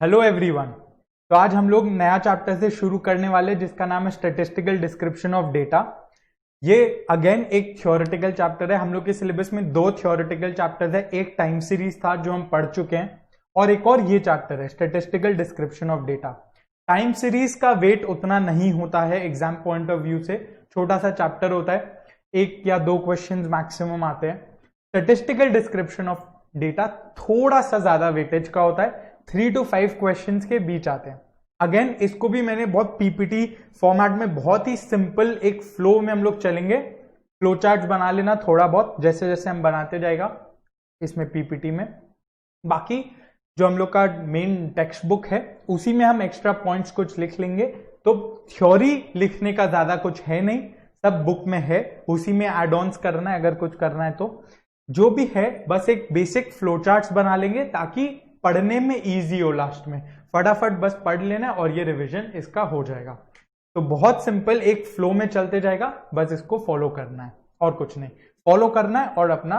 Hello everyone. तो आज हम लोग नया चैप्टर से शुरू करने वाले जिसका नाम है स्टैटिस्टिकल डिस्क्रिप्शन ऑफ डेटा। ये अगेन एक थ्योरेटिकल चैप्टर है। हम लोग के सिलेबस में दो थ्योरेटिकल चैप्टर है, एक टाइम सीरीज था जो हम पढ़ चुके हैं और एक और ये चैप्टर है statistical description of data. Time series का वेट उतना नहीं होता है एग्जाम पॉइंट ऑफ व्यू से, छोटा सा चैप्टर होता है, एक या दो क्वेश्चंस मैक्सिमम आते हैं। स्टैटिस्टिकल डिस्क्रिप्शन ऑफ डेटा थोड़ा सा ज्यादा वेटेज का होता है, 3 to 5 क्वेश्चंस के बीच आते हैं। अगेन इसको भी मैंने बहुत पीपीटी फॉर्मेट में बहुत ही सिंपल एक फ्लो में हम लोग चलेंगे। फ्लो चार्ट बना लेना थोड़ा बहुत, जैसे जैसे हम बनाते जाएगा इसमें पीपीटी में। बाकी जो हम लोग का मेन टेक्स्ट बुक है उसी में हम एक्स्ट्रा पॉइंट्स कुछ लिख लेंगे। तो थ्योरी लिखने का ज्यादा कुछ है नहीं, सब बुक में है, उसी में एड ऑन्स करना है अगर कुछ करना है तो। जो भी है बस एक बेसिक फ्लो चार्ट्स बना लेंगे ताकि पढ़ने में इजी हो, लास्ट में फटाफट बस पढ़ लेना और ये रिवीजन इसका हो जाएगा। तो बहुत सिंपल एक फ्लो में चलते जाएगा, बस इसको फॉलो करना है और कुछ नहीं, फॉलो करना है और अपना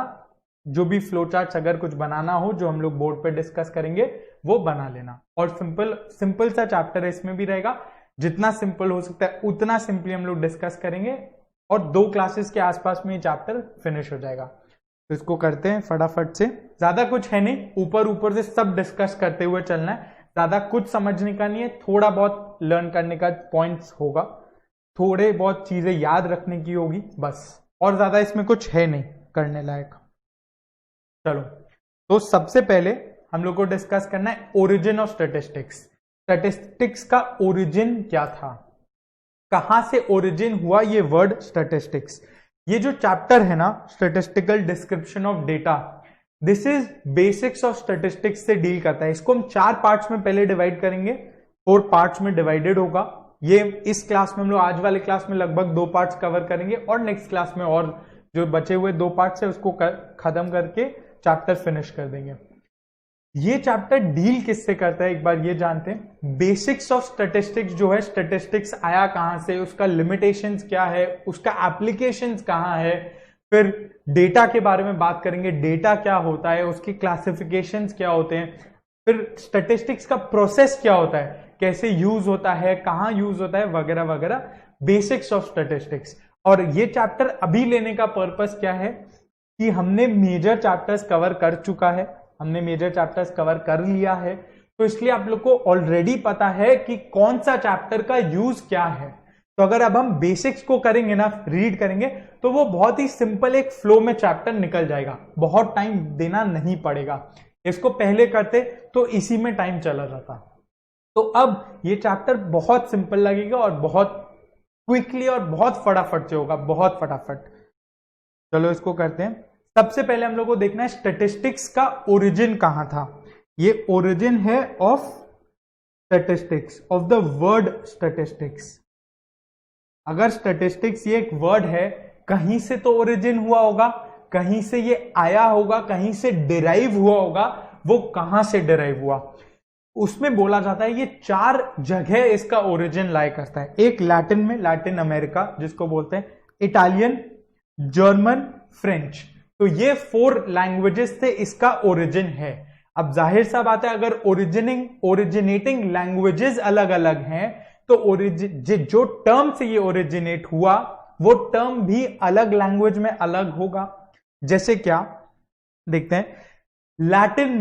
जो भी फ्लो चार्ट्स अगर कुछ बनाना हो जो हम लोग बोर्ड पे डिस्कस करेंगे वो बना लेना। और सिंपल सा चैप्टर है, इसमें भी रहेगा, जितना सिंपल हो सकता है उतना सिंपली हम लोग डिस्कस करेंगे और 2 क्लासेस के आसपास में ये चैप्टर फिनिश हो जाएगा। तो इसको करते हैं फटाफट से, ज्यादा कुछ है नहीं, ऊपर ऊपर से सब डिस्कस करते हुए चलना है, ज्यादा कुछ समझने का नहीं है, थोड़ा बहुत लर्न करने का पॉइंट्स होगा, थोड़े बहुत चीजें याद रखने की होगी बस, और ज्यादा इसमें कुछ है नहीं करने लायक। चलो, तो सबसे पहले हम लोग को डिस्कस करना है ओरिजिन ऑफ स्टैटिस्टिक्स। स्टैटिस्टिक्स का ओरिजिन क्या था, कहां से ओरिजिन हुआ ये वर्ड स्टैटिस्टिक्स। ये जो चैप्टर है ना statistical description of data, this is basics of statistics से डील करता है। इसको हम 4 पार्ट्स में पहले डिवाइड करेंगे, 4 पार्ट्स में डिवाइडेड होगा। ये इस क्लास में हम लोग आज वाले क्लास में लगभग 2 पार्ट्स कवर करेंगे और नेक्स्ट क्लास में और जो बचे हुए 2 पार्ट्स है उसको खत्म करके चैप्टर फिनिश कर देंगे। ये चैप्टर डील किससे करता है एक बार ये जानते हैं। बेसिक्स ऑफ स्टैटिस्टिक्स जो है, स्टैटिस्टिक्स आया कहां से, उसका लिमिटेशंस क्या है, उसका एप्लीकेशंस कहां है, फिर डेटा के बारे में बात करेंगे, डेटा क्या होता है, उसकी क्लासिफिकेशंस क्या होते हैं, फिर स्टैटिस्टिक्स का प्रोसेस क्या होता है, कैसे यूज होता है, कहां यूज होता है, वगैरह वगैरह, बेसिक्स ऑफ स्टैटिस्टिक्स। और ये चैप्टर अभी लेने का पर्पस क्या है कि हमने मेजर चैप्टर्स कवर कर चुका है, हमने मेजर चैप्टर्स कवर कर लिया है, तो इसलिए आप लोग को ऑलरेडी पता है कि कौन सा चैप्टर का यूज क्या है। तो अगर अब हम बेसिक्स को करेंगे ना, रीड करेंगे, तो वो बहुत ही सिंपल एक फ्लो में चैप्टर निकल जाएगा, बहुत टाइम देना नहीं पड़ेगा। इसको पहले करते तो इसी में टाइम चला जाता। तो अब ये चैप्टर बहुत सिंपल लगेगा और बहुत क्विकली और बहुत फटाफट से होगा, बहुत फटाफट। चलो इसको करते हैं। सबसे पहले हम लोग को देखना है स्टैटिस्टिक्स का ओरिजिन कहां था। ये ओरिजिन है of statistics, of the word statistics. अगर स्टैटिस्टिक्स ये एक वर्ड है, कहीं से तो ओरिजिन हुआ होगा, कहीं से ये आया होगा, कहीं से डिराइव हुआ होगा। वो कहां से डिराइव हुआ उसमें बोला जाता है ये 4 जगह इसका ओरिजिन लाई करता है। एक लैटिन में, लैटिन अमेरिका जिसको बोलते हैं, इटालियन, जर्मन, फ्रेंच, तो ये 4 लैंग्वेजेस से इसका ओरिजिन है। अब जाहिर सा बात है अगर ओरिजिनेटिंग लैंग्वेजेस अलग अलग हैं तो जो टर्म से ये ओरिजिनेट हुआ वो टर्म भी अलग लैंग्वेज में अलग होगा। जैसे क्या देखते हैं, लैटिन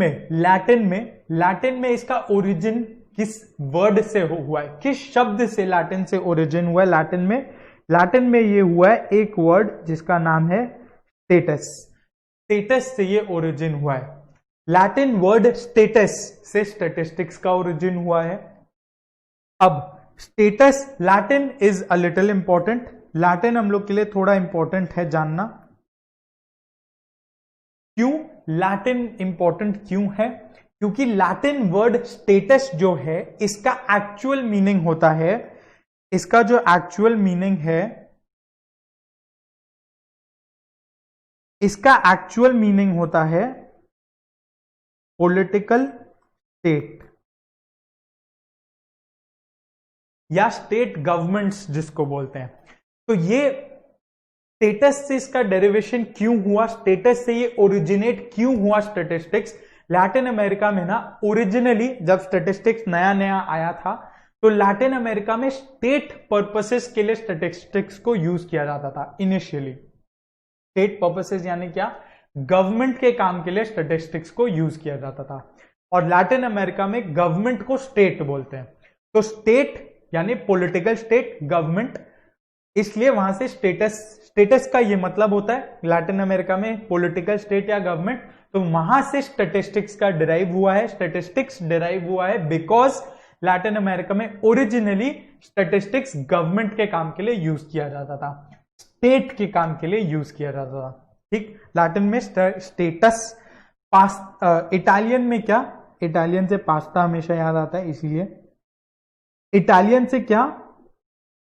में इसका ओरिजिन किस वर्ड से हुआ है, किस शब्द से लैटिन से ओरिजिन हुआ है। लैटिन में ये हुआ है एक वर्ड जिसका नाम है स्टेटस से ये ओरिजिन हुआ है। लैटिन वर्ड स्टेटस से स्टैटिस्टिक्स का ओरिजिन हुआ है। अब status, Latin is a little important, Latin हम लोग के लिए थोड़ा इंपॉर्टेंट है जानना। क्यों लैटिन इंपॉर्टेंट क्यों है? क्योंकि लैटिन वर्ड स्टेटस जो है इसका एक्चुअल मीनिंग होता है, इसका जो एक्चुअल मीनिंग है, इसका एक्चुअल मीनिंग होता है पॉलिटिकल स्टेट या स्टेट गवर्नमेंट्स जिसको बोलते हैं। तो ये स्टेटस से इसका डेरिवेशन क्यों हुआ, स्टेटस से ये ओरिजिनेट क्यों हुआ स्टैटिस्टिक्स, लैटिन अमेरिका में ना ओरिजिनली जब स्टैटिस्टिक्स नया नया आया था तो लैटिन अमेरिका में स्टेट पर्पसेस के लिए स्टैटिस्टिक्स को यूज किया जाता था इनिशियली। स्टेट पर्पसेस यानी क्या, गवर्नमेंट के काम के लिए स्टैटिस्टिक्स को यूज किया जाता था। और लैटिन अमेरिका में गवर्नमेंट को स्टेट बोलते हैं, तो स्टेट यानी पॉलिटिकल स्टेट, गवर्नमेंट, इसलिए वहां से स्टेटस का ये मतलब होता है लैटिन अमेरिका में पॉलिटिकल स्टेट या गवर्नमेंट, तो वहां से स्टैटिस्टिक्स का डिराइव हुआ है। स्टैटिस्टिक्स डिराइव हुआ है बिकॉज लैटिन अमेरिका में ओरिजिनली स्टैटिस्टिक्स गवर्नमेंट के काम के लिए यूज किया जाता था, स्टेट के काम के लिए यूज किया जाता था। ठीक, लैटिन में स्टेटस, इटालियन में क्या, इटालियन से पास्ता हमेशा याद आता है, इसलिए इटालियन से क्या,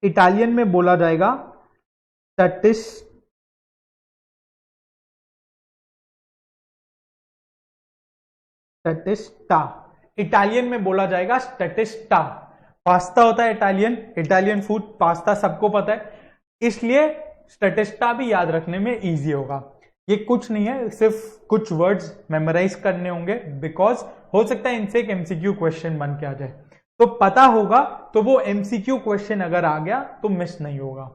इटालियन में बोला जाएगा स्टैटिस्टा, इटालियन में बोला जाएगा स्टैटिस्टा। पास्ता होता है इटालियन, इटालियन फूड, पास्ता सबको पता है, इसलिए स्टैटिस्टा भी याद रखने में इजी होगा। ये कुछ नहीं है, सिर्फ कुछ वर्ड्स मेमोराइज करने होंगे, बिकॉज हो सकता है इनसे एक एमसीक्यू क्वेश्चन बन के आ जाए, तो पता होगा तो वो एमसीक्यू क्वेश्चन अगर आ गया तो मिस नहीं होगा,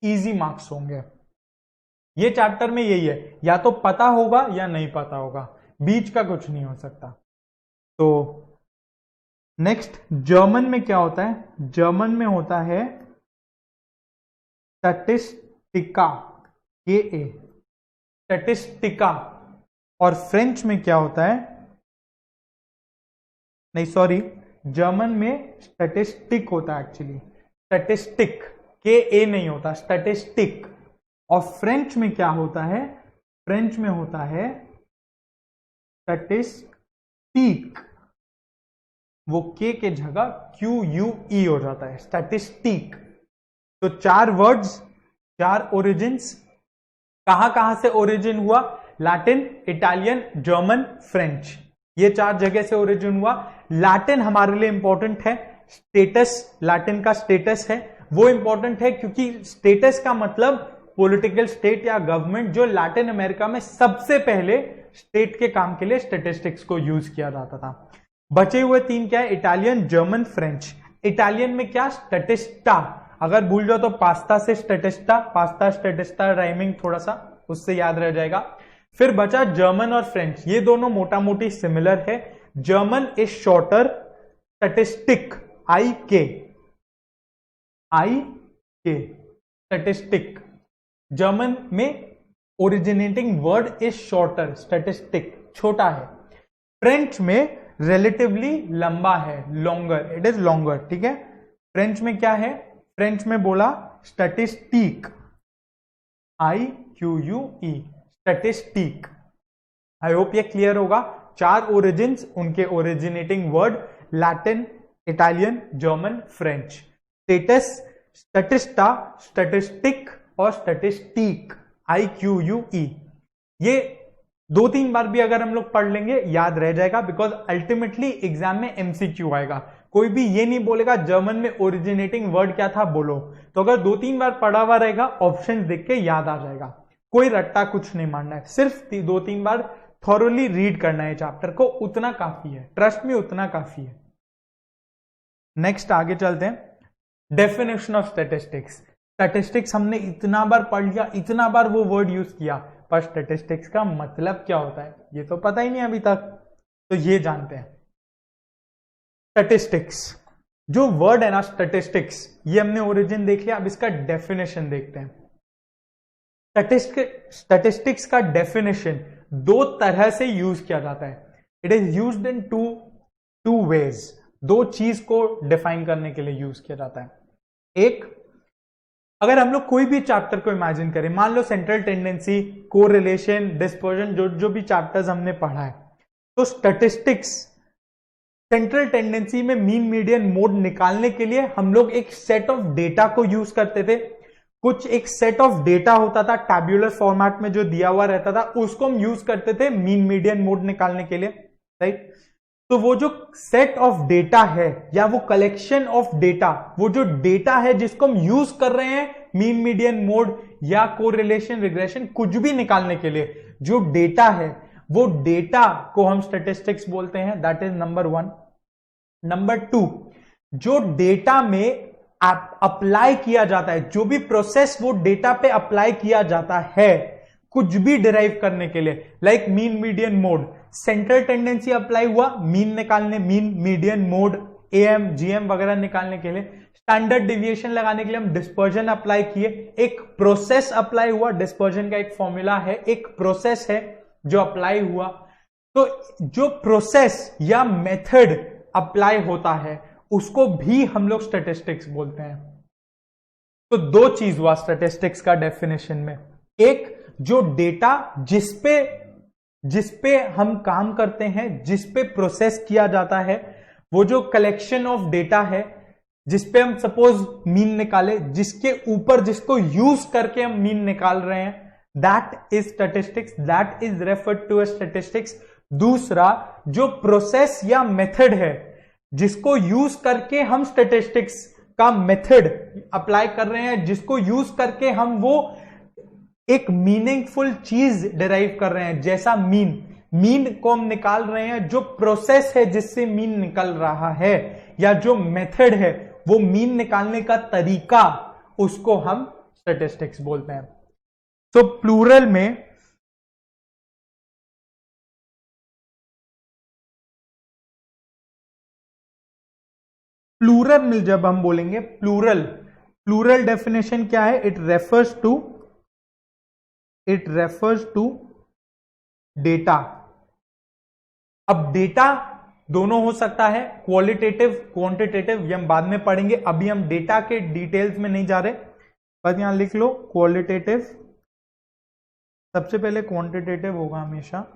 इजी मार्क्स होंगे। ये चैप्टर में यही है, या तो पता होगा या नहीं पता होगा, बीच का कुछ नहीं हो सकता। तो नेक्स्ट, जर्मन में क्या होता है, जर्मन में होता है स्टैटिस्टिका, के स्टैटिस्टिका। और फ्रेंच में क्या होता है, नहीं सॉरी, जर्मन में स्टैटिस्टिक होता है एक्चुअली, स्टैटिस्टिक, के नहीं होता, स्टैटिस्टिक। और फ्रेंच में क्या होता है, फ्रेंच में होता है स्टैटिस्टिक, वो के जगह QUE हो जाता है, स्टैटिस्टिक। तो 4 वर्ड्स, 4 ओरिजिन्स, कहां से ओरिजिन हुआ, लैटिन, इटालियन, जर्मन, फ्रेंच, ये 4 जगह से ओरिजिन हुआ। लैटिन हमारे लिए इंपॉर्टेंट है, स्टेटस, लैटिन का स्टेटस है वो इंपॉर्टेंट है, क्योंकि स्टेटस का मतलब पॉलिटिकल स्टेट या गवर्नमेंट, जो लैटिन अमेरिका में सबसे पहले स्टेट के काम के लिए स्टैटिस्टिक्स को यूज किया जाता था। बचे हुए 3 क्या है, इटालियन, जर्मन, फ्रेंच। इटालियन में क्या, स्टैटिस्टा, अगर भूल जाओ तो पास्ता से स्टैटिस्टा, पास्ता स्टैटिस्टा राइमिंग थोड़ा सा उससे याद रह जाएगा। फिर बचा जर्मन और फ्रेंच, ये दोनों मोटा मोटी सिमिलर है। German is shorter, statistic, IK, statistic. German में originating word is shorter, statistic छोटा है। फ्रेंच में रिलेटिवली लंबा है, लॉन्गर, इट इज लॉन्गर, ठीक है। फ्रेंच में क्या है, फ्रेंच में बोला statistic, IQUE, statistic. I hope ये क्लियर होगा। 4 ओरिजिन्स, उनके originating word Latin, Italian, German, French. Status, statista, statistic और स्टैटिस्टिक, IQUE। ये 2-3 बार भी अगर हम लोग पढ़ लेंगे याद रह जाएगा, बिकॉज अल्टीमेटली एग्जाम में MCQ आएगा। कोई भी ये नहीं बोलेगा जर्मन में ओरिजिनेटिंग वर्ड क्या था बोलो, तो अगर 2-3 बार पढ़ा हुआ रहेगा ऑप्शन देख के याद आ जाएगा। कोई रट्टा कुछ नहीं मारना है, सिर्फ 2-3 बार थॉरोली रीड करना है चैप्टर को, उतना काफी है, ट्रस्ट में उतना काफी है। नेक्स्ट आगे चलते हैं, डेफिनेशन ऑफ स्टैटिस्टिक्स। स्टैटिस्टिक्स हमने इतना बार पढ़ लिया, इतना बार वो वर्ड यूज किया, पर स्टैटिस्टिक्स का मतलब क्या होता है ये तो पता ही नहीं अभी तक, तो ये जानते हैं। स्टैटिस्टिक्स, जो वर्ड है ना स्टैटिस्टिक्स, ये हमने ओरिजिन देख लिया, अब इसका डेफिनेशन देखते हैं। स्टैटिस्टिक्स का डेफिनेशन 2 तरह से यूज किया जाता है। It is used in two ways, 2 चीज को डिफाइन करने के लिए यूज किया जाता है। एक, अगर हम लोग कोई भी चैप्टर को इमेजिन करें, मान लो सेंट्रल टेंडेंसी, कोरिलेशन, डिस्पर्जन, जो भी चैप्टर्स हमने पढ़ा है, तो स्टैटिस्टिक्स सेंट्रल टेंडेंसी में मीन मीडियन मोड निकालने के लिए हम लोग एक सेट ऑफ डेटा को यूज करते थे। कुछ एक सेट ऑफ डेटा होता था टैब्यूलर फॉर्मेट में जो दिया हुआ रहता था, उसको हम यूज करते थे मीन मीडियन मोड निकालने के लिए, राइट। तो वो जो सेट ऑफ डेटा है या वो कलेक्शन ऑफ डेटा, वो जो डेटा है जिसको हम यूज कर रहे हैं मीन मीडियन मोड या कोरिलेशन, रिग्रेशन, कुछ भी निकालने के लिए, जो डेटा है वो डेटा को हम स्टैटिस्टिक्स बोलते हैं। That is number 1। नंबर 2, जो डेटा में अप्लाई किया जाता है, जो भी प्रोसेस वो डेटा पे अप्लाई किया जाता है कुछ भी डिराइव करने के लिए, like mean, median, mode. Central tendency apply हुआ मीन निकालने, mean, median, mode, am, GM वगैरह निकालने के लिए। स्टैंडर्ड डिविएशन लगाने के लिए हम डिस्पर्जन अप्लाई किए। एक प्रोसेस अप्लाई हुआ, डिस्पर्जन का एक फॉर्मूला है, एक प्रोसेस है जो अप्लाई हुआ। तो जो प्रोसेस या मेथड अप्लाई होता है उसको भी हम लोग स्टैटिस्टिक्स बोलते हैं। तो 2 चीज हुआ स्टैटिस्टिक्स का डेफिनेशन में। एक, जो डेटा जिसपे हम काम करते हैं, जिसपे प्रोसेस किया जाता है, वो जो कलेक्शन ऑफ डेटा है जिसपे हम सपोज मीन निकाले, जिसके ऊपर जिसको यूज करके हम मीन निकाल रहे हैं, that is statistics, that is referred to as statistics. दूसरा, जो प्रोसेस या मेथड है जिसको यूज करके हम स्टैटिस्टिक्स का मेथड अप्लाई कर रहे हैं, जिसको यूज करके हम वो एक मीनिंगफुल चीज डिराइव कर रहे हैं, जैसा मीन को हम निकाल रहे हैं, जो प्रोसेस है जिससे मीन निकल रहा है, या जो मेथड है वो मीन निकालने का तरीका, उसको हम स्टैटिस्टिक्स बोलते हैं। तो प्लूरल में जब हम बोलेंगे प्लूरल डेफिनेशन क्या है? It refers to data. अब डेटा दोनों हो सकता है, क्वालिटेटिव, क्वांटिटेटिव, ये हम बाद में पढ़ेंगे। अभी हम डेटा के डिटेल्स में नहीं जा रहे, बस यहां लिख लो क्वालिटेटिव, सबसे पहले क्वांटिटेटिव होगा हमेशा।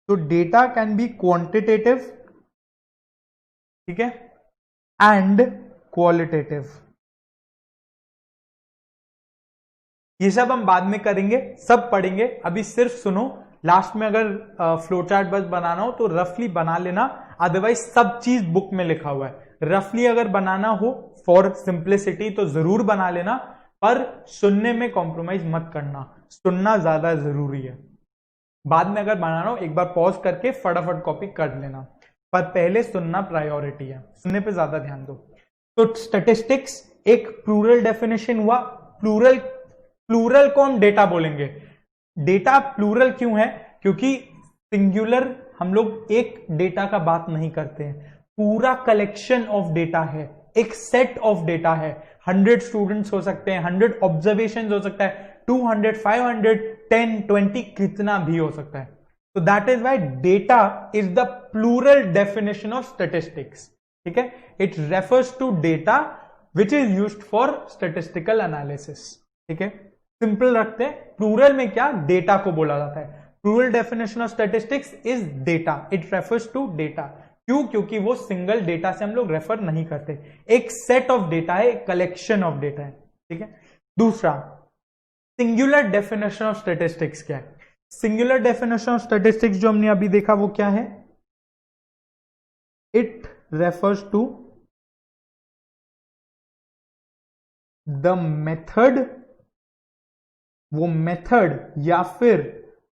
तो डेटा कैन बी क्वांटिटेटिव, ठीक है, एंड क्वालिटेटिव। ये सब हम बाद में करेंगे, सब पढ़ेंगे, अभी सिर्फ सुनो। लास्ट में अगर फ्लो चार्ट बस बनाना हो तो रफली बना लेना, अदरवाइज सब चीज बुक में लिखा हुआ है। रफली अगर बनाना हो फॉर सिंप्लिसिटी तो जरूर बना लेना, पर सुनने में कॉम्प्रोमाइज मत करना, सुनना ज्यादा जरूरी है। बाद में अगर बनाना हो एक बार पॉज करके फटाफट कॉपी कर लेना, पर पहले सुनना प्रायोरिटी है, सुनने पे ज्यादा ध्यान दो। तो स्टैटिस्टिक्स एक प्लूरल डेफिनेशन हुआ। प्लूरल को हम डेटा बोलेंगे। डेटा प्लूरल क्यों है? क्योंकि सिंगुलर हम लोग एक डेटा का बात नहीं करते हैं, पूरा कलेक्शन ऑफ डेटा है, एक सेट ऑफ डेटा है। 100 स्टूडेंट्स हो सकते हैं, 100 ऑब्जर्वेशन हो सकता है, 200, 500, 10, 20, कितना भी हो सकता है। तो that is why data is the plural definition of statistics, ठीक है। It refers to data which is used for statistical analysis, ठीक है। सिंपल रखते हैं, प्लूरल में क्या डेटा को बोला जाता है। Plural definition of statistics is data, it refers to data. क्यों? क्योंकि वो सिंगल डेटा से हम लोग रेफर नहीं करते, एक सेट ऑफ डेटा है, एक कलेक्शन ऑफ डेटा है, ठीक है। दूसरा, सिंगुलर डेफिनेशन ऑफ स्टैटिस्टिक्स क्या है? सिंगुलर डेफिनेशन ऑफ स्टैटिस्टिक्स जो हमने अभी देखा वो क्या है? It refers to the method, वो मेथड या फिर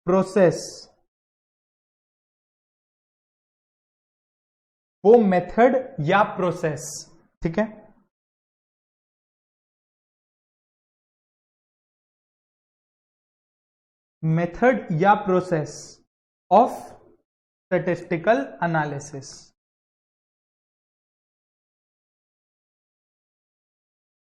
प्रोसेस वो मेथड या प्रोसेस, ठीक है। मेथड या प्रोसेस ऑफ स्टैटिस्टिकल एनालिसिस।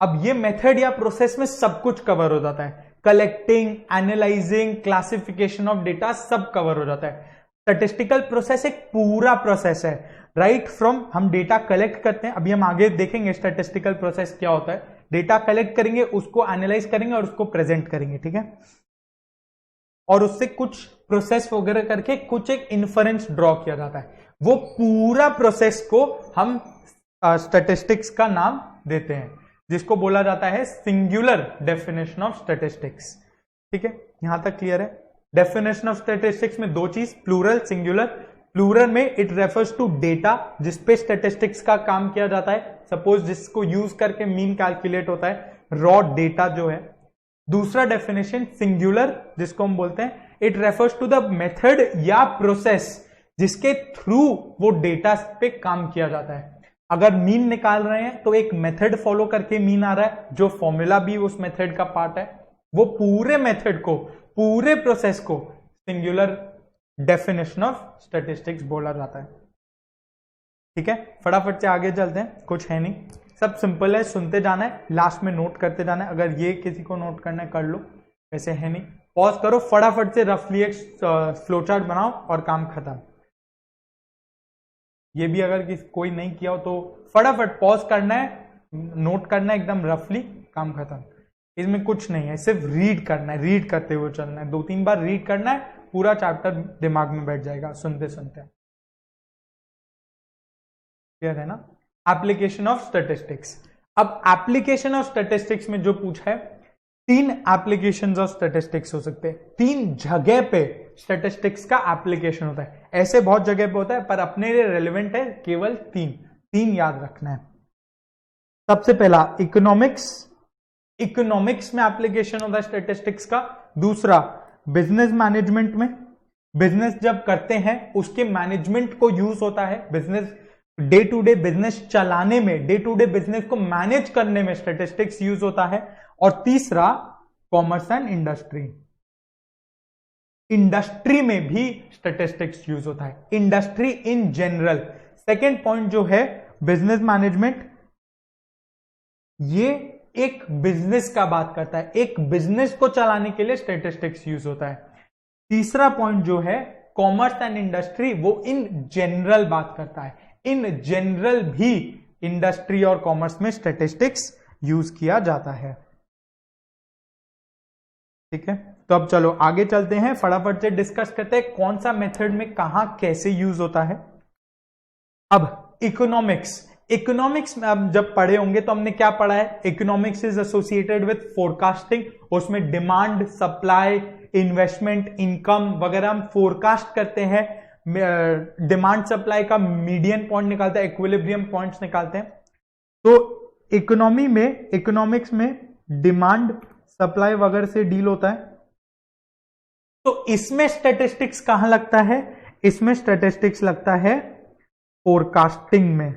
अब ये मेथड या प्रोसेस में सब कुछ कवर हो जाता है, collecting, analysing, classification of data, सब कवर हो जाता है। स्टैटिस्टिकल प्रोसेस एक पूरा प्रोसेस है, राइट फ्रॉम हम डेटा कलेक्ट करते हैं, अभी हम आगे देखेंगे स्टैटिस्टिकल प्रोसेस क्या होता है। डेटा कलेक्ट करेंगे, उसको एनालाइज करेंगे और उसको प्रेजेंट करेंगे, ठीक है। और उससे कुछ प्रोसेस वगैरह करके कुछ एक इन्फरेंस ड्रॉ किया जाता है। वो पूरा प्रोसेस को हम स्टैटिस्टिक्स का नाम देते हैं, जिसको बोला जाता है सिंगुलर डेफिनेशन ऑफ स्टैटिस्टिक्स, ठीक है। यहां तक क्लियर है। डेफिनेशन ऑफ स्टैटिस्टिक्स में दो चीज, प्लूरल, सिंगुलर। प्लूरल में इट रेफर्स टू डेटा जिसपे स्टैटिस्टिक्स का काम किया जाता है, सपोज जिसको यूज करके मीन कैलकुलेट होता है, रॉ डेटा जो है। दूसरा डेफिनेशन सिंगुलर, जिसको हम बोलते हैं it refers to the method या प्रोसेस जिसके थ्रू वो डेटा पे काम किया जाता है। अगर मीन निकाल रहे हैं तो एक मेथड फॉलो करके मीन आ रहा है, जो फॉर्मूला भी उस मेथड का पार्ट है। वो पूरे मेथड को, पूरे प्रोसेस को सिंगुलर डेफिनेशन ऑफ स्टैटिस्टिक्स बोला जाता है, ठीक है। फटाफट से आगे चलते हैं, कुछ है नहीं, सब सिंपल है, सुनते जाना है, लास्ट में नोट करते जाना है। अगर ये किसी को नोट करना है कर लो, वैसे है नहीं। पॉज करो, फटाफट से रफली एक फ्लो चार्ट बनाओ और काम खत्म। ये भी अगर कोई नहीं किया हो तो फटाफट पॉज करना है, नोट करना है, एकदम रफली, काम खत्म। इसमें कुछ नहीं है, सिर्फ रीड करना है, रीड करते हुए चलना है, 2-3 बार रीड करना है, पूरा चैप्टर दिमाग में बैठ जाएगा सुनते सुनते। क्लियर है ना। Application of statistics. अब एप्लीकेशन ऑफ स्टैटिस्टिक्स में जो पूछा है, 3 एप्लीकेशंस ऑफ स्टैटिस्टिक्स हो सकते हैं, 3 जगह पे स्टैटिस्टिक्स का एप्लीकेशन होता है। ऐसे बहुत जगह पे होता है, पर अपने लिए रेलेवेंट है केवल 3 याद रखना है। सबसे पहला इकोनॉमिक्स, इकोनॉमिक्स में एप्लीकेशन होता है स्टैटिस्टिक्स का। दूसरा बिजनेस मैनेजमेंट में, बिजनेस जब करते हैं उसके मैनेजमेंट को यूज होता है, business day to day business चलाने में, डे टू डे बिजनेस को मैनेज करने में स्टैटिस्टिक्स यूज होता है। और तीसरा कॉमर्स एंड इंडस्ट्री, इंडस्ट्री में भी स्टैटिस्टिक्स यूज होता है, industry in general. Second point जो है बिजनेस मैनेजमेंट, ये एक बिजनेस का बात करता है, एक बिजनेस को चलाने के लिए स्टैटिस्टिक्स यूज होता है। तीसरा पॉइंट जो है कॉमर्स एंड इंडस्ट्री, वो इन जनरल बात करता है, इन जनरल भी इंडस्ट्री और कॉमर्स में स्टैटिस्टिक्स यूज किया जाता है, ठीक है। तो अब चलो आगे चलते हैं, फटाफट से डिस्कस करते हैं कौन सा मेथड में कहां कैसे यूज होता है। अब इकोनॉमिक्स, इकोनॉमिक्स में अब जब पढ़े होंगे तो हमने क्या पढ़ा है, economics is associated with forecasting. उसमें डिमांड, सप्लाई, इन्वेस्टमेंट, इनकम वगैरह हम फोरकास्ट करते हैं। डिमांड सप्लाई का मीडियन पॉइंट निकालते हैं, इक्विलिब्रियम पॉइंट्स निकालते हैं। तो इकोनॉमी में, इकोनॉमिक्स में डिमांड सप्लाई वगैरह से डील होता है। तो इसमें स्टैटिस्टिक्स कहां लगता है, इसमें स्टैटिस्टिक्स लगता है फोरकास्टिंग में।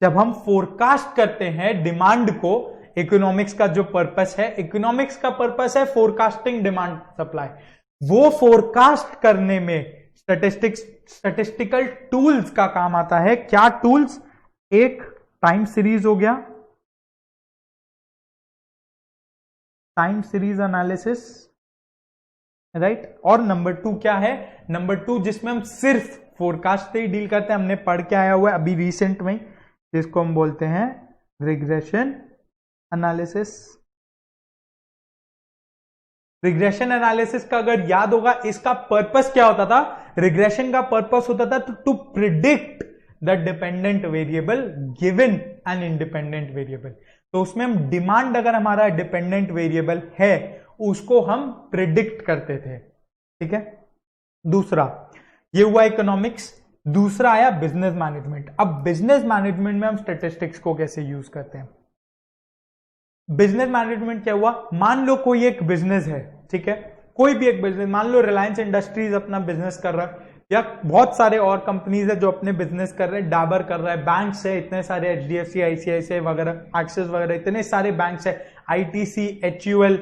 जब हम फोरकास्ट करते हैं डिमांड को, इकोनॉमिक्स का जो पर्पस है, इकोनॉमिक्स का पर्पस है फोरकास्टिंग डिमांड सप्लाई, वो फोरकास्ट करने में स्टैटिस्टिकल टूल्स का काम आता है। क्या टूल्स, एक टाइम सीरीज हो गया, टाइम सीरीज एनालिसिस, राइट। और नंबर 2 क्या है, नंबर 2 जिसमें हम सिर्फ फोरकास्ट से ही डील करते हैं, हमने पढ़ के आया हुआ है अभी रिसेंट में, जिसको हम बोलते हैं रिग्रेशन एनालिसिस। रिग्रेशन एनालिसिस का अगर याद होगा, इसका पर्पस क्या होता था, रिग्रेशन का पर्पस होता था to predict the dependent variable given an independent variable. तो उसमें हम डिमांड, अगर हमारा डिपेंडेंट वेरिएबल है, उसको हम प्रिडिक्ट करते थे, ठीक है। दूसरा ये हुआ इकोनॉमिक्स। दूसरा आया बिजनेस मैनेजमेंट। अब बिजनेस मैनेजमेंट में हम स्टैटिस्टिक्स को कैसे यूज करते हैं। बिजनेस मैनेजमेंट क्या हुआ, मान लो कोई एक बिजनेस है, ठीक है, कोई भी एक बिजनेस, मान लो रिलायंस इंडस्ट्रीज अपना बिजनेस कर रहा है, या बहुत सारे और कंपनीज है जो अपने बिजनेस कर रहे हैं, डाबर कर रहा है, बैंक्स है इतने सारे, HDFC, ICICI वगैरह, एक्सिस वगैरह, इतने सारे बैंक्स है, ITC, HUL,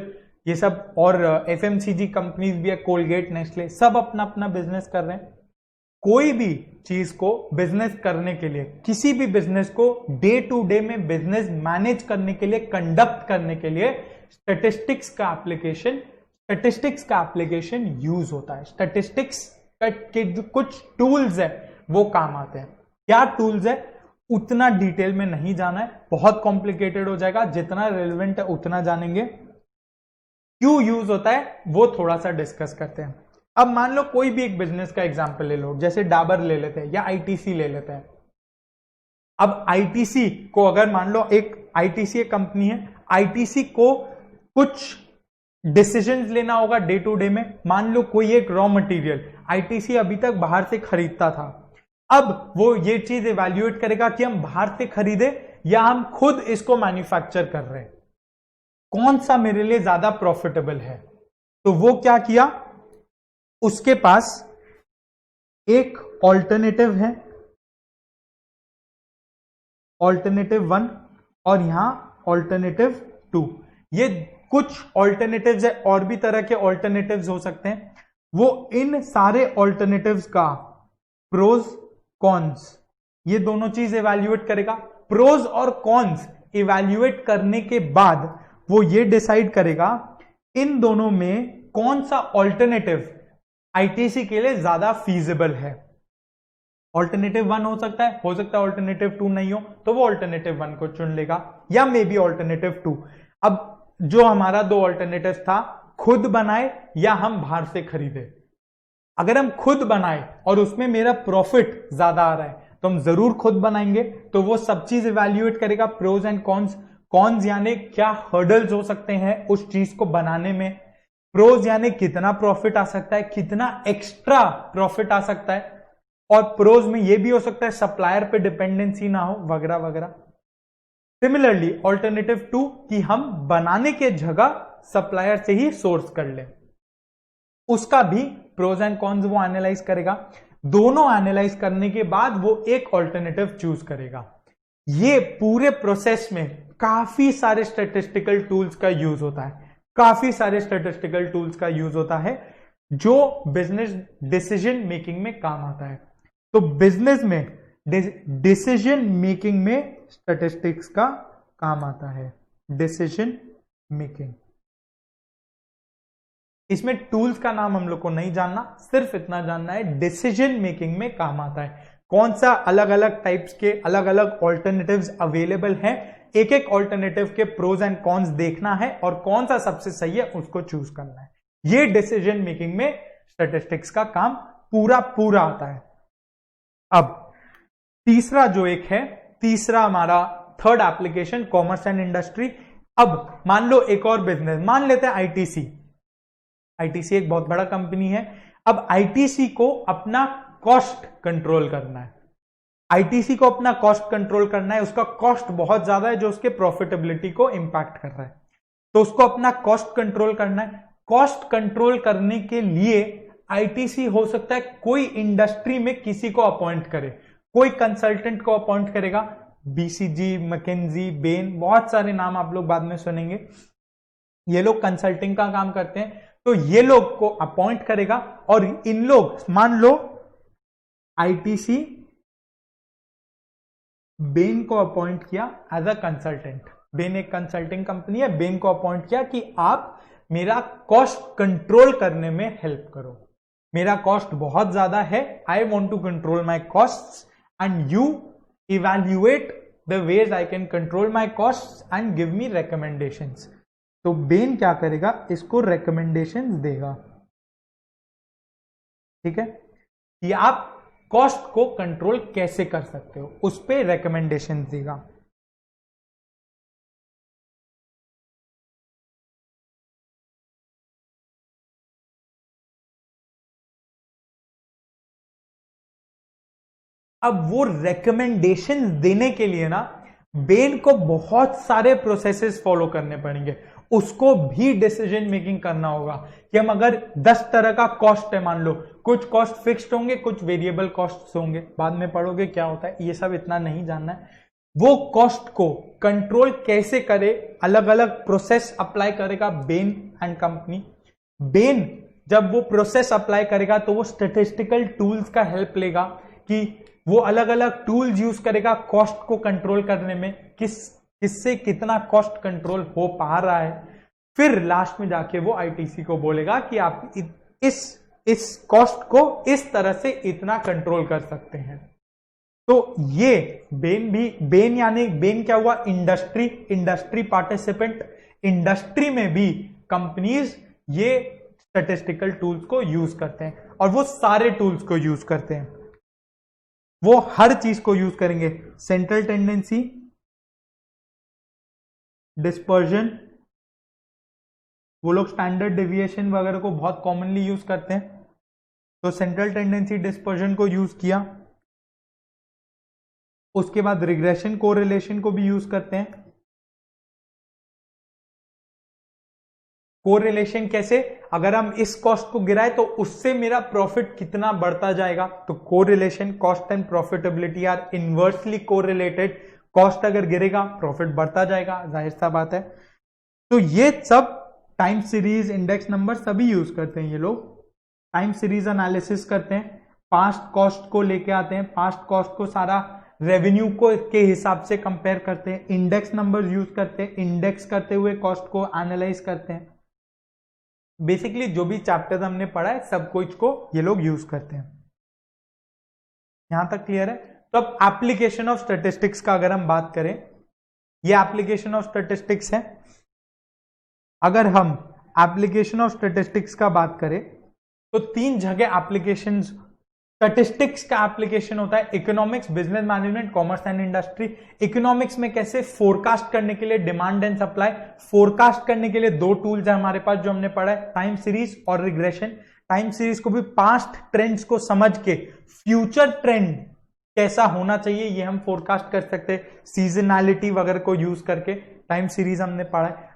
ये सब, और FMCG कंपनीज भी है, कोलगेट, नेस्ले, सब अपना अपना बिजनेस कर रहे हैं। कोई भी चीज को बिजनेस करने के लिए, किसी भी बिजनेस को डे टू डे में बिजनेस मैनेज करने के लिए, कंडक्ट करने के लिए स्टैटिस्टिक्स का एप्लीकेशन यूज होता है। स्टैटिस्टिक्स के जो कुछ टूल्स है वो काम आते हैं। क्या टूल्स है उतना डिटेल में नहीं जाना है, बहुत कॉम्प्लिकेटेड हो जाएगा, जितना रेलेवेंट है उतना जानेंगे। क्यों यूज होता है वो थोड़ा सा डिस्कस करते हैं। अब मान लो कोई भी एक बिजनेस का एग्जांपल ले लो, जैसे डाबर ले लेते हैं या ITC ले लेते हैं। अब ITC को अगर मान लो एक ITC एक कंपनी है, ITC को कुछ डिसीजंस लेना होगा डे टू डे में। मान लो कोई एक रॉ मटेरियल ITC अभी तक बाहर से खरीदता था, अब वो ये चीज इवैल्यूएट करेगा कि हम बाहर से खरीदे या हम खुद इसको मैन्युफैक्चर कर रहे हैं, कौन सा मेरे लिए ज्यादा प्रॉफिटेबल है। तो वो क्या किया, उसके पास एक ऑल्टरनेटिव है, ऑल्टरनेटिव 1 और यहां ऑल्टरनेटिव 2। ये कुछ ऑल्टरनेटिव्स है, और भी तरह के ऑल्टरनेटिव्स हो सकते हैं। वो इन सारे ऑल्टरनेटिव्स का प्रोज कॉन्स ये दोनों चीज इवैल्यूएट करेगा। प्रोज और कॉन्स इवैल्यूएट करने के बाद वो ये डिसाइड करेगा इन दोनों में कौन सा ऑल्टरनेटिव ITC के लिए ज्यादा फीजिबल है। ऑल्टरनेटिव 1 हो सकता है ऑल्टरनेटिव 2 नहीं हो, तो वो ऑल्टरनेटिव 1 को चुन लेगा, या मे बी ऑल्टरनेटिव 2। अब जो हमारा दो ऑल्टरनेटिव था, खुद बनाए या हम बाहर से खरीदे। अगर हम खुद बनाए और उसमें मेरा प्रॉफिट ज्यादा आ रहा है तो हम जरूर खुद बनाएंगे। तो वो सब चीज इवैल्यूएट करेगा, प्रोज एंड कॉन्स। कॉन्स यानी क्या हर्डल्स हो सकते हैं उस चीज को बनाने में, प्रोज यानी कितना प्रॉफिट आ सकता है, कितना एक्स्ट्रा प्रॉफिट आ सकता है, और प्रोज में यह भी हो सकता है सप्लायर पे डिपेंडेंसी ना हो, वगैरह वगैरह। सिमिलरली ऑल्टरनेटिव 2 कि हम बनाने के जगह सप्लायर से ही सोर्स कर ले, उसका भी प्रोज एंड कॉन्स वो एनालाइज करेगा। दोनों एनालाइज करने के बाद वो एक ऑल्टरनेटिव चूज करेगा। ये पूरे प्रोसेस में काफी सारे स्टैटिस्टिकल टूल्स का यूज होता है, जो बिजनेस डिसीजन मेकिंग में काम आता है। तो बिजनेस में डिसीजन मेकिंग में स्टैटिस्टिक्स का काम आता है। डिसीजन मेकिंग, इसमें टूल्स का नाम हम लोग को नहीं जानना, सिर्फ इतना जानना है डिसीजन मेकिंग में काम आता है। कौन सा अलग अलग टाइप्स के अलग अलग ऑल्टरनेटिव्स अवेलेबल हैं, एक एक ऑल्टरनेटिव के प्रोज एंड कॉन्स देखना है और कौन सा सबसे सही है उसको चूज करना है। ये डिसीजन मेकिंग में स्टैटिस्टिक्स का काम पूरा आता है। अब तीसरा जो एक है, तीसरा हमारा third application, commerce and industry. अब मान लो एक और बिजनेस, मान लेते हैं ITC एक बहुत बड़ा कंपनी है। अब ITC को अपना कॉस्ट कंट्रोल करना है, उसका कॉस्ट बहुत ज्यादा है जो उसके प्रॉफिटेबिलिटी को इंपैक्ट कर रहा है, तो उसको अपना कॉस्ट कंट्रोल करना है। कॉस्ट कंट्रोल करने के लिए ITC हो सकता है कोई इंडस्ट्री में किसी को अपॉइंट करे, कोई कंसल्टेंट को अपॉइंट करेगा, BCG, मैकेंजी, बेन, बहुत सारे नाम आप लोग बाद में सुनेंगे। ये लोग कंसल्टिंग का काम करते हैं, तो ये लोग को अपॉइंट करेगा। और इन लोग, मान लो ITC बेन को अपॉइंट किया एज अ कंसल्टेंट। बेन एक कंसल्टिंग कंपनी है, बेन को अपॉइंट किया कि आप मेरा कॉस्ट कंट्रोल करने में हेल्प करो, मेरा कॉस्ट बहुत ज्यादा है, I want to control my cost and you evaluate the ways I can control my cost and give me recommendations. तो बेन क्या करेगा, इसको रिकमेंडेशंस देगा, ठीक है, कि आप कॉस्ट को कंट्रोल कैसे कर सकते हो, उस पर रिकमेंडेशन देगा। अब वो रिकमेंडेशन देने के लिए ना बेन को बहुत सारे प्रोसेसेस फॉलो करने पड़ेंगे, उसको भी डिसीजन मेकिंग करना होगा कि हम अगर 10 तरह का कॉस्ट है, मान लो कुछ कॉस्ट फिक्स्ड होंगे, कुछ वेरिएबल कॉस्ट होंगे, बाद में पढ़ोगे क्या होता है, ये सब इतना नहीं जानना है। वो कॉस्ट को कंट्रोल कैसे करे, अलग अलग प्रोसेस अप्लाई करेगा बेन एंड कंपनी। बेन जब वो प्रोसेस अप्लाई करेगा तो वो स्टैटिस्टिकल टूल्स का हेल्प लेगा कि वो अलग अलग टूल्स यूज करेगा कॉस्ट को कंट्रोल करने में, किससे कितना कॉस्ट कंट्रोल हो पा रहा है। फिर लास्ट में जाके वो आईटीसी को बोलेगा कि आप इस कॉस्ट को इस तरह से इतना कंट्रोल कर सकते हैं। तो ये बेन यानी बेन क्या हुआ, इंडस्ट्री पार्टिसिपेंट। इंडस्ट्री में भी कंपनीज ये स्टैटिस्टिकल टूल्स को यूज करते हैं और वो सारे टूल्स को यूज करते हैं, वो हर चीज को यूज करेंगे। सेंट्रल टेंडेंसी, डिस्पर्जन, वो लोग स्टैंडर्ड डेविएशन वगैरह को बहुत कॉमनली यूज करते हैं, तो सेंट्रल टेंडेंसी डिस्पर्जन को यूज किया। उसके बाद रिग्रेशन कोरिलेशन को भी यूज करते हैं। कोरिलेशन कैसे, अगर हम इस कॉस्ट को गिराए तो उससे मेरा प्रॉफिट कितना बढ़ता जाएगा, तो correlation, cost and profitability are inversely correlated. Cost अगर गिरेगा प्रॉफिट बढ़ता जाएगा, जाहिर सा बात है। तो ये सब टाइम सीरीज, इंडेक्स नंबर सभी यूज करते हैं ये लोग। टाइम सीरीज एनालिसिस करते हैं, पास्ट कॉस्ट को लेके आते हैं, पास्ट कॉस्ट को सारा रेवेन्यू को के हिसाब से कंपेयर करते हैं, इंडेक्स नंबर यूज करते हैं, इंडेक्स करते हुए कॉस्ट को एनालाइज करते हैं। बेसिकली जो भी चैप्टर्स हमने पढ़ा है सब कुछ को ये लोग यूज करते हैं। यहां तक क्लियर है। तो अब एप्लीकेशन ऑफ स्टैटिस्टिक्स का अगर हम बात करें, ये एप्लीकेशन ऑफ स्टैटिस्टिक्स है। अगर हम एप्लीकेशन ऑफ स्टैटिस्टिक्स का बात करें तो 3 जगह एप्लीकेशन स्टैटिस्टिक्स का एप्लीकेशन होता है, economics, business management, commerce and industry. Economics में कैसे, फोरकास्ट करने के लिए डिमांड एंड सप्लाई। फोरकास्ट करने के लिए 2 टूल्स है हमारे पास जो हमने पढ़ा है, टाइम सीरीज और रिग्रेशन। टाइम सीरीज को भी पास्ट ट्रेंड्स को समझ के फ्यूचर ट्रेंड कैसा होना चाहिए ये हम फोरकास्ट कर सकते हैं, सीजनैलिटी वगैरह को यूज करके। टाइम सीरीज हमने पढ़ा है।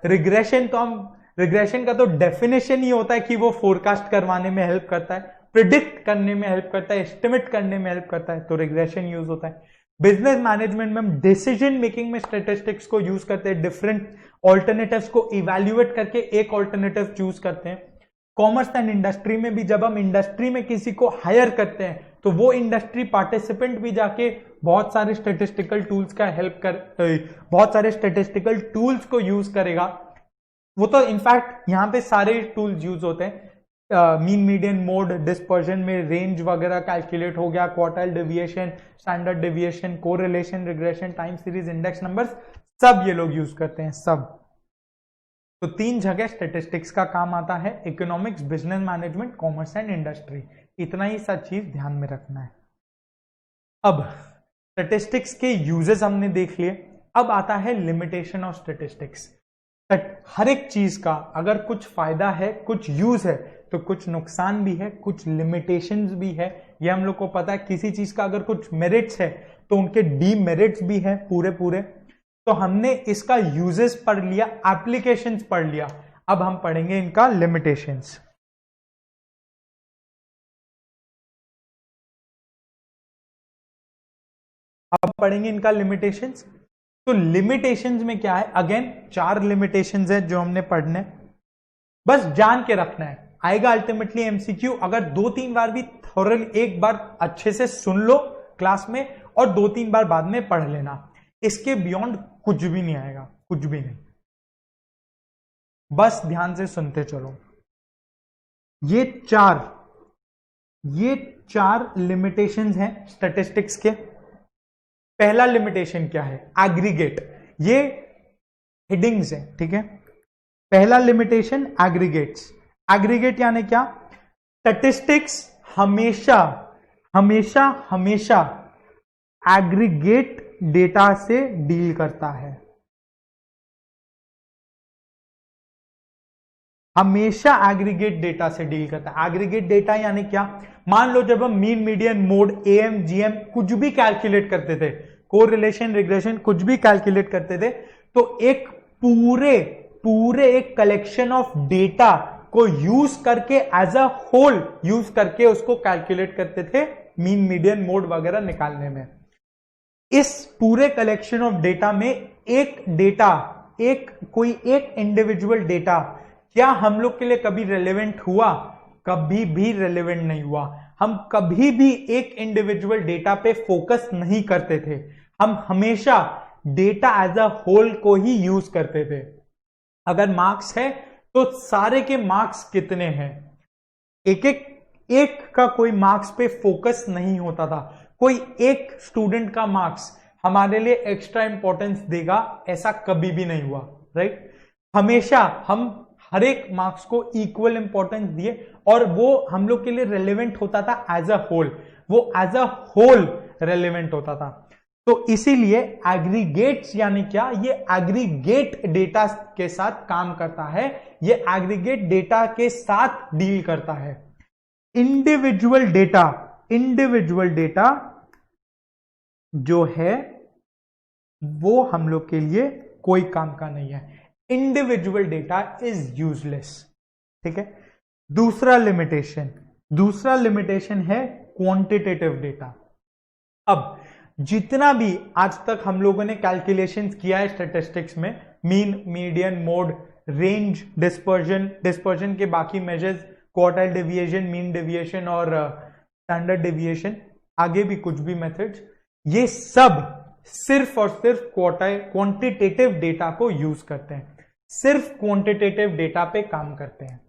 रिग्रेशन का तो डेफिनेशन ही होता है कि वो फोरकास्ट करवाने में हेल्प करता है, प्रिडिक्ट करने में हेल्प करता है, एस्टिमेट करने में हेल्प करता है, तो रिग्रेशन यूज होता है। बिजनेस मैनेजमेंट में हम डिसीजन मेकिंग में स्टैटिस्टिक्स को यूज करते हैं, डिफरेंट ऑल्टरनेटिव्स को इवैल्यूएट करके एक ऑल्टरनेटिव चूज करते हैं। कॉमर्स एंड इंडस्ट्री में भी जब हम इंडस्ट्री में किसी को हायर करते हैं तो वो इंडस्ट्री पार्टिसिपेंट भी जाके बहुत सारे स्टैटिस्टिकल टूल्स का बहुत सारे स्टैटिस्टिकल टूल्स को यूज करेगा। वो तो इनफैक्ट यहां पे सारे टूल्स यूज होते हैं, मीन मीडियन मोड, डिस्पर्जन में रेंज वगैरह कैलकुलेट हो गया, quartile deviation, standard deviation, correlation, regression, time series, index numbers, सब ये लोग यूज करते हैं सब। तो 3 जगह स्टैटिस्टिक्स का काम आता है, economics, business management, commerce and industry. इतना ही सब चीज ध्यान में रखना है। अब स्टैटिस्टिक्स के यूजेस हमने देख लिए, अब आता है लिमिटेशन ऑफ स्टैटिस्टिक्स। हर एक चीज का अगर कुछ फायदा है, कुछ यूज है, तो कुछ नुकसान भी है, कुछ लिमिटेशंस भी है। ये हम लोग को पता है। किसी चीज का अगर कुछ मेरिट्स है तो उनके डीमेरिट्स भी है पूरे। तो हमने इसका यूजेस पढ़ लिया, एप्लीकेशंस पढ़ लिया, अब हम पढ़ेंगे इनका लिमिटेशंस। अब पढ़ेंगे इनका लिमिटेशंस। तो लिमिटेशंस में क्या है, अगेन 4 लिमिटेशंस है जो हमने पढ़ने, बस जान के रखना है, आएगा अल्टीमेटली एमसीक्यू। अगर 2-3 बार भी थोरली, एक बार अच्छे से सुन लो क्लास में और 2-3 बार बाद में पढ़ लेना, इसके बियॉन्ड कुछ भी नहीं आएगा, कुछ भी नहीं। बस ध्यान से सुनते चलो। ये चार लिमिटेशंस हैं स्टैटिस्टिक्स के। पहला लिमिटेशन क्या है, एग्रीगेट। ये हेडिंग्स है, ठीक है। पहला लिमिटेशन एग्रीगेट्स। एग्रीगेट यानी क्या, स्टैटिस्टिक्स हमेशा एग्रीगेट डेटा से डील करता है, हमेशा एग्रीगेट डेटा से डील करता है। एग्रीगेट डेटा यानी क्या, मान लो जब हम mean median mode, am GM कुछ भी कैलकुलेट करते थे, कोरिलेशन रिग्रेशन कुछ भी कैलकुलेट करते थे, तो एक पूरे एक कलेक्शन ऑफ डेटा को यूज करके एज अ होल यूज करके उसको कैलकुलेट करते थे मीन मीडियन मोड वगैरह निकालने में। इस पूरे कलेक्शन ऑफ डेटा में कोई एक इंडिविजुअल डेटा क्या हम लोग के लिए कभी रेलेवेंट हुआ? कभी भी रेलेवेंट नहीं हुआ। हम कभी भी एक इंडिविजुअल डेटा पे फोकस नहीं करते थे, हम हमेशा डेटा एज अ होल को ही यूज करते थे। अगर मार्क्स है तो सारे के मार्क्स कितने हैं, एक का कोई मार्क्स पे फोकस नहीं होता था। कोई एक स्टूडेंट का मार्क्स हमारे लिए एक्स्ट्रा इंपॉर्टेंस देगा ऐसा कभी भी नहीं हुआ, राइट? हमेशा हम हर एक मार्क्स को इक्वल इंपॉर्टेंस दिए और वो हम लोग के लिए रेलेवेंट होता था एज अ होल, वो एज अ होल रेलेवेंट होता था। तो इसीलिए एग्रीगेट्स यानी क्या, ये एग्रीगेट डेटा के साथ काम करता है, ये एग्रीगेट डेटा के साथ डील करता है। इंडिविजुअल डेटा जो है वो हम लोग के लिए कोई काम का नहीं है। इंडिविजुअल डेटा इज यूजलेस, ठीक है। दूसरा लिमिटेशन है क्वांटिटेटिव डेटा। अब जितना भी आज तक हम लोगों ने कैलकुलेशंस किया है स्टैटिस्टिक्स में, mean, median, mode, range, dispersion के बाकी measures, quartile deviation, mean deviation और स्टैंडर्ड डेविएशन, आगे भी कुछ भी मेथड्स, ये सब सिर्फ और सिर्फ क्वांटिटेटिव डेटा को यूज करते हैं, सिर्फ क्वांटिटेटिव डेटा पे काम करते हैं।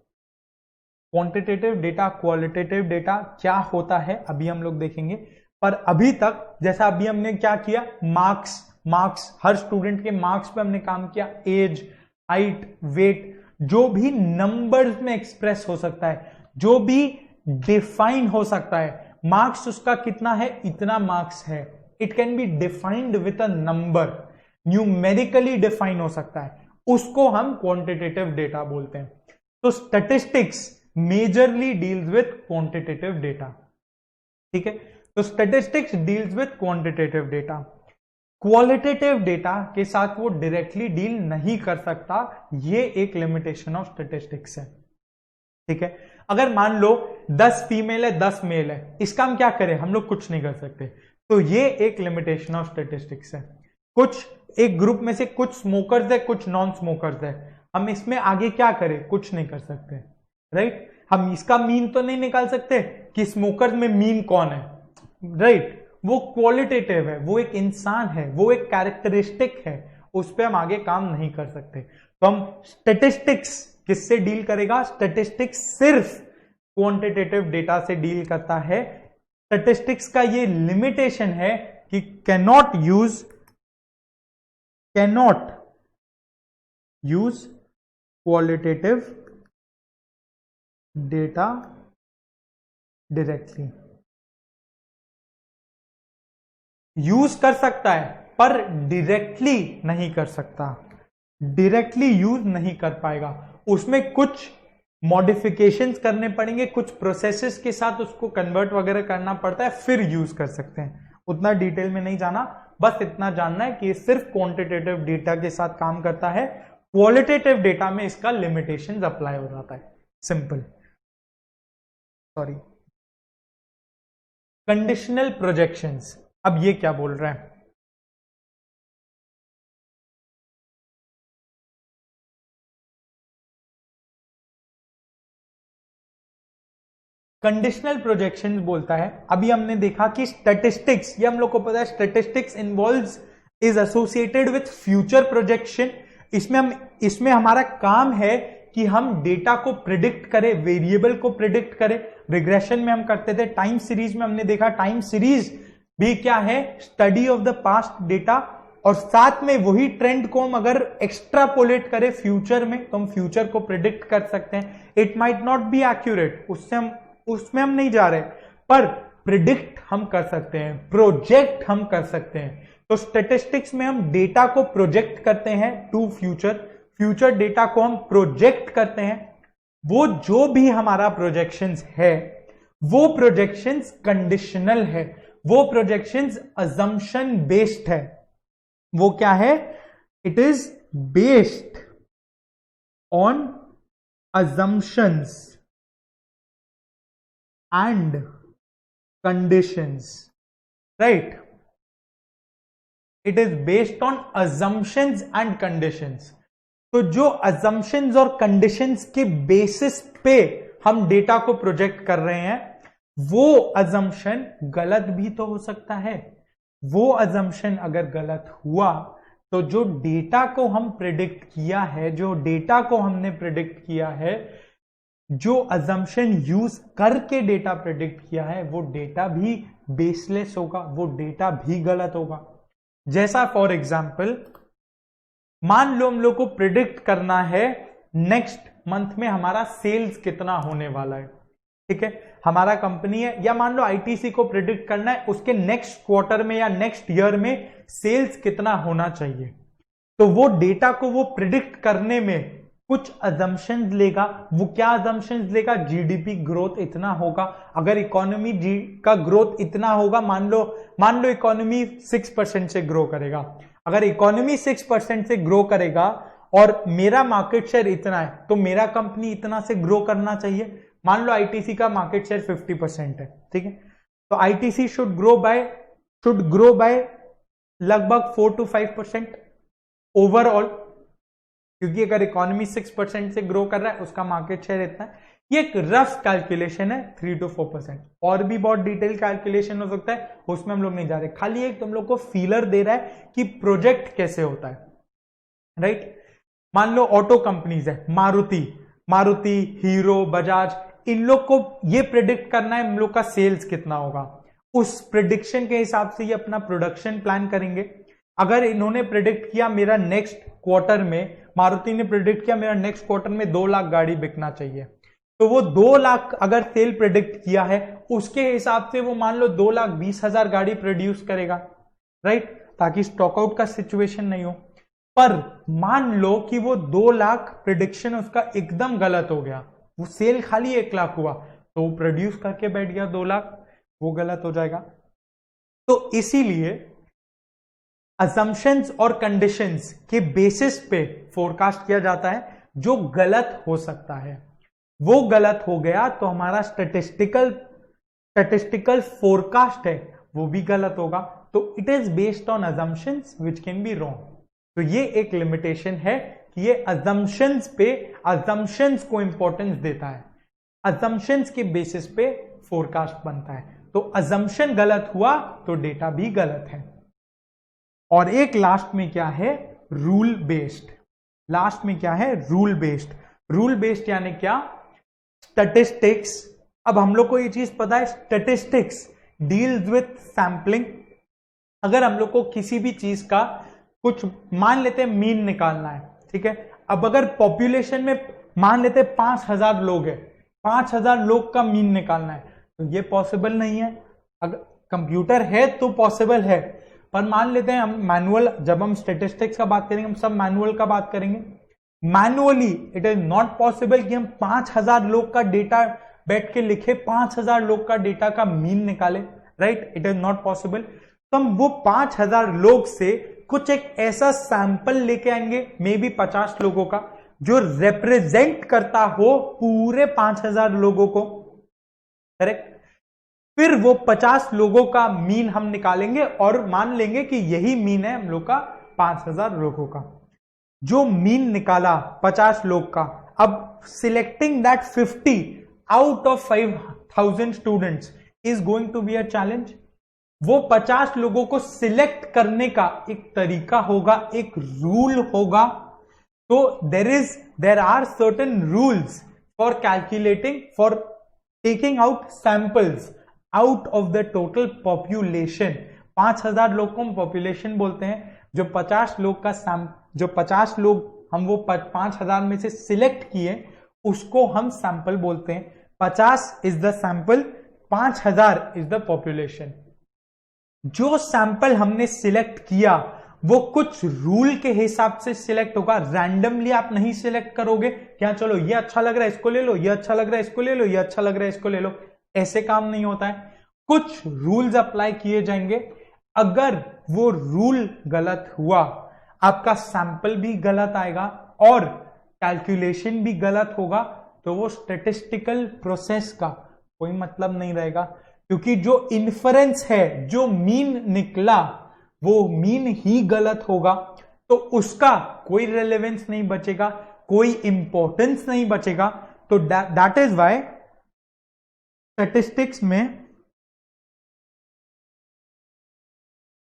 क्वांटिटेटिव डेटा, क्वालिटेटिव डेटा क्या होता है अभी हम लोग देखेंगे, पर अभी तक जैसा अभी हमने क्या किया, मार्क्स हर स्टूडेंट के मार्क्स पे हमने काम किया, एज, हाइट, वेट, जो भी नंबर्स में एक्सप्रेस हो सकता है, जो भी डिफाइन हो सकता है, मार्क्स उसका कितना है, इतना मार्क्स है, it can be defined with a number, numerically define हो सकता है, उसको हम क्वांटिटेटिव डेटा बोलते हैं। तो statistics majorly deals with quantitative data, ठीक है। तो statistics deals with quantitative data, qualitative data के साथ वो डायरेक्टली डील नहीं कर सकता, ये एक लिमिटेशन ऑफ स्टैटिस्टिक्स है, ठीक है। अगर मान लो 10 फीमेल है 10 मेल है, इसका हम क्या करें, हम लोग कुछ नहीं कर सकते, तो ये एक लिमिटेशन ऑफ स्टैटिस्टिक्स है। कुछ एक ग्रुप में से कुछ स्मोकर्स है, कुछ नॉन स्मोकर्स है, हम इसमें आगे क्या करें, कुछ नहीं कर सकते, राइट। हम इसका मीन तो नहीं निकाल सकते कि स्मोकर्स में मीन कौन है, राइट, वो क्वालिटेटिव है, वो एक इंसान है, वो एक कैरेक्टरिस्टिक है, उस पर हम आगे काम नहीं कर सकते। तो हम स्टैटिस्टिक्स किससे डील करेगा, स्टैटिस्टिक्स सिर्फ क्वांटिटेटिव डेटा से डील करता है। स्टैटिस्टिक्स का ये लिमिटेशन है कि cannot use qualitative data directly. Use कर सकता है पर डायरेक्टली नहीं कर सकता, डायरेक्टली यूज नहीं कर पाएगा, उसमें कुछ मॉडिफिकेशंस करने पड़ेंगे, कुछ प्रोसेसेस के साथ उसको कन्वर्ट वगैरह करना पड़ता है, फिर यूज कर सकते हैं। उतना डिटेल में नहीं जाना, बस इतना जानना है कि ये सिर्फ क्वांटिटेटिव डेटा के साथ काम करता है, क्वालिटेटिव डेटा में इसका लिमिटेशंस अप्लाई हो जाता है, सिंपल। सॉरी, कंडीशनल प्रोजेक्शंस, अब ये क्या बोल रहे हैं, कंडीशनल प्रोजेक्शंस बोलता है, अभी हमने देखा कि स्टैटिस्टिक्स, ये हम लोग को पता है, statistics involves is associated with future projection. इसमें हमारा काम है कि हम डेटा को प्रिडिक्ट करें, वेरिएबल को प्रिडिक्ट करें। रिग्रेशन में हम करते थे, टाइम सीरीज में हमने देखा, टाइम सीरीज भी क्या है, study of the past data, और साथ में वही ट्रेंड को हम अगर एक्स्ट्रापोलेट करें फ्यूचर में, तो हम फ्यूचर को प्रिडिक्ट कर सकते हैं। It might not be accurate, उसमें हम नहीं जा रहे, पर प्रिडिक्ट हम कर सकते हैं, प्रोजेक्ट हम कर सकते हैं। तो स्टैटिस्टिक्स में हम डेटा को प्रोजेक्ट करते हैं टू फ्यूचर डेटा को हम प्रोजेक्ट करते हैं। वो जो भी हमारा प्रोजेक्शंस है, वो प्रोजेक्शंस कंडीशनल है, वो प्रोजेक्शंस अजम्पशन बेस्ड है। वो क्या है, it is based on assumptions and conditions, right? It is based on assumptions and conditions. तो जो assumptions और conditions के basis पे हम डेटा को प्रोजेक्ट कर रहे हैं, वो assumption गलत भी तो हो सकता है. वो assumption अगर गलत हुआ तो जो डेटा को हम प्रेडिक्ट किया है, जो डेटा को हमने प्रेडिक्ट किया है, जो assumption यूज करके डेटा प्रेडिक्ट किया है, वो डेटा भी बेसलेस होगा, वो डेटा भी गलत होगा. जैसा फॉर एग्जाम्पल, मान लो हम लोग को प्रिडिक्ट करना है नेक्स्ट मंथ में हमारा सेल्स कितना होने वाला है. ठीक है, हमारा कंपनी है, या मान लो आईटीसी को प्रिडिक्ट करना है उसके नेक्स्ट क्वार्टर में या नेक्स्ट ईयर में सेल्स कितना होना चाहिए. तो वो डेटा को वो प्रिडिक्ट करने में कुछ अजम्पशंस लेगा. वो क्या अजम्पशंस लेगा? जीडीपी ग्रोथ इतना होगा. अगर इकोनॉमी का ग्रोथ इतना होगा, मान लो इकोनॉमी 6% से ग्रो करेगा. अगर इकोनॉमी 6% से ग्रो करेगा और मेरा मार्केट शेयर इतना है, तो मेरा कंपनी इतना से ग्रो करना चाहिए. मान लो आईटीसी का मार्केट शेयर 50% है. ठीक है, तो आईटीसी शुड ग्रो बाय लगभग 4 to 5% ओवरऑल, क्योंकि अगर इकोनॉमी 6% से ग्रो कर रहा है, उसका मार्केट शेयर इतना है. ये एक रफ कैलकुलेशन है, 3 to 4%. और भी बहुत डिटेल कैलकुलेशन हो सकता है, उसमें हम लोग नहीं जा रहे. खाली एक तुम लोग को फीलर दे रहा है कि प्रोजेक्ट कैसे होता है, राइट? मान लो ऑटो कंपनीज है, मारुति, हीरो, बजाज, इन लोग को ये प्रेडिक्ट करना है हम लोग का सेल्स कितना होगा. उस प्रेडिक्शन के हिसाब से ये अपना प्रोडक्शन प्लान करेंगे. अगर इन्होंने प्रेडिक्ट किया मेरा नेक्स्ट क्वार्टर में, मारुति ने प्रेडिक्ट किया मेरा नेक्स्ट क्वार्टर में 2 लाख गाड़ी बिकना चाहिए, तो वो 2 लाख अगर सेल प्रेडिक्ट किया है, उसके हिसाब से वो मान लो 2,20,000 गाड़ी प्रोड्यूस करेगा, राइट? ताकि स्टॉक आउट का सिचुएशन नहीं हो. पर मान लो कि वो 2 लाख प्रेडिक्शन उसका एकदम गलत हो गया, वो सेल खाली 1 लाख हुआ, तो वो प्रोड्यूस करके बैठ गया 2 लाख, वो गलत हो जाएगा. तो इसीलिए असम्पशंस और कंडीशंस के बेसिस पे फोरकास्ट किया जाता है. जो गलत हो सकता है वो गलत हो गया तो हमारा स्टैटिस्टिकल फोरकास्ट है वो भी गलत होगा. तो it is based on assumptions which can be wrong. तो ये एक लिमिटेशन है कि ये असम्पशंस को इंपॉर्टेंस देता है. असम्पशंस के बेसिस पे फोरकास्ट बनता है. तो असम्पशन गलत हुआ तो डेटा भी गलत है. और एक लास्ट में क्या है? Rule based. रूल बेस्ड यानी क्या? स्टैटिस्टिक्स. अब हम लोग को ये चीज पता है, स्टैटिस्टिक्स डील्स विथ सैंपलिंग. अगर हम लोग को किसी भी चीज का कुछ मान लेते हैं मीन निकालना है, ठीक है. अब अगर पॉपुलेशन में मान लेते हैं 5,000 लोग है, 5,000 लोग का मीन निकालना है, तो ये पॉसिबल नहीं है. अगर कंप्यूटर है तो पॉसिबल है, पर मान लेते हैं हम मैनुअल, जब हम स्टैटिस्टिक्स का बात करेंगे हम सब मैनुअल का बात करेंगे. Manually it is not possible कि हम 5,000 लोग का डेटा बैठ के लिखे, 5,000 लोग का डेटा का मीन निकाले, right? It is not possible. तो हम वो 5,000 लोग से कुछ एक ऐसा सैंपल लेके आएंगे, मे बी 50 लोगों का, जो रिप्रेजेंट करता हो पूरे 5,000 लोगों को, करेक्ट? फिर वो 50 लोगों का मीन हम निकालेंगे और मान लेंगे कि यही मीन है हम लोग का 5,000 लोगों का. जो मीन निकाला 50 लोग का, अब selecting that 50 out of 5,000 students is going to be a challenge. वो 50 लोगों को सिलेक्ट करने का एक तरीका होगा, एक रूल होगा. तो there are certain rules for calculating, for taking out samples out of the total population. 5,000 लोग को हम पॉपुलेशन बोलते हैं. जो 50 लोग का जो 50 लोग हम वो 5,000 में से सिलेक्ट किए, उसको हम सैंपल बोलते हैं. 50 is the sample, 5,000 is the population. जो सैंपल हमने सिलेक्ट किया वो कुछ रूल के हिसाब से सिलेक्ट होगा. रैंडमली आप नहीं सिलेक्ट करोगे, क्या चलो ये अच्छा लग रहा है इसको ले लो, ये अच्छा लग रहा है इसको ले लो, ये अच्छा लग रहा है इसको ले लो. ऐसे काम नहीं होता है. कुछ रूल्स अप्लाई किए जाएंगे. अगर वो रूल गलत हुआ, आपका सैंपल भी गलत आएगा और कैलकुलेशन भी गलत होगा. तो वो स्टैटिस्टिकल प्रोसेस का कोई मतलब नहीं रहेगा, क्योंकि जो इन्फरेंस है, जो मीन निकला वो मीन ही गलत होगा, तो उसका कोई रेलेवेंस नहीं बचेगा, कोई इंपॉर्टेंस नहीं बचेगा। तो दैट इज वाई स्टैटिस्टिक्स में,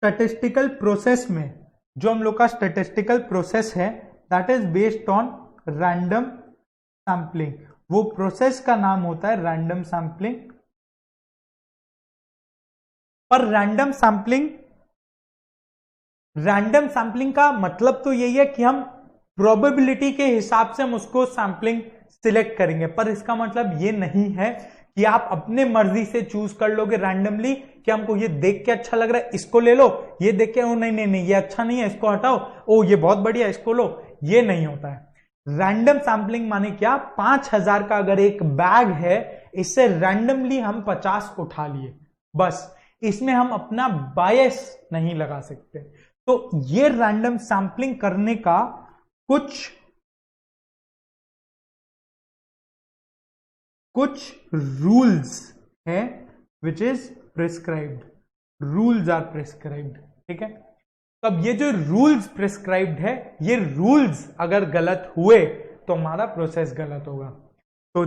स्टैटिस्टिकल प्रोसेस में, जो हम लोग का स्टैटिस्टिकल प्रोसेस है that is based on random sampling. वो प्रोसेस का नाम होता है रैंडम सैंपलिंग। पर रैंडम सैंपलिंग का मतलब तो यही है कि हम प्रोबेबिलिटी के हिसाब से हम उसको सैंपलिंग सिलेक्ट करेंगे, पर इसका मतलब ये नहीं है कि आप अपने मर्जी से चूज कर लोगे रैंडमली कि हमको ये देख के अच्छा लग रहा है इसको ले लो, ये देख के नहीं ये अच्छा नहीं है इसको हटाओ, ओ ये बहुत बढ़िया इसको लो। ये नहीं होता है। रैंडम सैंपलिंग माने क्या, 5000 का अगर एक बैग है, इससे रैंडमली हम 50 उठा लिए, बस इसमें हम अपना बायस नहीं लगा सकते। तो ये रैंडम सैंपलिंग करने का कुछ रूल्स है which is prescribed, rules are prescribed, ठीक है। तो अब ये जो रूल्स प्रिस्क्राइब्ड है, ये रूल्स अगर गलत हुए तो हमारा प्रोसेस गलत होगा। तो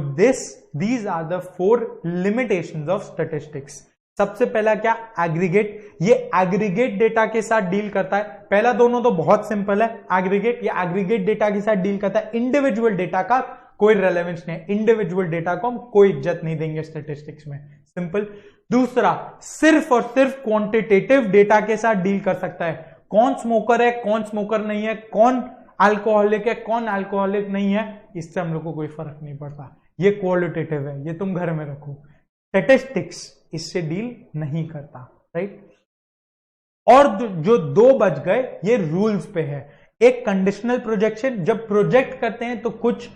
these are the 4 limitations of statistics. सबसे पहला क्या, एग्रीगेट। ये एग्रीगेट डेटा के साथ डील करता है। पहला दोनों तो बहुत सिंपल है, एग्रीगेट, ये एग्रीगेट डेटा के साथ डील करता है। इंडिविजुअल डेटा का कोई रेलेवेंस नहीं है, इंडिविजुअल डेटा को हम कोई इज्जत नहीं देंगे स्टैटिस्टिक्स में, सिंपल। दूसरा, सिर्फ और सिर्फ क्वांटिटेटिव डेटा के साथ डील कर सकता है। कौन स्मोकर है, कौन स्मोकर नहीं है, कौन अल्कोहलिक है, कौन अल्कोहलिक नहीं है, इससे हम लोग को कोई फर्क नहीं पड़ता। ये क्वालिटेटिव है, ये तुम घर में रखो। स्टैटिस्टिक्स इससे डील नहीं करता, राइट। और जो 2 बच गए, ये रूल्स पे है। एक कंडीशनल प्रोजेक्शन, जब प्रोजेक्ट करते हैं तो कुछ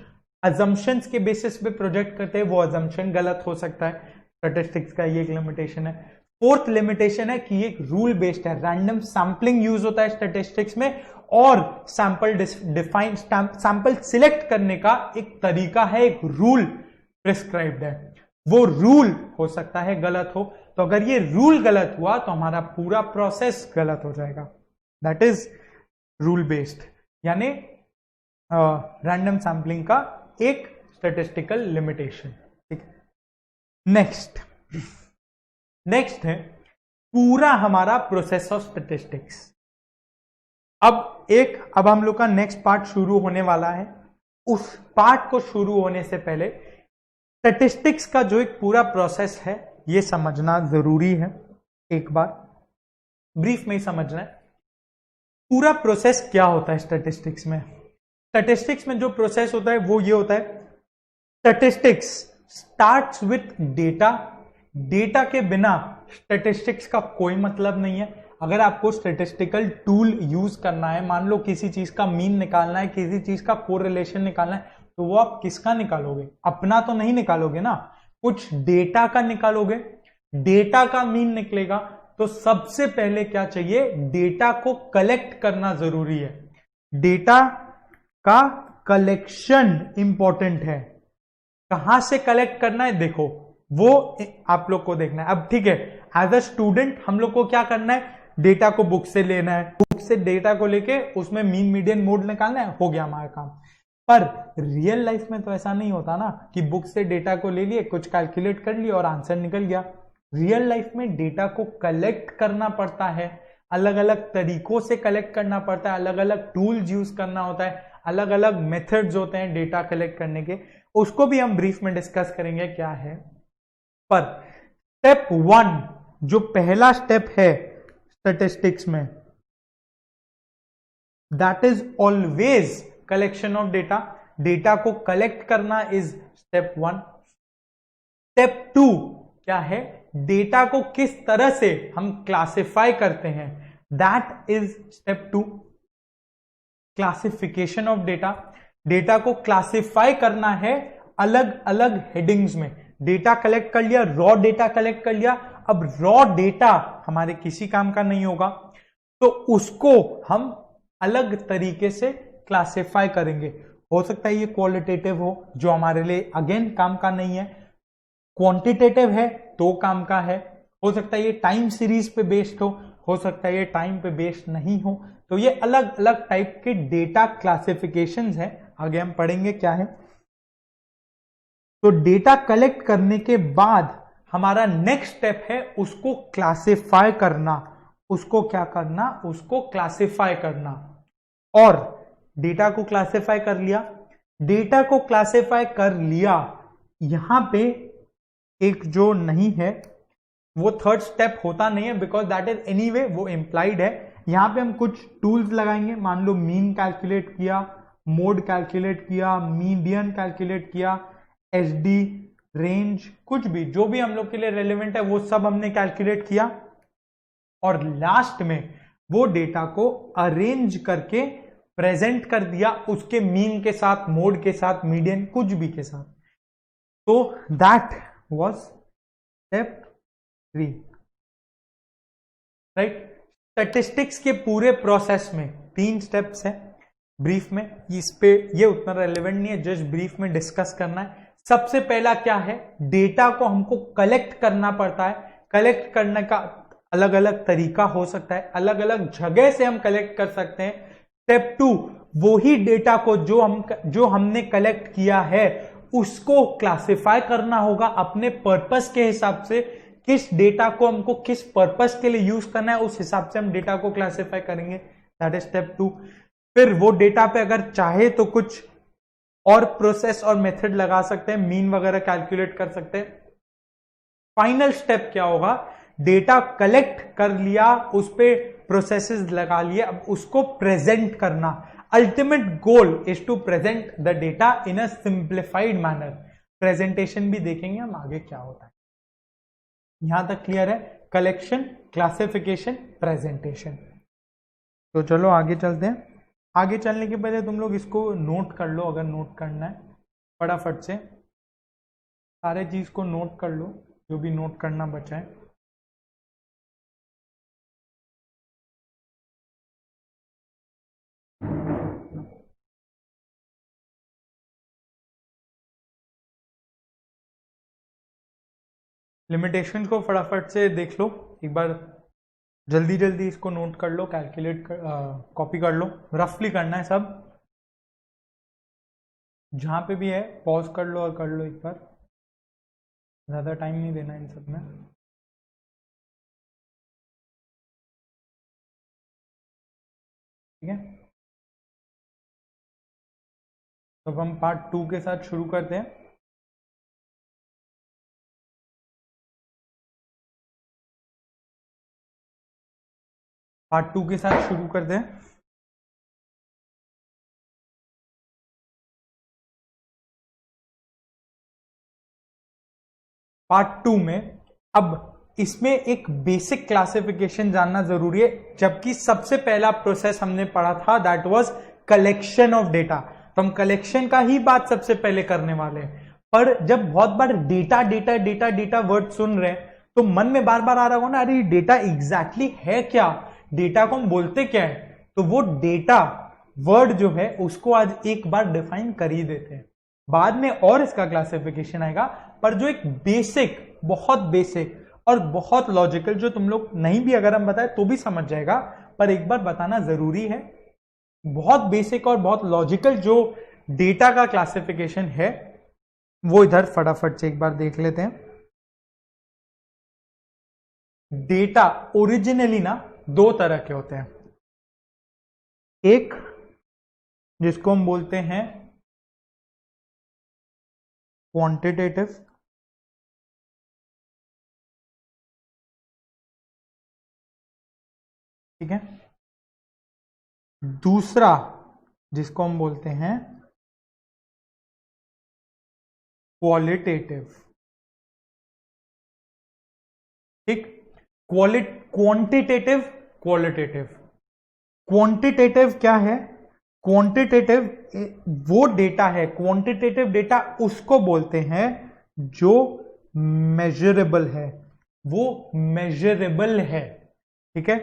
अजम्पशंस के बेसिस पे प्रोजेक्ट करते हैं, वो अजम्पशन गलत हो सकता है। स्टैटिस्टिक्स का ये एक लिमिटेशन है। 4th लिमिटेशन है कि ये रूल बेस्ड है, रैंडम सैंपलिंग यूज होता है स्टैटिस्टिक्स में, और सैंपल सिलेक्ट करने का एक तरीका है, एक रूल प्रिस्क्राइब्ड है। वो रूल हो सकता है गलत हो, तो अगर ये रूल गलत हुआ तो हमारा पूरा प्रोसेस गलत हो जाएगा। दैट इज रूल बेस्ड, यानी रैंडम सैंपलिंग का एक स्टैटिस्टिकल लिमिटेशन, ठीक है। नेक्स्ट है पूरा हमारा प्रोसेस ऑफ स्टैटिस्टिक्स। अब हम लोग का नेक्स्ट पार्ट शुरू होने वाला है। उस पार्ट को शुरू होने से पहले स्टैटिस्टिक्स का जो एक पूरा प्रोसेस है, ये समझना जरूरी है। एक बार ब्रीफ में ही समझना है पूरा प्रोसेस क्या होता है स्टैटिस्टिक्स में। स्टैटिस्टिक्स में जो प्रोसेस होता है वो ये होता है, statistics starts with data. Data के बिना स्टैटिस्टिक्स का कोई मतलब नहीं है। अगर आपको स्टैटिस्टिकल टूल यूज करना है, मान लो किसी चीज का मीन निकालना है, किसी चीज का कोरिलेशन निकालना है, तो वो आप किसका निकालोगे, अपना तो नहीं निकालोगे ना, कुछ डेटा का निकालोगे। डेटा का मीन निकलेगा तो सबसे पहले क्या चाहिए, डेटा को कलेक्ट करना जरूरी है। डेटा का कलेक्शन इंपॉर्टेंट है। कहां से कलेक्ट करना है, देखो वो आप लोग को देखना है। अब ठीक है, एज अ स्टूडेंट हम लोग को क्या करना है, डेटा को बुक से लेना है, बुक से डेटा को लेके उसमें मीन मीडियन मोड निकालना है, हो गया हमारा काम। पर रियल लाइफ में तो ऐसा नहीं होता ना कि बुक से डेटा को ले लिए, कुछ कैलकुलेट कर लिया और आंसर निकल गया। रियल लाइफ में डेटा को कलेक्ट करना पड़ता है, अलग अलग तरीकों से कलेक्ट करना पड़ता है, अलग अलग टूल्स यूज करना होता है, अलग अलग मेथड्स होते हैं डेटा कलेक्ट करने के। उसको भी हम ब्रीफ में डिस्कस करेंगे क्या है। पर स्टेप 1 जो पहला स्टेप है स्टैटिस्टिक्स में, that is always collection of data. Data को कलेक्ट करना इज स्टेप 1। स्टेप 2 क्या है, डेटा को किस तरह से हम क्लासिफाई करते हैं, that is step 2, classification of data. Data को क्लासिफाई करना है अलग अलग हेडिंग्स में। डेटा कलेक्ट कर लिया, रॉ डेटा कलेक्ट कर लिया, अब रॉ डेटा हमारे किसी काम का नहीं होगा, तो उसको हम अलग तरीके से क्लासिफाई करेंगे। हो सकता है ये क्वालिटेटिव हो जो हमारे लिए अगेन काम का नहीं है, क्वांटिटेटिव है तो काम का है, हो सकता है ये टाइम सीरीज पे बेस्ड हो सकता है ये टाइम पे बेस्ड नहीं हो। तो ये अलग अलग टाइप के डेटा क्लासिफिकेशंस है, आगे हम पढ़ेंगे क्या है। तो डेटा कलेक्ट करने के बाद हमारा नेक्स्ट स्टेप है उसको क्लासिफाई करना। उसको क्या करना, उसको क्लासिफाई करना। और डेटा को क्लासिफाई कर लिया, डेटा को क्लासिफाई कर लिया, यहां पे एक जो नहीं है वो थर्ड स्टेप होता नहीं है, बिकॉज दैट इज एनीवे वो इंप्लाइड है। यहां पे हम कुछ टूल्स लगाएंगे, मान लो मीन कैलकुलेट किया, मोड कैलकुलेट किया, मीडियन कैलकुलेट किया, एचडी, रेंज, कुछ भी जो भी हम लोग के लिए रेलेवेंट है वो सब हमने कैलकुलेट किया। और लास्ट में वो डेटा को अरेंज करके प्रेजेंट कर दिया उसके मीन के साथ, मोड के साथ, मीडियन, कुछ भी के साथ। तो that was step 3, right. Statistics के पूरे प्रोसेस में 3 स्टेप्स है ब्रीफ में, इस पे ये उतना रेलेवेंट नहीं है, जस्ट ब्रीफ में डिस्कस करना है। सबसे पहला क्या है, डेटा को हमको कलेक्ट करना पड़ता है। कलेक्ट करने का अलग अलग तरीका हो सकता है, अलग अलग जगह से हम कलेक्ट कर सकते हैं। स्टेप 2, वही डेटा को जो हमने कलेक्ट किया है उसको क्लासिफाई करना होगा अपने पर्पस के हिसाब से। किस डेटा को हमको किस पर्पस के लिए यूज करना है उस हिसाब से हम डेटा को क्लासिफाई करेंगे, दैट इज स्टेप 2। फिर वो डेटा पे अगर चाहे तो कुछ और प्रोसेस और मेथड लगा सकते हैं, मीन वगैरह कैलकुलेट कर सकते हैं। फाइनल स्टेप क्या होगा, डेटा कलेक्ट कर लिया, उस पे प्रोसेसेस लगा लिए, अब उसको प्रेजेंट करना। Ultimate goal is to present the data in a simplified manner. Presentation भी देखेंगे हम आगे क्या होता है। यहां तक क्लियर है, कलेक्शन, क्लासिफिकेशन, प्रेजेंटेशन। तो चलो आगे चलते हैं। आगे चलने के पहले तुम लोग इसको नोट कर लो, अगर नोट करना है फटाफट से सारे चीज को नोट कर लो, जो भी नोट करना बचा है। लिमिटेशन को फटाफट से देख लो एक बार, जल्दी जल्दी इसको नोट कर लो, कैलकुलेट कर, कॉपी कर लो, रफली करना है सब। जहां पे भी है पॉज कर लो और कर लो एक बार, ज़्यादा टाइम नहीं देना इन सब में। ठीक है, तो अब हम पार्ट 2 के साथ शुरू करते हैं। पार्ट 2 के साथ शुरू करते हैं। पार्ट 2 में अब इसमें एक बेसिक क्लासिफिकेशन जानना जरूरी है, जबकि सबसे पहला प्रोसेस हमने पढ़ा था that was collection of data. तो हम कलेक्शन का ही बात सबसे पहले करने वाले हैं। पर जब बहुत बार data data data data word सुन रहे हैं तो मन में बार बार आ रहा होगा ना, अरे डेटा एग्जैक्टली है क्या, डेटा को हम बोलते क्या है। तो वो डेटा वर्ड जो है उसको आज एक बार डिफाइन कर ही देते हैं, बाद में और इसका क्लासिफिकेशन आएगा। पर जो एक बेसिक, बहुत बेसिक और बहुत लॉजिकल, जो तुम लोग नहीं भी अगर हम बताए तो भी समझ जाएगा, पर एक बार बताना जरूरी है, बहुत बेसिक और बहुत लॉजिकल जो डेटा का क्लासिफिकेशन है वो इधर फटाफट से एक बार देख लेते हैं। डेटा ओरिजिनली ना 2 तरह के होते हैं, एक जिसको हम बोलते हैं क्वांटिटेटिव, ठीक है, दूसरा जिसको हम बोलते हैं क्वालिटेटिव। ठीक, क्वांटिटेटिव, क्वालिटेटिव। क्वांटिटेटिव क्या है, क्वांटिटेटिव वो डेटा है, क्वांटिटेटिव डेटा उसको बोलते हैं जो मेजरेबल है, वो मेजरेबल है। ठीक है,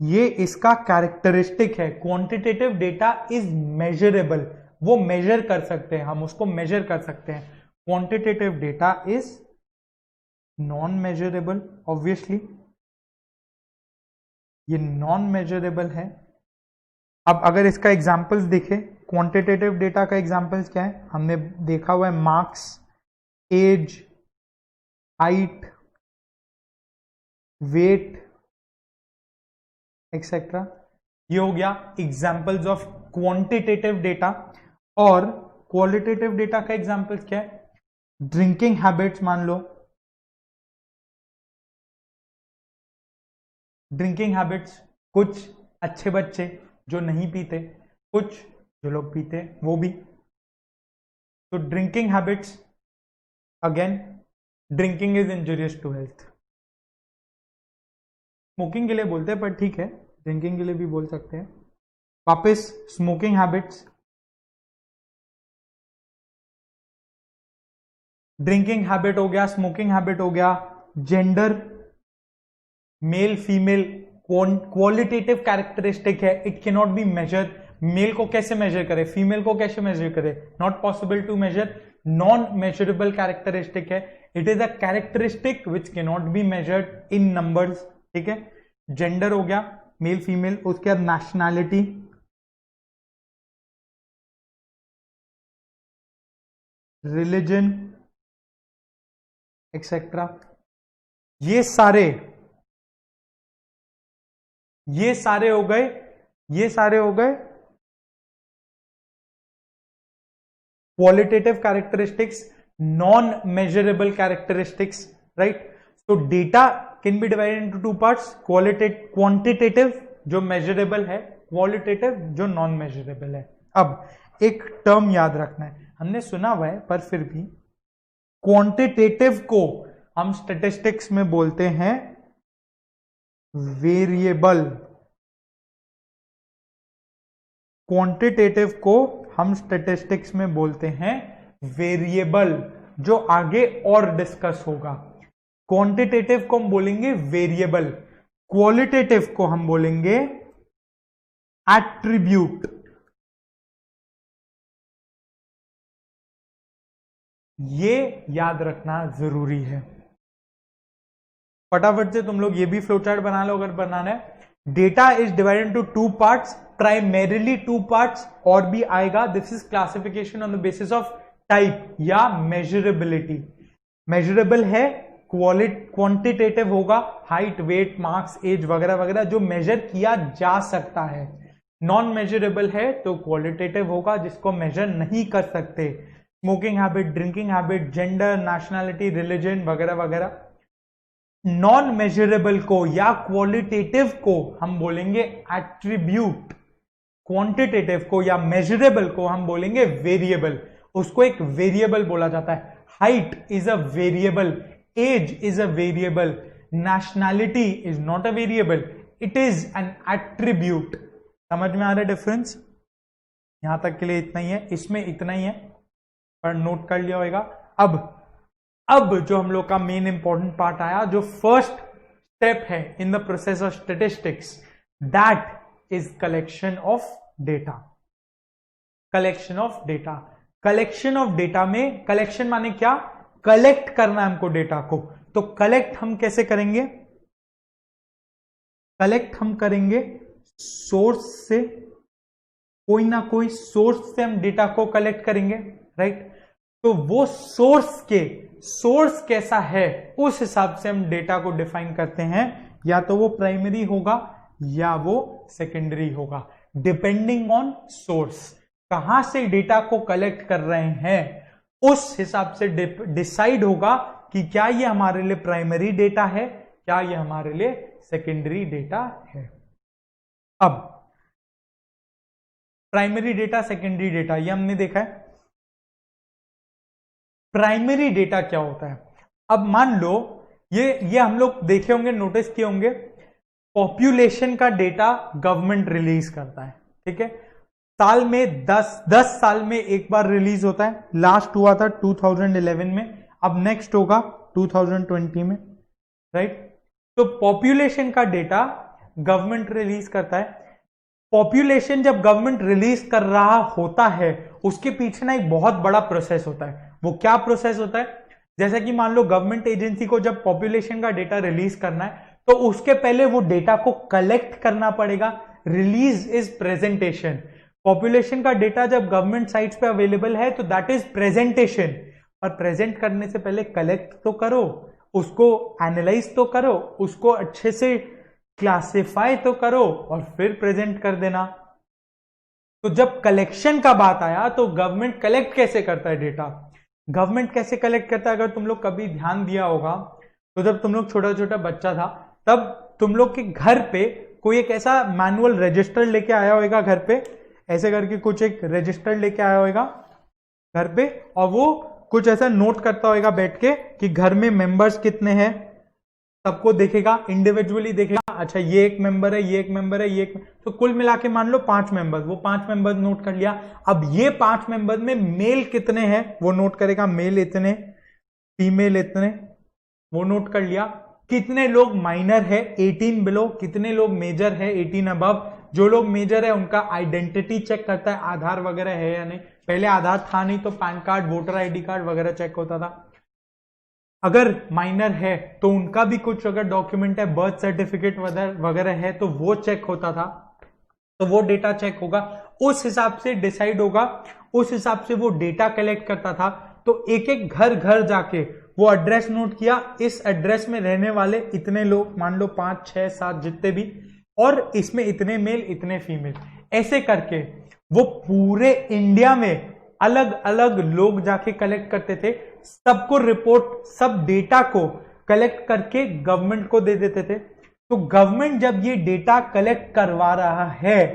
ये इसका कैरेक्टरिस्टिक है, क्वांटिटेटिव डेटा इज मेजरेबल, वो मेजर कर सकते हैं, हम उसको मेजर कर सकते हैं। Quantitative data is non measurable, obviously ये नॉन मेजरेबल है। अब अगर इसका एग्जांपल्स देखें, क्वांटिटेटिव डेटा का एग्जांपल्स क्या है, हमने देखा हुआ है marks, age, height, weight etcetera. ये हो गया एग्जांपल्स ऑफ क्वांटिटेटिव डेटा। और क्वालिटेटिव डेटा का एग्जांपल्स क्या है, ड्रिंकिंग हैबिट्स मान लो, ड्रिंकिंग हैबिट्स, कुछ अच्छे बच्चे जो नहीं पीते, कुछ जो लोग पीते वो भी। तो drinking habits, again drinking is injurious to health. Smoking के लिए बोलते हैं पर ठीक है, ड्रिंकिंग के लिए भी बोल सकते हैं। वापस स्मोकिंग हैबिट्स, ड्रिंकिंग हैबिट हो गया, स्मोकिंग हैबिट हो गया। Gender, male female, qualitative characteristic है, it can not be measure. Male को कैसे मेजर करे, फीमेल को कैसे मेजर करे, not possible to measure, non measurable characteristic है। It is a characteristic which can not be measured in numbers, ठीक है। जेंडर हो गया, मेल फीमेल। उसके बाद नेशनैलिटी, रिलीजन एक्सेट्रा। ये सारे हो गए, ये सारे हो गए qualitative characteristics, non measurable characteristics, right. तो data can be divided into two parts, quantitative जो मेजरेबल है, क्वालिटेटिव जो नॉन मेजरेबल है। अब एक टर्म याद रखना है, हमने सुना हुआ है पर फिर भी, क्वांटिटेटिव को हम स्टैटिस्टिक्स में बोलते हैं वेरिएबल। क्वांटिटेटिव को हम स्टैटिस्टिक्स में बोलते हैं वेरिएबल, जो आगे और डिस्कस होगा। क्वांटिटेटिव को हम बोलेंगे वेरिएबल, क्वालिटेटिव को हम बोलेंगे एट्रीब्यूट। ये याद रखना जरूरी है। फटाफट से तुम लोग ये भी फ्लो चार्ट बना लो अगर बनाना है। Data is divided into two parts, primarily two parts, और भी आएगा। This is classification on the basis of type या मेजरेबिलिटी। मेजरेबल है, क्वांटिटेटिव होगा, हाइट, वेट, मार्क्स, एज वगैरह वगैरह जो मेजर किया जा सकता है। नॉन मेजरेबल है तो क्वालिटेटिव होगा, जिसको मेजर नहीं कर सकते। Smoking habit, drinking habit, gender, nationality, religion वगैरह वगैरह। नॉन मेजरेबल को या क्वालिटेटिव को हम बोलेंगे एट्रीब्यूट, क्वांटिटेटिव को या मेजरेबल को हम बोलेंगे वेरिएबल। उसको एक वेरिएबल बोला जाता है। Height is a variable, age is a variable, nationality is not a variable, it is an attribute. समझ में आ रहा है डिफरेंस? यहां तक के लिए इतना ही है, इसमें इतना ही है, पर नोट कर लिया होगा। अब जो हम लोग का मेन इंपॉर्टेंट पार्ट आया, जो फर्स्ट स्टेप है in the process of statistics, that is collection of data. Collection of data, collection of data में कलेक्शन माने क्या, कलेक्ट करना है हमको डेटा को। तो कलेक्ट हम कैसे करेंगे, कलेक्ट हम करेंगे सोर्स से, कोई ना कोई सोर्स से हम डेटा को कलेक्ट करेंगे, राइट। तो वो सोर्स कैसा है उस हिसाब से हम डेटा को डिफाइन करते हैं, या तो वो प्राइमरी होगा या वो सेकेंडरी होगा, डिपेंडिंग ऑन सोर्स। कहां से डेटा को कलेक्ट कर रहे हैं उस हिसाब से डिसाइड होगा कि क्या ये हमारे लिए प्राइमरी डेटा है, क्या ये हमारे लिए सेकेंडरी डेटा है। अब प्राइमरी डेटा, सेकेंडरी डेटा, ये हमने देखा है। प्राइमरी डेटा क्या होता है? अब मान लो ये हम लोग देखे होंगे, नोटिस किए होंगे, पॉपुलेशन का डेटा गवर्नमेंट रिलीज करता है, ठीक है। साल में 10 साल में एक बार रिलीज होता है। लास्ट हुआ था 2011 में, अब नेक्स्ट होगा 2020 में, राइट। तो पॉपुलेशन का डेटा गवर्नमेंट रिलीज करता है। पॉपुलेशन जब गवर्नमेंट रिलीज कर रहा होता है उसके पीछे ना एक बहुत बड़ा प्रोसेस होता है। वो क्या प्रोसेस होता है? जैसे कि मान लो गवर्नमेंट एजेंसी को जब पॉपुलेशन का डेटा रिलीज करना है तो उसके पहले वो डेटा को कलेक्ट करना पड़ेगा। Release is presentation. पॉपुलेशन का डेटा जब गवर्नमेंट साइट्स पे अवेलेबल है तो दैट इज प्रेजेंटेशन। और प्रेजेंट करने से पहले कलेक्ट तो करो, उसको एनालाइज तो करो, उसको अच्छे से क्लासिफाई तो करो और फिर प्रेजेंट कर देना। तो जब कलेक्शन का बात आया तो गवर्नमेंट कलेक्ट कैसे करता है डेटा? गवर्नमेंट कैसे कलेक्ट करता है? अगर तुम लोग कभी ध्यान दिया होगा तो जब तुम लोग छोटा छोटा बच्चा था तब तुम लोग के घर पे कोई एक ऐसा मैनुअल रजिस्टर लेके आया होगा घर पे, ऐसे करके कुछ एक रजिस्टर लेके आया होगा घर पे, और वो कुछ ऐसा नोट करता होगा बैठ के कि घर में मेंबर्स कितने हैं, सबको देखेगा, इंडिविजुअली देखेगा। अच्छा ये एक मेंबर है, ये एक मेंबर है, ये एक, तो कुल मिला के मान लो 5 मेंबर्स, वो 5 मेंबर्स नोट कर लिया। अब ये 5 मेंबर्स में मेल कितने हैं वो नोट करेगा, मेल इतने, फीमेल इतने, वो नोट कर लिया। कितने लोग माइनर है 18 बिलो, कितने लोग मेजर है 18 अबव। जो लोग मेजर है उनका आइडेंटिटी चेक करता है, आधार वगैरह है या नहीं। पहले आधार था नहीं तो pan card, voter ID card वगैरह चेक होता था। अगर माइनर है तो उनका भी कुछ अगर डॉक्यूमेंट है, बर्थ सर्टिफिकेट वगैरह है तो वो चेक होता था। तो वो डेटा चेक होगा, उस हिसाब से डिसाइड होगा, उस हिसाब से वो डेटा कलेक्ट करता था। तो एक एक घर घर जाके वो एड्रेस नोट किया, इस एड्रेस में रहने वाले इतने लोग, मान लो 5, 6, 7 जितने भी, और इसमें इतने मेल इतने फीमेल, ऐसे करके वो पूरे इंडिया में अलग अलग लोग जाके कलेक्ट करते थे। सबको रिपोर्ट, सब डेटा को कलेक्ट करके गवर्नमेंट को दे देते थे। तो गवर्नमेंट जब ये डेटा कलेक्ट करवा रहा है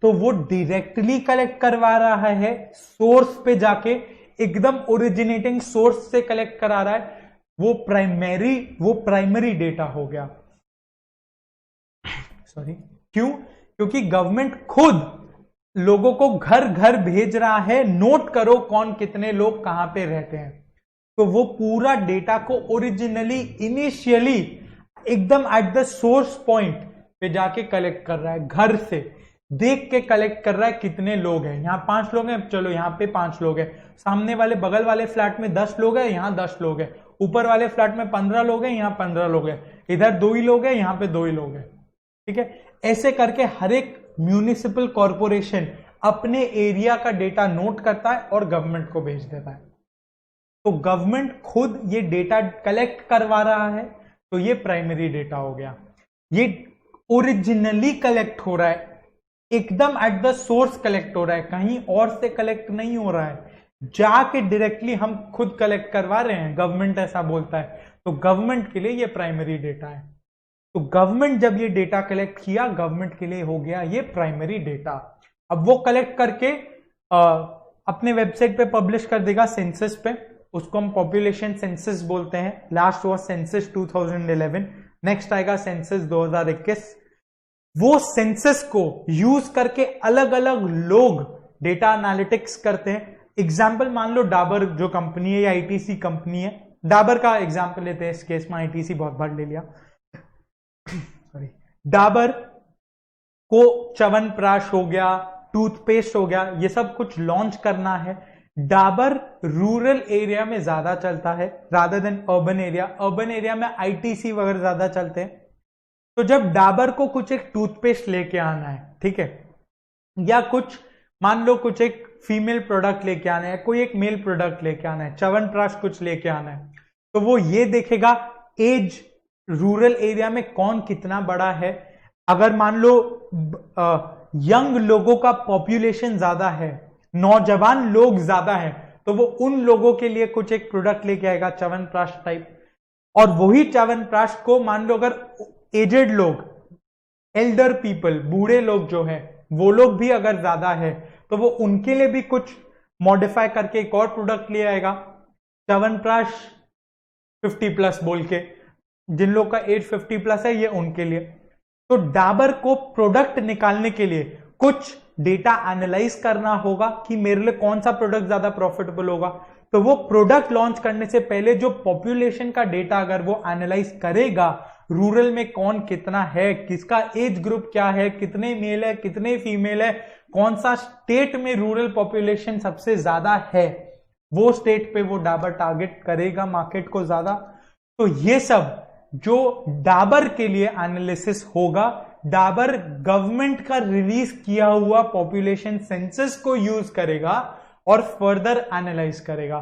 तो वो डायरेक्टली कलेक्ट करवा रहा है, सोर्स पे जाके एकदम ओरिजिनेटिंग सोर्स से कलेक्ट करा रहा है। वो प्राइमरी डेटा हो गया। सॉरी, क्यों? क्योंकि गवर्नमेंट खुद लोगों को घर घर भेज रहा है, नोट करो कौन कितने लोग कहां पे रहते हैं। तो वो पूरा डेटा को ओरिजिनली, इनिशियली एकदम एट द सोर्स पॉइंट पे जाके कलेक्ट कर रहा है, घर से देख के कलेक्ट कर रहा है कितने लोग हैं। यहां 5 लोग हैं, चलो यहां पे 5 लोग हैं, सामने वाले बगल वाले फ्लैट में 10 लोग हैं, यहां 10 लोग हैं, ऊपर वाले फ्लैट में 15 लोग हैं, यहां 15 लोग हैं, इधर 2 ही लोग हैं, यहां पे 2 ही लोग हैं। ठीक है, ऐसे करके हर एक म्यूनिसिपल कॉरपोरेशन अपने एरिया का डेटा नोट करता है और गवर्नमेंट को भेज देता है। तो गवर्नमेंट खुद ये डेटा कलेक्ट करवा रहा है, तो ये प्राइमरी डेटा हो गया। ये ओरिजिनली कलेक्ट हो रहा है, एकदम एट द सोर्स कलेक्ट हो रहा है, कहीं और से कलेक्ट नहीं हो रहा है, जाके डायरेक्टली हम खुद कलेक्ट करवा रहे हैं, गवर्नमेंट ऐसा बोलता है। तो गवर्नमेंट के लिए ये प्राइमरी डेटा है। तो गवर्नमेंट जब ये डेटा कलेक्ट किया, गवर्नमेंट के लिए हो गया ये प्राइमरी डेटा। अब वो कलेक्ट करके अपने वेबसाइट पे पब्लिश कर देगा सेंसस पे, उसको हम पॉपुलेशन सेंसस बोलते हैं। लास्ट हुआ सेंसस 2011, नेक्स्ट आएगा सेंसस 2021। वो सेंसस को यूज करके अलग अलग लोग डेटा एनालिटिक्स करते हैं। एग्जाम्पल मान लो डाबर जो कंपनी है या आईटीसी कंपनी है, डाबर का एग्जाम्पल लेते हैं, इस केस में आईटीसी बहुत बार ले लिया। सॉरी, डाबर को च्यवनप्राश हो गया, टूथपेस्ट हो गया, ये सब कुछ लॉन्च करना है। डाबर रूरल एरिया में ज्यादा चलता है rather than urban area. Urban area में आईटीसी वगैरह ज्यादा चलते हैं। तो जब डाबर को कुछ एक टूथपेस्ट लेके आना है, ठीक है, या कुछ मान लो कुछ एक फीमेल प्रोडक्ट लेके आना है, कोई एक मेल प्रोडक्ट लेके आना है, च्यवनप्राश कुछ लेके आना है, तो वो ये देखेगा एज रूरल एरिया में कौन कितना बड़ा है। अगर मान लो यंग लोगों का पॉपुलेशन ज्यादा है, नौजवान लोग ज्यादा है, तो वो उन लोगों के लिए कुछ एक प्रोडक्ट लेके आएगा च्यवनप्राश टाइप। और वही च्यवनप्राश को मान लो अगर एजेड लोग, एल्डर पीपल, बूढ़े लोग जो है वो लोग भी अगर ज्यादा है तो वो उनके लिए भी कुछ मॉडिफाई करके एक और प्रोडक्ट ले आएगा च्यवनप्राश 50+ बोल के। जिन लोग का एज 50+ है ये उनके लिए। तो डाबर को प्रोडक्ट निकालने के लिए कुछ डेटा एनालाइज करना होगा कि मेरे लिए कौन सा प्रोडक्ट ज्यादा प्रॉफिटेबल होगा। तो वो प्रोडक्ट लॉन्च करने से पहले जो पॉपुलेशन का डेटा अगर वो एनालाइज करेगा रूरल में कौन कितना है, किसका एज ग्रुप क्या है, कितने मेल है कितने फीमेल है, कौन सा स्टेट में रूरल पॉपुलेशन सबसे ज्यादा है, वो स्टेट पे वो डाबर टारगेट करेगा मार्केट को ज्यादा। तो ये सब जो डाबर के लिए एनालिसिस होगा, डाबर गवर्नमेंट का रिलीज किया हुआ पॉपुलेशन सेंसस को यूज करेगा और फर्दर एनालाइज करेगा।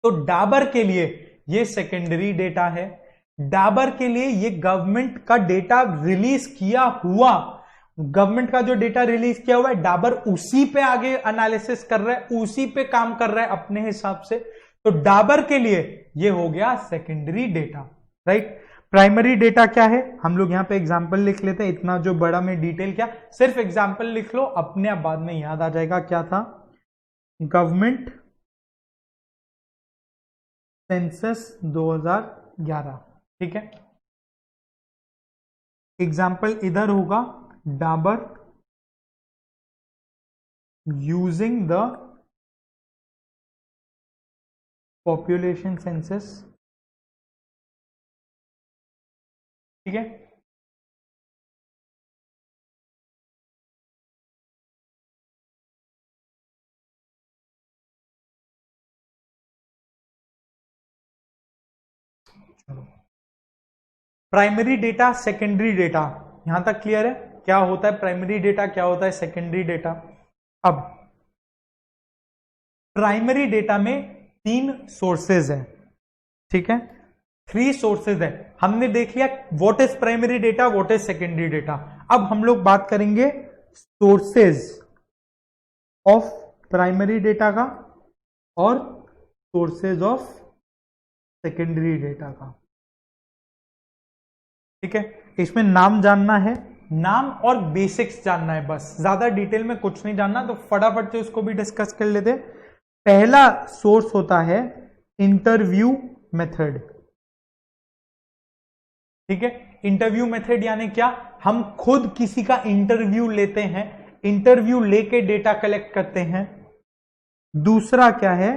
तो डाबर के लिए ये सेकेंडरी डेटा है, डाबर के लिए ये गवर्नमेंट का डेटा रिलीज किया हुआ, गवर्नमेंट का जो डेटा रिलीज किया हुआ है डाबर उसी पे आगे एनालिसिस कर रहा है, उसी पे काम कर रहा है अपने हिसाब से। तो डाबर के लिए ये हो गया secondary data, right. Primary data क्या है, हम लोग यहां पे एग्जांपल लिख लेते हैं, इतना जो बड़ा में डिटेल क्या, सिर्फ एग्जांपल लिख लो, अपने आप बाद में याद आ जाएगा क्या था। गवर्नमेंट सेंसस 2011, ठीक है। एग्जांपल इधर होगा Dabur using the population census, ठीक है। चलो, प्राइमरी डेटा सेकेंडरी डेटा, यहां तक क्लियर है क्या होता है प्राइमरी डेटा, क्या होता है सेकेंडरी डेटा। अब प्राइमरी डेटा में 3 सोर्सेज है, ठीक है, 3 सोर्सेज है। हमने देख लिया what is primary data, what is secondary data. अब हम लोग बात करेंगे सोर्सेज ऑफ प्राइमरी डेटा का और सोर्सेज ऑफ सेकेंडरी डेटा का, ठीक है। इसमें नाम जानना है, नाम और बेसिक्स जानना है, बस ज्यादा डिटेल में कुछ नहीं जानना, तो फटाफट से उसको भी डिस्कस कर लेते। पहला सोर्स होता है इंटरव्यू मेथड, ठीक है। इंटरव्यू मेथड यानी क्या, हम खुद किसी का इंटरव्यू लेते हैं, इंटरव्यू लेके डेटा कलेक्ट करते हैं। दूसरा क्या है,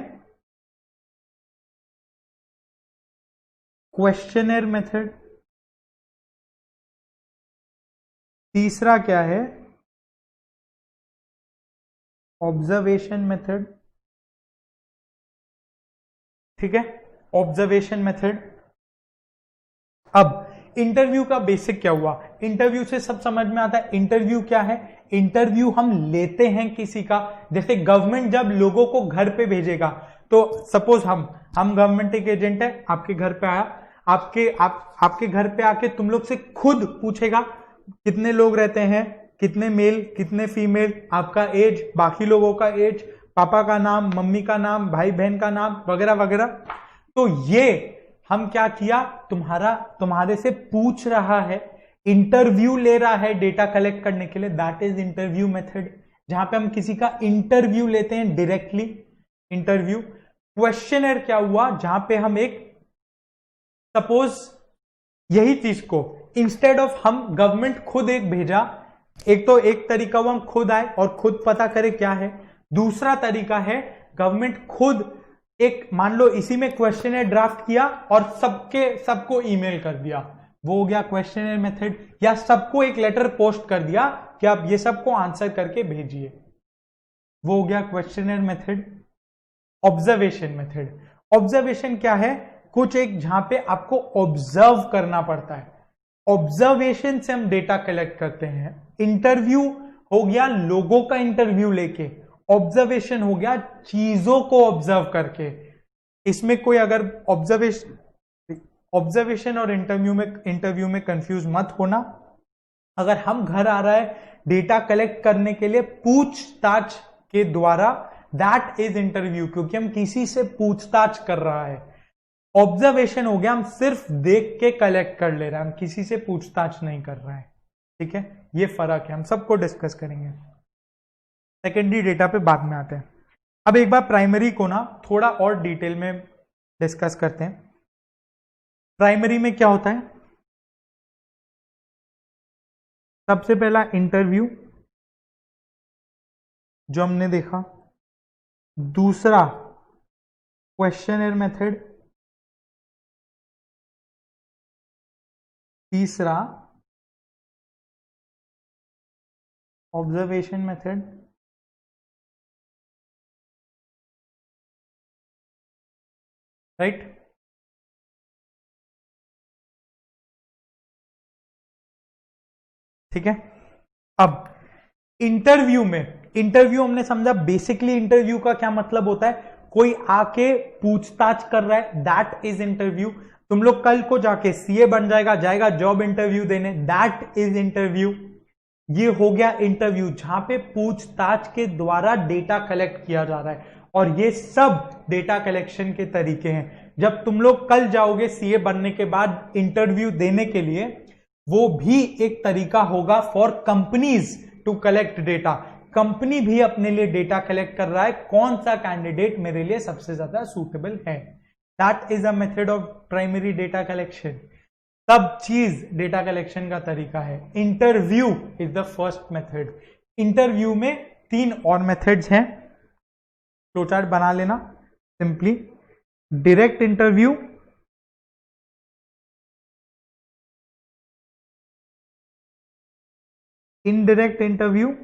क्वेश्चनर मेथड। तीसरा क्या है, ऑब्जर्वेशन मेथड, ठीक है, ऑब्जर्वेशन मेथड। अब इंटरव्यू का बेसिक क्या हुआ, इंटरव्यू से सब समझ में आता है। इंटरव्यू क्या है, इंटरव्यू हम लेते हैं किसी का, जैसे गवर्नमेंट जब लोगों को घर पे भेजेगा, तो सपोज हम गवर्नमेंट एक एजेंट है, आपके घर पे आया, आपके घर पे आके तुम लोग से खुद पूछेगा कितने लोग रहते हैं, कितने मेल कितने फीमेल, आपका एज, बाकी लोगों का एज, पापा का नाम, मम्मी का नाम, भाई बहन का नाम वगैरह वगैरह। तो ये हम क्या किया, तुम्हारे से पूछ रहा है, इंटरव्यू ले रहा है डेटा कलेक्ट करने के लिए, दैट इज इंटरव्यू मेथड, जहां पे हम किसी का इंटरव्यू लेते हैं डायरेक्टली, इंटरव्यू। क्वेश्चनर क्या हुआ, जहां पे हम एक, सपोज यही चीज को इंस्टेड ऑफ हम गवर्नमेंट खुद एक भेजा, एक तो एक तरीका हुआ हम खुद आए और खुद पता करे क्या है, दूसरा तरीका है गवर्नमेंट खुद एक, मान लो इसी में क्वेश्चनर ड्राफ्ट किया और सबको ईमेल कर दिया, वो हो गया क्वेश्चनर मेथड, या सबको एक लेटर पोस्ट कर दिया कि आप ये सबको आंसर करके भेजिए, वो हो गया questionnaire method. Observation method, observation क्या है, कुछ एक जहां पे आपको ऑब्जर्व करना पड़ता है, ऑब्जर्वेशन से हम डेटा कलेक्ट करते हैं। इंटरव्यू हो गया लोगों का इंटरव्यू लेके, ऑब्जर्वेशन हो गया चीजों को ऑब्जर्व करके। इसमें कोई अगर ऑब्जर्वेशन और इंटरव्यू में कंफ्यूज मत होना। अगर हम घर आ रहा है डेटा कलेक्ट करने के लिए पूछताछ के द्वारा, दैट इज इंटरव्यू, क्योंकि हम किसी से पूछताछ कर रहा है। ऑब्जर्वेशन हो गया हम सिर्फ देख के कलेक्ट कर ले रहे हैं, हम किसी से पूछताछ नहीं कर रहे हैं, ठीक है, ये फर्क है, हम सबको डिस्कस करेंगे। सेकेंडरी डेटा पे बाद में आते हैं। अब एक बार प्राइमरी को ना थोड़ा और डिटेल में डिस्कस करते हैं। प्राइमरी में क्या होता है, सबसे पहला इंटरव्यू जो हमने देखा, दूसरा क्वेश्चनर मेथड, तीसरा ऑब्जर्वेशन मेथड, राइट। ठीक है। अब इंटरव्यू हमने समझा बेसिकली इंटरव्यू का क्या मतलब होता है, कोई आके पूछताछ कर रहा है, दैट इज इंटरव्यू। तुम लोग कल को जाके सीए बन जाएगा जॉब इंटरव्यू देने, दैट इज इंटरव्यू। ये हो गया इंटरव्यू, जहां पे पूछताछ के द्वारा डेटा कलेक्ट किया जा रहा है, और ये सब डेटा कलेक्शन के तरीके हैं। जब तुम लोग कल जाओगे सीए बनने के बाद इंटरव्यू देने के लिए, वो भी एक तरीका होगा for companies to collect data. Company भी अपने लिए डेटा कलेक्ट कर रहा है, कौन सा कैंडिडेट मेरे लिए सबसे ज्यादा सूटेबल है। That is a method of primary data collection. सब चीज डेटा कलेक्शन का तरीका है। Interview is the first method. Interview में 3 और मेथड्स हैं, फ्लोचार्ट बना लेना simply. Direct interview, indirect interview,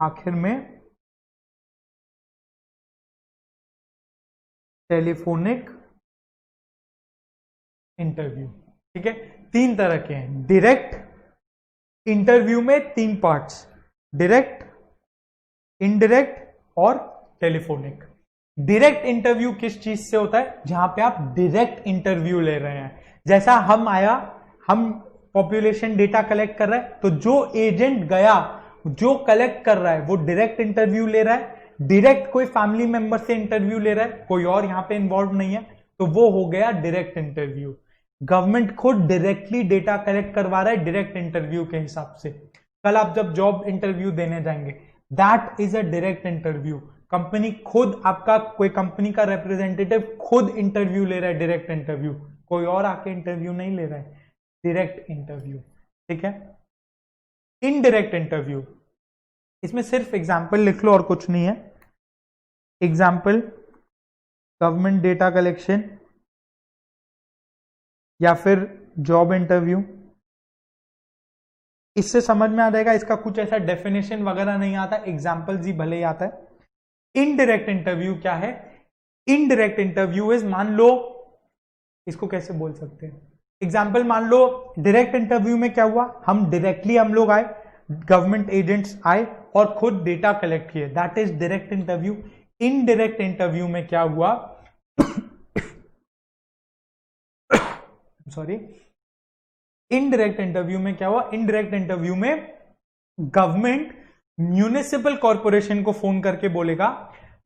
आखिर में टेलीफोनिक इंटरव्यू। ठीक है, 3 तरह के हैं। डायरेक्ट इंटरव्यू में 3 पार्ट्स, डायरेक्ट, इनडायरेक्ट और टेलीफोनिक। डायरेक्ट इंटरव्यू किस चीज से होता है, जहां पे आप डायरेक्ट इंटरव्यू ले रहे हैं। जैसा हम पॉपुलेशन डेटा कलेक्ट कर रहे हैं, तो जो एजेंट गया जो कलेक्ट कर रहा है वो डायरेक्ट इंटरव्यू ले रहा है। डायरेक्ट कोई फैमिली मेंबर से इंटरव्यू ले रहा है, कोई और यहां पे इन्वॉल्व नहीं है, तो वो हो गया डायरेक्ट इंटरव्यू। गवर्नमेंट खुद डायरेक्टली डेटा कलेक्ट करवा रहा है डायरेक्ट इंटरव्यू के हिसाब से। कल आप जब जॉब इंटरव्यू देने जाएंगे, that is a direct interview. Company खुद, आपका कोई कंपनी का रिप्रेजेंटेटिव खुद इंटरव्यू ले रहा है, डायरेक्ट इंटरव्यू, कोई और आके इंटरव्यू नहीं ले रहा है, डायरेक्ट इंटरव्यू। ठीक है। इनडायरेक्ट इंटरव्यू, इसमें सिर्फ एग्जाम्पल लिख लो और कुछ नहीं है। एग्जाम्पल गवर्नमेंट डेटा कलेक्शन या फिर जॉब इंटरव्यू, इससे समझ में आ जाएगा। इसका कुछ ऐसा डेफिनेशन वगैरह नहीं आता, एग्जाम्पल्स ही भले ही आता है। इनडायरेक्ट इंटरव्यू क्या है? इनडायरेक्ट इंटरव्यू इज, मान लो, इसको कैसे बोल सकते हैं, एग्जाम्पल मान लो डायरेक्ट इंटरव्यू में क्या हुआ, हम लोग आए, गवर्नमेंट एजेंट्स आए और खुद डेटा कलेक्ट किए, that is direct interview. Indirect interview में क्या हुआ सॉरी, इनडायरेक्ट इंटरव्यू में क्या हुआ, इनडायरेक्ट इंटरव्यू में गवर्नमेंट म्यूनिसिपल कॉर्पोरेशन को फोन करके बोलेगा,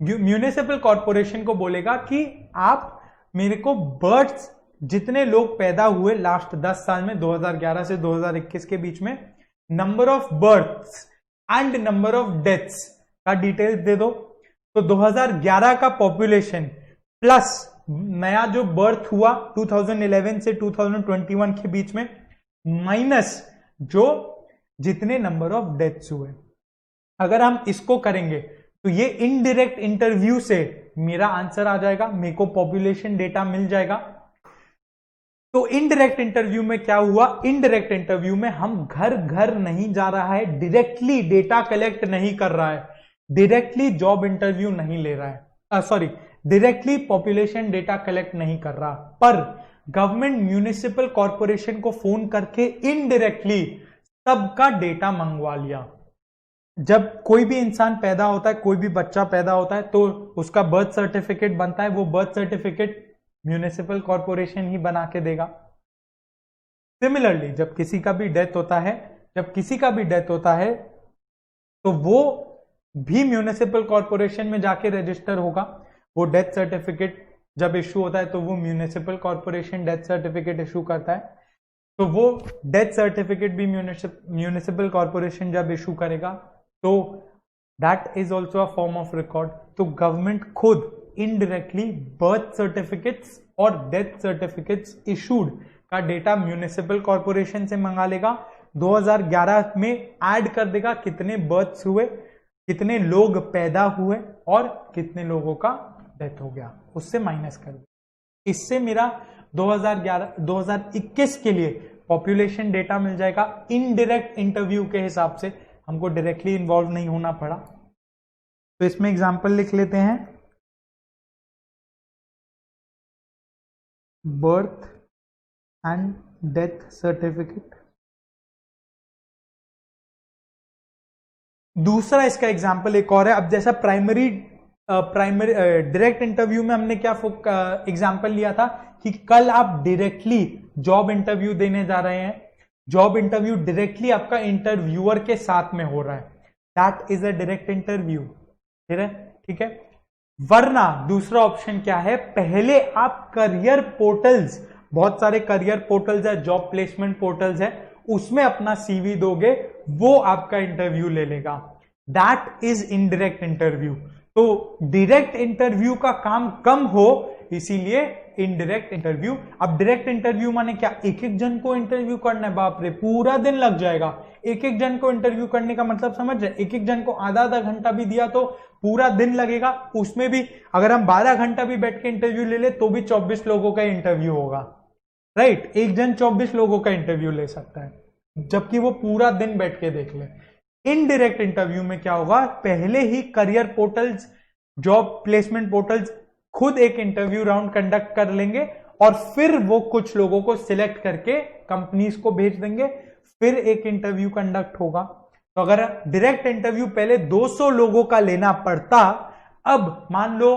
म्यूनिसिपल कॉर्पोरेशन को बोलेगा कि आप मेरे को बर्ड्स, जितने लोग पैदा हुए लास्ट 10 साल में, 2011 से 2021 के बीच में, number of births and number of deaths का डिटेल्स दे दो। तो 2011 का पॉपुलेशन प्लस नया जो बर्थ हुआ 2011 से 2021 के बीच में, माइनस जो जितने नंबर ऑफ डेथ्स हुए, अगर हम इसको करेंगे तो ये इनडायरेक्ट इंटरव्यू से मेरा आंसर आ जाएगा, मेरे को पॉपुलेशन डेटा मिल जाएगा। तो इनडायरेक्ट इंटरव्यू में क्या हुआ, इनडायरेक्ट इंटरव्यू में हम घर घर नहीं जा रहा है, डायरेक्टली डेटा कलेक्ट नहीं कर रहा है, डायरेक्टली जॉब इंटरव्यू नहीं ले रहा है, sorry, directly population data collect नहीं कर रहा, पर गवर्नमेंट म्यूनिसिपल कॉर्पोरेशन को फोन करके इनडायरेक्टली सबका डेटा मंगवा लिया। जब कोई भी इंसान पैदा होता है, कोई भी बच्चा पैदा होता है, तो उसका बर्थ सर्टिफिकेट बनता है, वो बर्थ सर्टिफिकेट म्यूनिसिपल कॉर्पोरेशन ही बना के देगा। सिमिलरली जब किसी का भी डेथ होता है, तो वो भी म्यूनिसिपल कॉर्पोरेशन में जाके रजिस्टर होगा। वो डेथ सर्टिफिकेट जब इशू होता है तो वो municipal corporation death certificate issue करता है, तो वो डेथ सर्टिफिकेट भी म्यूनिसिपल कॉर्पोरेशन जब इशू करेगा, तो that is also a form of record. तो गवर्नमेंट खुद इनडायरेक्टली बर्थ सर्टिफिकेट्स और डेथ सर्टिफिकेट्स इशूड का डेटा म्यूनिसिपल कॉर्पोरेशन से मंगा लेगा, 2011 में ऐड कर देगा कितने बर्थ्स हुए, कितने लोग पैदा हुए और कितने लोगों का डेथ हो गया, उससे माइनस कर दो। इससे मेरा 2021 के लिए पॉपुलेशन डेटा मिल जाएगा। इनडायरेक्ट इंटरव्यू के हिसाब से हमको डायरेक्टली इन्वॉल्व नहीं होना पड़ा। तो इसमें एग्जांपल लिख लेते हैं, बर्थ एंड डेथ सर्टिफिकेट। दूसरा इसका एग्जांपल एक और है। अब जैसा प्राइमरी डायरेक्ट इंटरव्यू में हमने क्या एग्जांपल लिया था कि कल आप डायरेक्टली जॉब इंटरव्यू देने जा रहे हैं, जॉब इंटरव्यू डायरेक्टली आपका इंटरव्यूअर के साथ में हो रहा है, that is a direct interview. ठीक है। वरना दूसरा ऑप्शन क्या है, पहले आप करियर पोर्टल्स, बहुत सारे करियर पोर्टल्स है, जॉब प्लेसमेंट पोर्टल्स है, उसमें अपना सीवी दोगे, वो आपका इंटरव्यू ले लेगा, दैट इज इनडायरेक्ट इंटरव्यू। तो डायरेक्ट इंटरव्यू का काम कम हो, इसीलिए इनडायरेक्ट इंटरव्यू। अब डायरेक्ट इंटरव्यू माने क्या, एक एक जन को इंटरव्यू करना है, बाप रे पूरा दिन लग जाएगा। एक एक जन को इंटरव्यू करने का मतलब समझ रहे, एक एक जन को आधा आधा घंटा भी दिया तो पूरा दिन लगेगा। उसमें भी अगर हम 12 घंटा भी बैठ के इंटरव्यू ले ले तो भी 24 लोगों का इंटरव्यू होगा, राइट। एक जन 24 लोगों का इंटरव्यू ले सकता है, जबकि वो पूरा दिन बैठ के देख ले। इनडायरेक्ट इंटरव्यू में क्या होगा, पहले ही career portals, job placement portals खुद एक इंटरव्यू राउंड कंडक्ट कर लेंगे और फिर वो कुछ लोगों को सिलेक्ट करके कंपनीज को भेज देंगे, फिर एक इंटरव्यू कंडक्ट होगा। तो अगर डायरेक्ट इंटरव्यू पहले 200 लोगों का लेना पड़ता, अब मान लो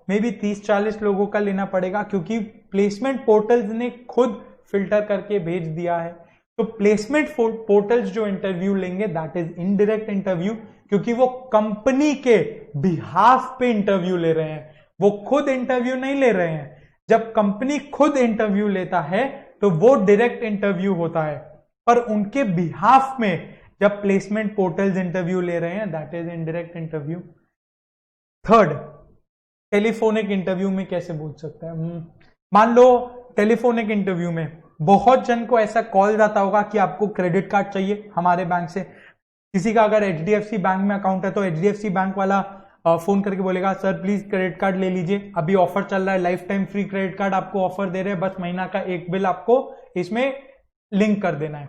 मे बी 30-40 लोगों का लेना पड़ेगा, क्योंकि प्लेसमेंट पोर्टल्स ने खुद फिल्टर करके भेज दिया है। तो प्लेसमेंट पोर्टल्स जो इंटरव्यू लेंगे दैट इज इनडायरेक्ट इंटरव्यू, क्योंकि वो कंपनी के बिहाफ पे इंटरव्यू ले रहे हैं, वो खुद इंटरव्यू नहीं ले रहे हैं। जब कंपनी खुद इंटरव्यू लेता है तो वो डायरेक्ट इंटरव्यू होता है, पर उनके बिहाफ में जब प्लेसमेंट पोर्टल्स इंटरव्यू ले रहे हैं that is indirect interview. Third, telephonic interview में कैसे पूछ सकते हैं। मान लो टेलीफोनिक इंटरव्यू में बहुत जन को ऐसा कॉल जाता होगा कि आपको क्रेडिट कार्ड चाहिए हमारे बैंक से। किसी का अगर HDFC बैंक में अकाउंट है तो HDFC बैंक वाला फोन करके बोलेगा सर प्लीज क्रेडिट कार्ड ले लीजिए, अभी ऑफर चल रहा है, life time free credit card आपको ऑफर दे रहे हैं, बस महीना का एक बिल आपको इसमें लिंक कर देना है।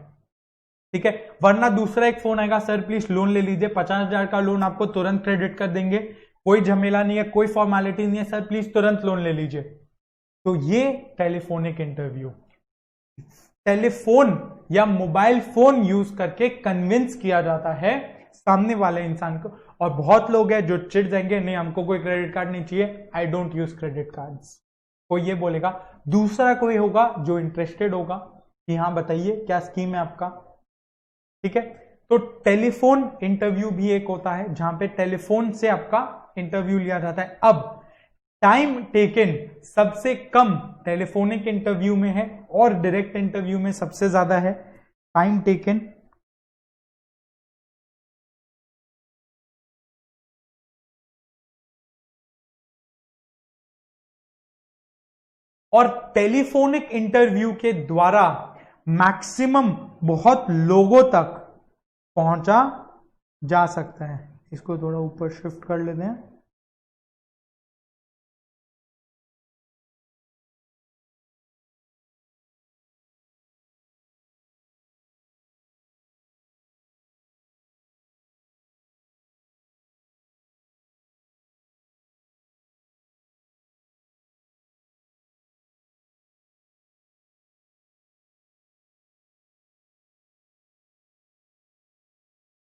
ठीक है। वरना दूसरा एक फोन आएगा, सर प्लीज लोन ले लीजिए, 50,000 का लोन आपको तुरंत क्रेडिट कर देंगे, कोई झमेला नहीं है, कोई फॉर्मेलिटी नहीं है, सर प्लीज तुरंत लोन ले लीजिए। तो ये टेलीफोनिक इंटरव्यू, टेलीफोन या मोबाइल फोन यूज करके कन्विंस किया जाता है सामने वाले इंसान को। और बहुत लोग हैं जो चिढ़ जाएंगे, नहीं हमको कोई क्रेडिट कार्ड नहीं चाहिए, I don't use credit cards, कोई ये बोलेगा। दूसरा कोई होगा जो इंटरेस्टेड होगा कि हाँ बताइए क्या स्कीम है आपका। ठीक है। तो टेलीफोन इंटरव्यू भी एक होता है जहां पे टेलीफोन से आपका इंटरव्यू लिया जाता है। अब टाइम टेकन सबसे कम टेलीफोनिक इंटरव्यू में है और डायरेक्ट इंटरव्यू में सबसे ज्यादा है टाइम टेकन। और टेलीफोनिक इंटरव्यू के द्वारा मैक्सिमम बहुत लोगों तक पहुंचा जा सकता है। इसको थोड़ा ऊपर शिफ्ट कर लेते हैं।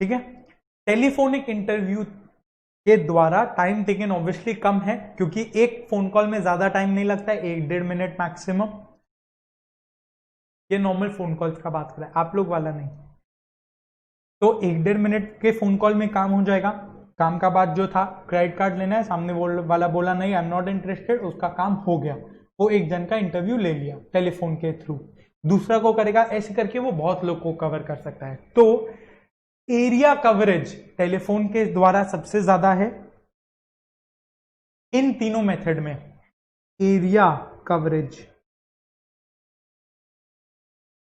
ठीक है। टेलीफोनिक इंटरव्यू के द्वारा टाइम टेकन ऑब्वियसली कम है, क्योंकि एक फोन कॉल में ज्यादा टाइम नहीं लगता है, 1-1.5 मिनट मैक्सिमम। ये नॉर्मल फोन कॉल्स का बात कर रहा है, आप लोग वाला नहीं। तो 1-1.5 मिनट के फोन कॉल में काम हो जाएगा। काम का बात जो था क्रेडिट कार्ड लेना है, सामने वाला बोला नहीं आई एम नॉट इंटरेस्टेड, उसका काम हो गया, वो एक जन का इंटरव्यू ले लिया टेलीफोन के थ्रू। दूसरा को करेगा, ऐसे करके वो बहुत लोग को कवर कर सकता है। तो एरिया कवरेज टेलीफोन के द्वारा सबसे ज्यादा है इन तीनों मेथड में। Area coverage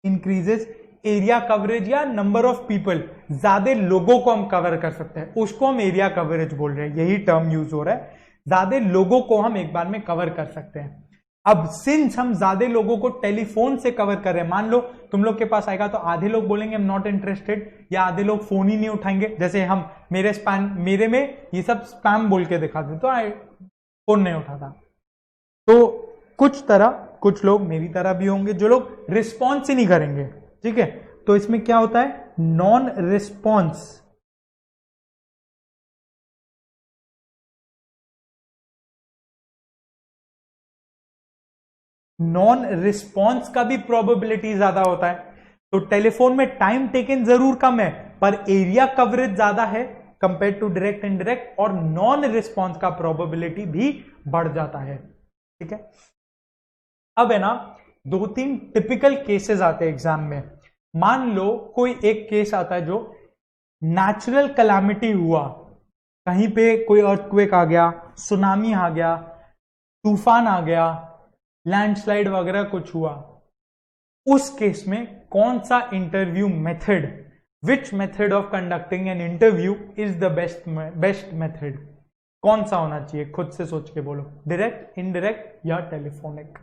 increases, area coverage या नंबर ऑफ पीपल, ज्यादा लोगों को हम कवर कर सकते हैं, उसको हम एरिया कवरेज बोल रहे हैं, यही टर्म यूज हो रहा है। ज्यादा लोगों को हम एक बार में कवर कर सकते हैं। अब सिंस हम ज्यादा लोगों को टेलीफोन से कवर कर रहे हैं, मान लो तुम लोग के पास आएगा तो आधे लोग बोलेंगे आई एम नॉट इंटरेस्टेड, या आधे लोग फोन ही नहीं उठाएंगे, जैसे हम मेरे में ये सब स्पैम बोल के दिखाते तो फोन नहीं उठाता। तो कुछ लोग मेरी तरह भी होंगे जो लोग रिस्पॉन्स ही नहीं करेंगे, ठीक है। तो इसमें क्या होता है, नॉन रिस्पॉन्स। नॉन रिस्पॉन्स का भी प्रोबेबिलिटी ज्यादा होता है। तो टेलीफोन में टाइम टेकन जरूर कम है पर एरिया कवरेज ज्यादा है कंपेयर टू डायरेक्ट इनडायरेक्ट, और नॉन रिस्पॉन्स का प्रोबेबिलिटी भी बढ़ जाता है, ठीक है। अब है ना 2-3 टिपिकल केसेस आते हैं एग्जाम में। मान लो कोई एक केस आता है जो नेचुरल कैलामिटी हुआ, कहीं पे कोई अर्थक्वेक आ गया, सुनामी आ गया, तूफान आ गया, लैंडस्लाइड वगैरह कुछ हुआ। उस केस में कौन सा interview method, which method of conducting an interview is the best method, कौन सा होना चाहिए? खुद से सोच के बोलो, डायरेक्ट, इनडायरेक्ट या टेलीफोनिक।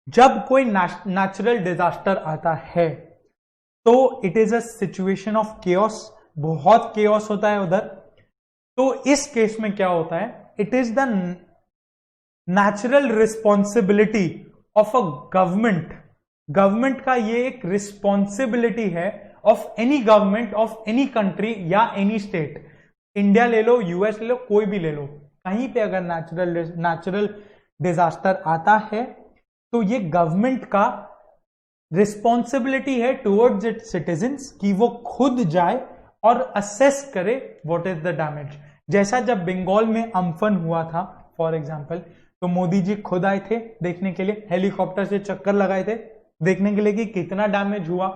जब कोई नेचुरल डिजास्टर आता है तो it is a situation of chaos, बहुत केओस होता है उधर। तो इस केस में क्या होता है, it is the natural responsibility of a government का ये एक रिस्पॉन्सिबिलिटी है of any government of any country या एनी स्टेट। इंडिया ले लो, यूएस ले लो, कोई भी ले लो, कहीं पे अगर नेचुरल डिजास्टर आता है तो ये गवर्नमेंट का रिस्पॉन्सिबिलिटी है टुवर्ड्स इट्स सिटीजन्स कि वो खुद जाए और असेस करे व्हाट इज द डैमेज। जैसा जब बंगाल में अम्फन हुआ था फॉर एग्जांपल, तो मोदी जी खुद आए थे देखने के लिए, हेलीकॉप्टर से चक्कर लगाए थे देखने के लिए कि कितना डैमेज हुआ।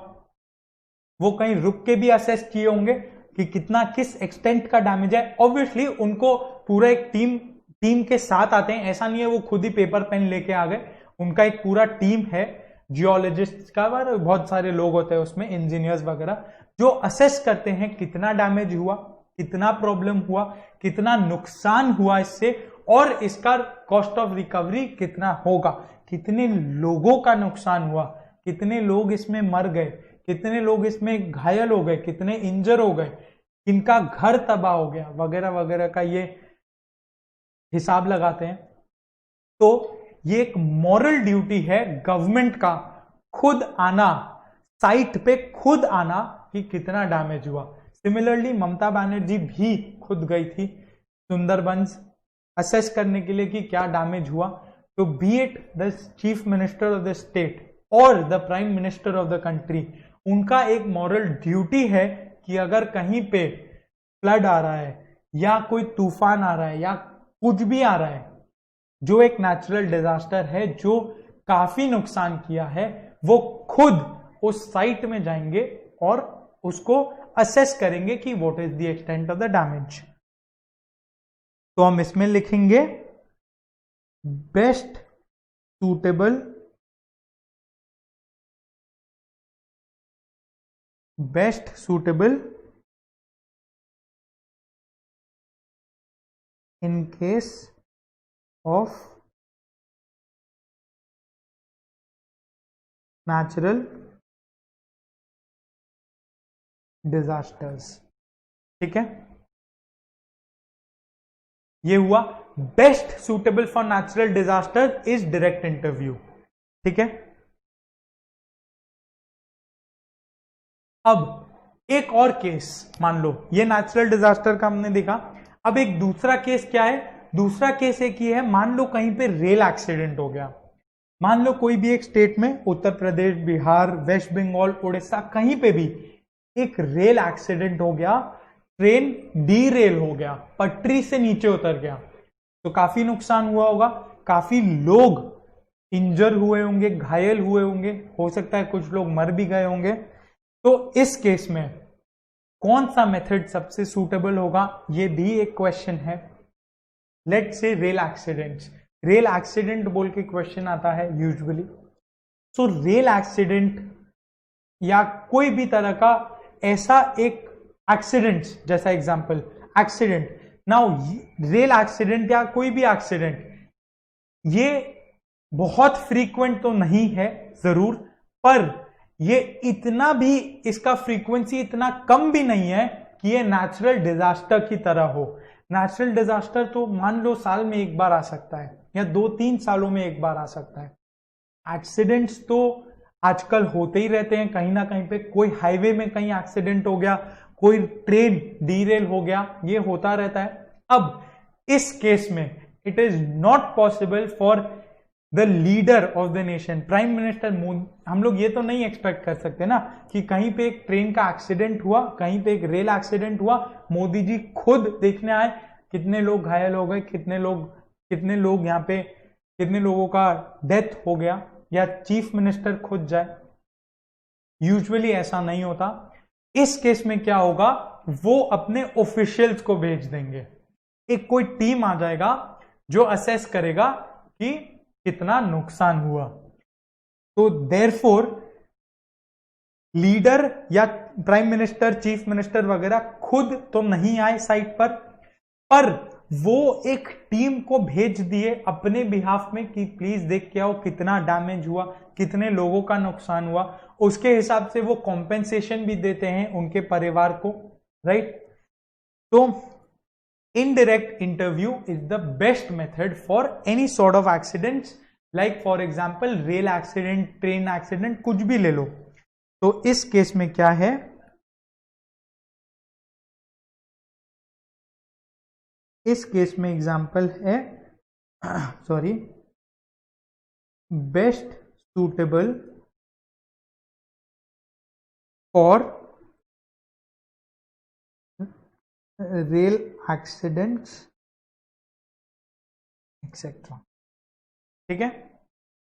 वो कहीं रुक के भी असेस किए होंगे कि कितना, किस एक्सटेंट का डैमेज है। ऑब्वियसली उनको पूरा एक टीम के साथ आते हैं, ऐसा नहीं है वो खुद ही पेपर पेन लेके आ गए, उनका एक पूरा टीम है जियोलॉजिस्ट का, बहुत सारे लोग होते हैं उसमें, इंजीनियर्स वगैरह, जो असेस करते हैं कितना डैमेज हुआ, कितना प्रॉब्लम हुआ, कितना नुकसान हुआ इससे, और इसका कॉस्ट ऑफ रिकवरी कितना होगा, कितने लोगों का नुकसान हुआ, कितने लोग इसमें मर गए, कितने लोग इसमें घायल हो गए, कितने इंजर हो गए, किनका घर तबाह हो गया, वगैरह वगैरह का ये हिसाब लगाते हैं। तो ये एक मॉरल ड्यूटी है गवर्नमेंट का, खुद आना, साइट पे खुद आना कि कितना डैमेज हुआ। सिमिलरली ममता बनर्जी भी खुद गई थी सुंदरबंस असेस करने के लिए कि क्या डैमेज हुआ। तो be it the chief minister of the state और the prime minister of the country, उनका एक मॉरल ड्यूटी है कि अगर कहीं पे फ्लड आ रहा है या कोई तूफान आ रहा है या कुछ भी आ रहा है जो एक नेचुरल डिजास्टर है जो काफी नुकसान किया है, वो खुद उस साइट में जाएंगे और उसको असेस करेंगे कि what is the extent of the damage. तो हम इसमें लिखेंगे best suitable in case of natural disasters। ठीक है, ये हुआ best suitable for natural disaster is direct interview. ठीक है, अब एक और केस मान लो, ये नेचुरल डिजास्टर का हमने देखा। अब एक दूसरा केस क्या है, दूसरा केस एक ये है, मान लो कहीं पे रेल एक्सीडेंट हो गया, मान लो कोई भी एक स्टेट में, उत्तर प्रदेश, बिहार, वेस्ट बंगाल, उड़ीसा, कहीं पे भी एक रेल एक्सीडेंट हो गया, ट्रेन डी रेल हो गया, पटरी से नीचे उतर गया, तो काफी नुकसान हुआ होगा, काफी लोग इंजर हुए होंगे, घायल हुए होंगे, हो सकता है कुछ लोग मर भी गए होंगे। तो इस केस में कौन सा मेथड सबसे सूटेबल होगा, ये भी एक क्वेश्चन है। Let's say rail accidents, rail accident बोल के क्वेश्चन आता है यूजुअली। सो रेल एक्सीडेंट या कोई भी तरह का ऐसा एक एक्सीडेंट, जैसा example accident now rail accident या कोई भी एक्सीडेंट ये बहुत फ्रीक्वेंट तो नहीं है जरूर, पर ये इतना भी, इसका फ्रीक्वेंसी इतना कम भी नहीं है कि ये नेचुरल डिजास्टर की तरह हो। नेचुरल डिजास्टर तो मान लो साल में एक बार आ सकता है या 2-3 सालों में एक बार आ सकता है। एक्सीडेंट्स तो आजकल होते ही रहते हैं कहीं ना कहीं पे, कोई हाईवे में कहीं एक्सीडेंट हो गया, कोई ट्रेन डीरेल हो गया, ये होता रहता है। अब इस केस में it is not possible for the leader of the nation, prime minister Modi, हम लोग ये तो नहीं एक्सपेक्ट कर सकते ना कि कहीं पे एक ट्रेन का एक्सीडेंट हुआ, कहीं पे एक रेल एक्सीडेंट हुआ, मोदी जी खुद देखने आए कितने लोग घायल हो गए, कितने लोग यहाँ पे, कितने लोगों का डेथ हो गया, या चीफ मिनिस्टर खुद जाए। यूजुअली ऐसा नहीं होता। इस केस में क्या होगा, वो अपने ऑफिशियल्स को भेज देंगे, एक कोई टीम आ जाएगा जो असेस करेगा कि कितना नुकसान हुआ। तो देयरफॉर लीडर या प्राइम मिनिस्टर, चीफ मिनिस्टर वगैरह खुद तो नहीं आए साइट पर वो एक टीम को भेज दिए अपने बिहाफ में कि प्लीज देख के आओ कितना डैमेज हुआ, कितने लोगों का नुकसान हुआ। उसके हिसाब से वो कॉम्पेंसेशन भी देते हैं उनके परिवार को, राइट। तो indirect interview is the best method for any sort of accidents, like for example rail accident, train accident, कुछ भी ले लो। तो इस केस में क्या है, इस केस में एग्जाम्पल है sorry, best suitable for rail accidents etcetera, ठीक है।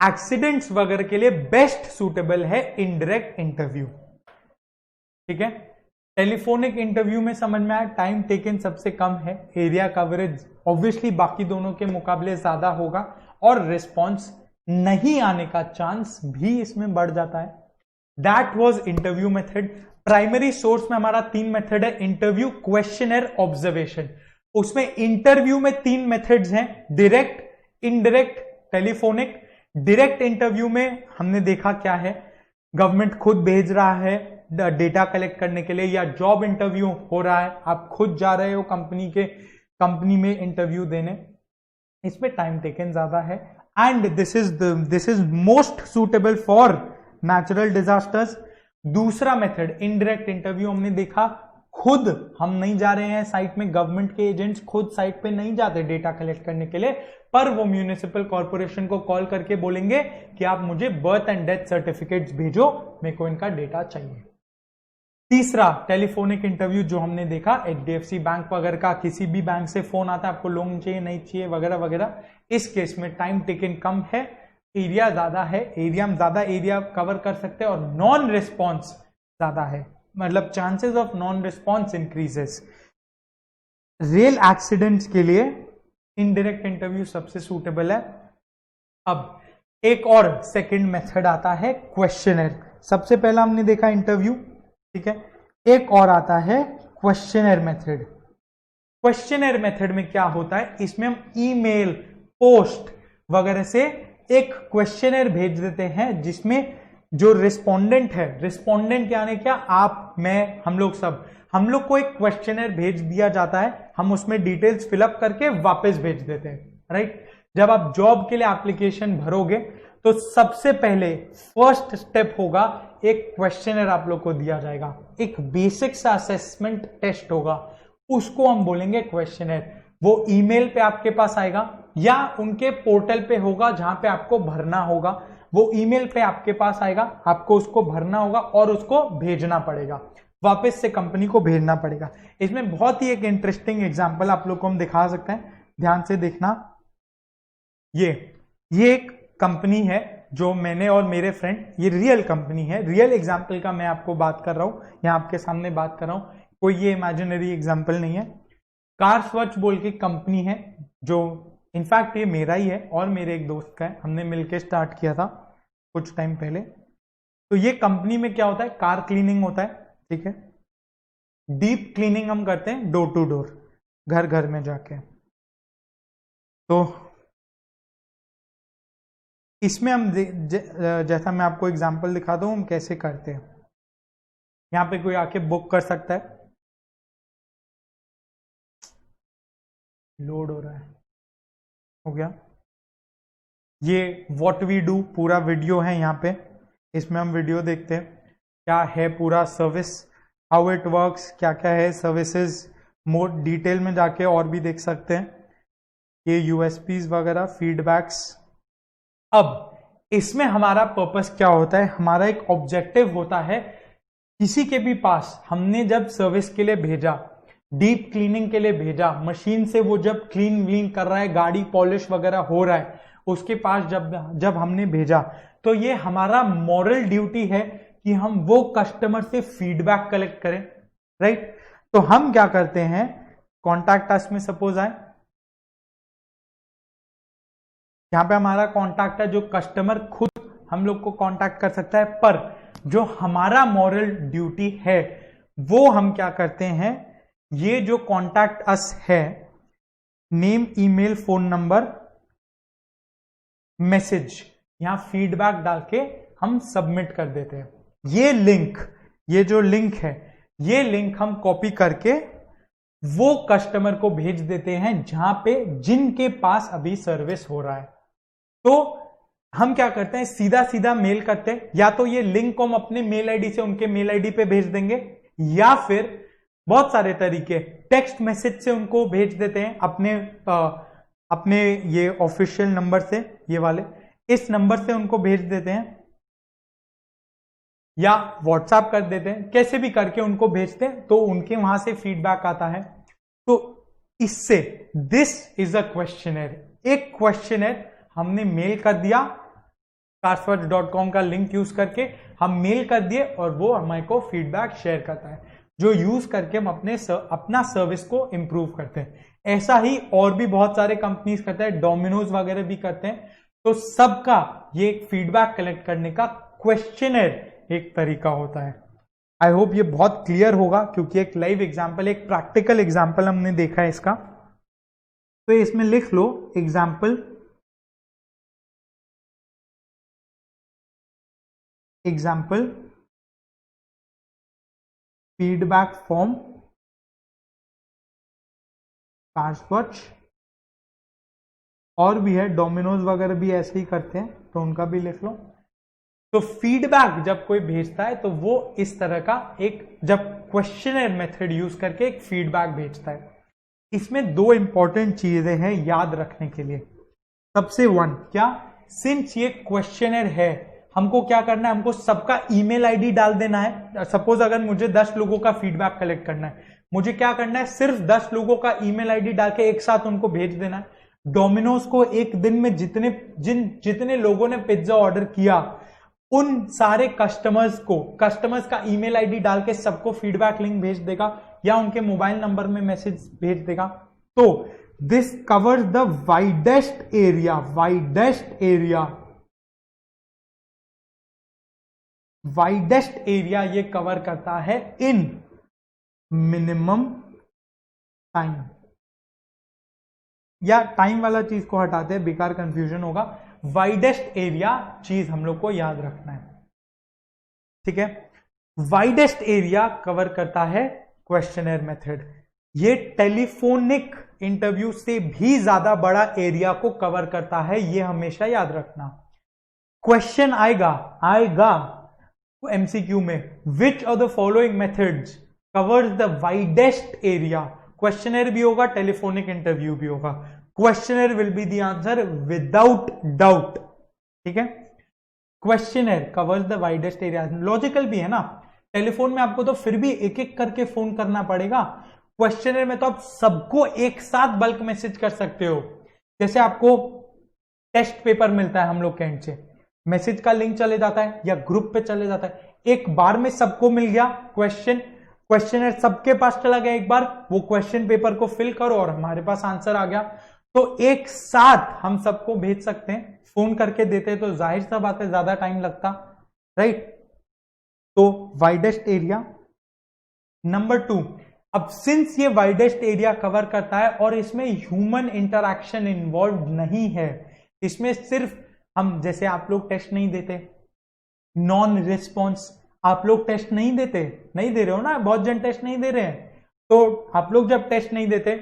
एक्सीडेंट्स वगैरह के लिए बेस्ट सूटेबल है इनडायरेक्ट इंटरव्यू, ठीक है। टेलीफोनिक इंटरव्यू में समझ में आया, टाइम टेकन सबसे कम है, एरिया कवरेज ऑब्वियसली बाकी दोनों के मुकाबले ज्यादा होगा, और रिस्पॉन्स नहीं आने का चांस भी इसमें बढ़ जाता है। That was interview method. Primary source में हमारा 3 मेथड है, इंटरव्यू, क्वेश्चनर, ऑब्जर्वेशन। उसमें इंटरव्यू में 3 मेथड्स हैं, direct, indirect, telephonic. Direct interview में हमने देखा क्या है, गवर्नमेंट खुद भेज रहा है डेटा कलेक्ट करने के लिए, या जॉब इंटरव्यू हो रहा है, आप खुद जा रहे हो कंपनी में इंटरव्यू देने, इसमें टाइम टेकन ज्यादा है। And this is most suitable for natural disasters. दूसरा मेथड इनडायरेक्ट इंटरव्यू, हमने देखा खुद हम नहीं जा रहे हैं साइट में, गवर्नमेंट के एजेंट्स खुद साइट पे नहीं जाते डेटा कलेक्ट करने के लिए, पर वो म्यूनिसिपल कॉर्पोरेशन को कॉल करके बोलेंगे कि आप मुझे बर्थ एंड डेथ सर्टिफिकेट्स भेजो, मेरे को इनका डेटा चाहिए। तीसरा टेलीफोनिक इंटरव्यू जो हमने देखा, HDFC बैंक वगैरह का, किसी भी बैंक से फोन आता है आपको लोन चाहिए, नहीं चाहिए, वगैरह वगैरह। इस केस में टाइम टेकन कम है, एरिया ज्यादा है, एरिया में ज्यादा एरिया कवर कर सकते हैं, और नॉन रिस्पॉन्स ज्यादा है, मतलब chances of non response increases. Rail accidents के लिए इनडायरेक्ट इंटरव्यू सबसे सूटेबल है। अब एक और सेकंड मेथड आता है, क्वेश्चनर। सबसे पहला हमने देखा इंटरव्यू, ठीक है, एक और आता है क्वेश्चनर मेथड। क्वेश्चनर मेथड में क्या होता है, इसमें हम ईमेल, पोस्ट वगैरह से एक क्वेश्चनर भेज देते हैं, जिसमें जो रिस्पोंडेंट है, रिस्पोंडेंट यानी क्या, आप, मैं, हम लोग को एक क्वेश्चनर भेज दिया जाता है, हम उसमें डिटेल्स फिलअप करके वापस भेज देते हैं, राइट। जब आप जॉब के लिए एप्लीकेशन भरोगे तो सबसे पहले फर्स्ट स्टेप होगा, एक क्वेश्चनर आप लोग को दिया जाएगा, एक बेसिक सा असेसमेंट टेस्ट होगा, उसको हम बोलेंगे क्वेश्चनर। वो ईमेल पे आपके पास आएगा या उनके पोर्टल पे होगा जहां पे आपको भरना होगा। वो ईमेल पे आपके पास आएगा, आपको उसको भरना होगा और उसको भेजना पड़ेगा, वापस से कंपनी को भेजना पड़ेगा। इसमें बहुत ही एक इंटरेस्टिंग एग्जांपल आप लोग को हम दिखा सकते हैं, ध्यान से देखना। ये एक कंपनी है जो मैंने और मेरे फ्रेंड, ये रियल कंपनी है, रियल एग्जांपल का मैं आपको बात कर रहा हूं, यहां आपके सामने बात कर रहा हूं, कोई ये इमेजिनरी एग्जांपल नहीं है। कार स्वच्छ बोल के कंपनी है, जो इनफैक्ट ये मेरा ही है और मेरे एक दोस्त का है, हमने मिलकर स्टार्ट किया था कुछ टाइम पहले। तो ये कंपनी में क्या होता है, कार क्लीनिंग होता है, ठीक है, डीप क्लीनिंग हम करते हैं डोर टू डोर। घर घर में जाके। तो इसमें हम जैसा मैं आपको एग्जांपल दिखाता हूं हम कैसे करते हैं। यहां पे कोई आके बुक कर सकता है, लोड हो रहा है, हो गया। ये व्हाट वी डू पूरा वीडियो है यहाँ पे, इसमें हम वीडियो देखते हैं क्या है पूरा सर्विस, हाउ इट वर्क्स, क्या क्या है सर्विसेज, मोर डिटेल में जाके और भी देख सकते हैं। ये यूएसपीज वगैरह, फीडबैक्स। अब इसमें हमारा पर्पस क्या होता है, हमारा एक ऑब्जेक्टिव होता है, किसी के भी पास हमने जब सर्विस के लिए भेजा, डीप क्लीनिंग के लिए भेजा, मशीन से वो जब क्लीन व्लीन कर रहा है, गाड़ी पॉलिश वगैरह हो रहा है, उसके पास जब हमने भेजा, तो ये हमारा मॉरल ड्यूटी है कि हम वो कस्टमर से फीडबैक कलेक्ट करें, राइट। तो हम क्या करते हैं, कॉन्टैक्ट अस में सपोज आए, यहां पे हमारा कॉन्टैक्ट है, जो कस्टमर खुद हम लोग को कॉन्टैक्ट कर सकता है, पर जो हमारा मॉरल ड्यूटी है वो हम क्या करते हैं, ये जो कॉन्टैक्ट अस है, name, email, phone number, message, यहां फीडबैक डाल के हम सबमिट कर देते हैं। ये लिंक, ये जो लिंक है, ये लिंक हम कॉपी करके वो कस्टमर को भेज देते हैं जहां पे जिनके पास अभी सर्विस हो रहा है। तो हम क्या करते हैं, सीधा सीधा मेल करते हैं, या तो ये लिंक को हम अपने मेल आईडी से उनके मेल आईडी पे भेज देंगे, या फिर बहुत सारे तरीके, टेक्स्ट मैसेज से उनको भेज देते हैं अपने ये ऑफिशियल नंबर से, ये वाले इस नंबर से उनको भेज देते हैं, या व्हाट्सएप कर देते हैं, कैसे भी करके उनको भेजते हैं, तो उनके वहां से फीडबैक आता है। तो इससे दिस इज अ क्वेश्चनर, एक क्वेश्चनर हमने मेल कर दिया, carswatch.com का लिंक यूज करके हम मेल कर दिए और वो हमारे को फीडबैक शेयर करता है, जो यूज करके हम अपना सर्विस को इंप्रूव करते हैं। ऐसा ही और भी बहुत सारे कंपनीज करते हैं, डोमिनोज वगैरह भी करते हैं। तो सबका ये फीडबैक कलेक्ट करने का क्वेश्चनर एक तरीका होता है। आई होप ये बहुत क्लियर होगा, क्योंकि एक लाइव एग्जांपल, एक प्रैक्टिकल एग्जांपल हमने देखा है इसका। तो इसमें लिख लो एग्जाम्पल फीडबैक फॉर्म CarsWatch, और भी है डोमिनोज वगैरह भी ऐसे ही करते हैं, तो उनका भी लिख लो। तो फीडबैक जब कोई भेजता है तो वो इस तरह का एक, जब क्वेश्चनर मेथड यूज करके एक फीडबैक भेजता है। इसमें दो इंपॉर्टेंट चीजें हैं याद रखने के लिए। सबसे वन क्या, सिंस ये क्वेश्चनर है, हमको क्या करना है, हमको सबका ईमेल आईडी डाल देना है। सपोज अगर मुझे 10 लोगों का फीडबैक कलेक्ट करना है, मुझे क्या करना है, सिर्फ 10 लोगों का ईमेल आईडी डाल के एक साथ उनको भेज देना है। डोमिनोज को एक दिन में जितने लोगों ने पिज्जा ऑर्डर किया, उन सारे कस्टमर्स का ईमेल आईडी डाल के सबको फीडबैक लिंक भेज देगा, या उनके मोबाइल नंबर में मैसेज भेज देगा। तो this covers the widest area ये कवर करता है इन मिनिमम टाइम। या टाइम वाला चीज को हटाते हैं, बेकार कंफ्यूजन होगा। वाइडेस्ट एरिया चीज हम लोग को याद रखना है, ठीक है। वाइडेस्ट एरिया कवर करता है क्वेश्चनर मेथड। ये टेलीफोनिक इंटरव्यू से भी ज्यादा बड़ा एरिया को कवर करता है, ये हमेशा याद रखना। क्वेश्चन आएगा एमसीक्यू में, which of the following methods covers the widest area. Questionnaire भी होगा, टेलीफोनिक इंटरव्यू भी होगा। Questionnaire will be the answer without doubt, ठीक है। Questionnaire covers the widest area, logical भी है ना। टेलीफोन में आपको तो फिर भी एक एक करके फोन करना पड़ेगा, क्वेश्चनर में तो आप सबको एक साथ बल्क मैसेज कर सकते हो। जैसे आपको टेस्ट पेपर मिलता है हम लोग के एंड से, मैसेज का लिंक चले जाता है या ग्रुप पे चले जाता है, एक बार में सबको मिल गया क्वेश्चनर सबके पास चला गया एक बार, वो क्वेश्चन पेपर को फिल करो और हमारे पास आंसर आ गया। तो एक साथ हम सबको भेज सकते हैं, फोन करके देते तो जाहिर सा बात है ज्यादा टाइम लगता, राइट। तो वाइडेस्ट एरिया। नंबर 2, अब सिंस ये वाइडेस्ट एरिया कवर करता है और इसमें ह्यूमन इंटरैक्शन इन्वॉल्व नहीं है, इसमें सिर्फ हम, जैसे आप लोग टेस्ट नहीं देते, नॉन रिस्पॉन्स, आप लोग टेस्ट नहीं देते, नहीं दे रहे हो ना, बहुत जन टेस्ट नहीं दे रहे हैं, तो आप लोग जब टेस्ट नहीं देते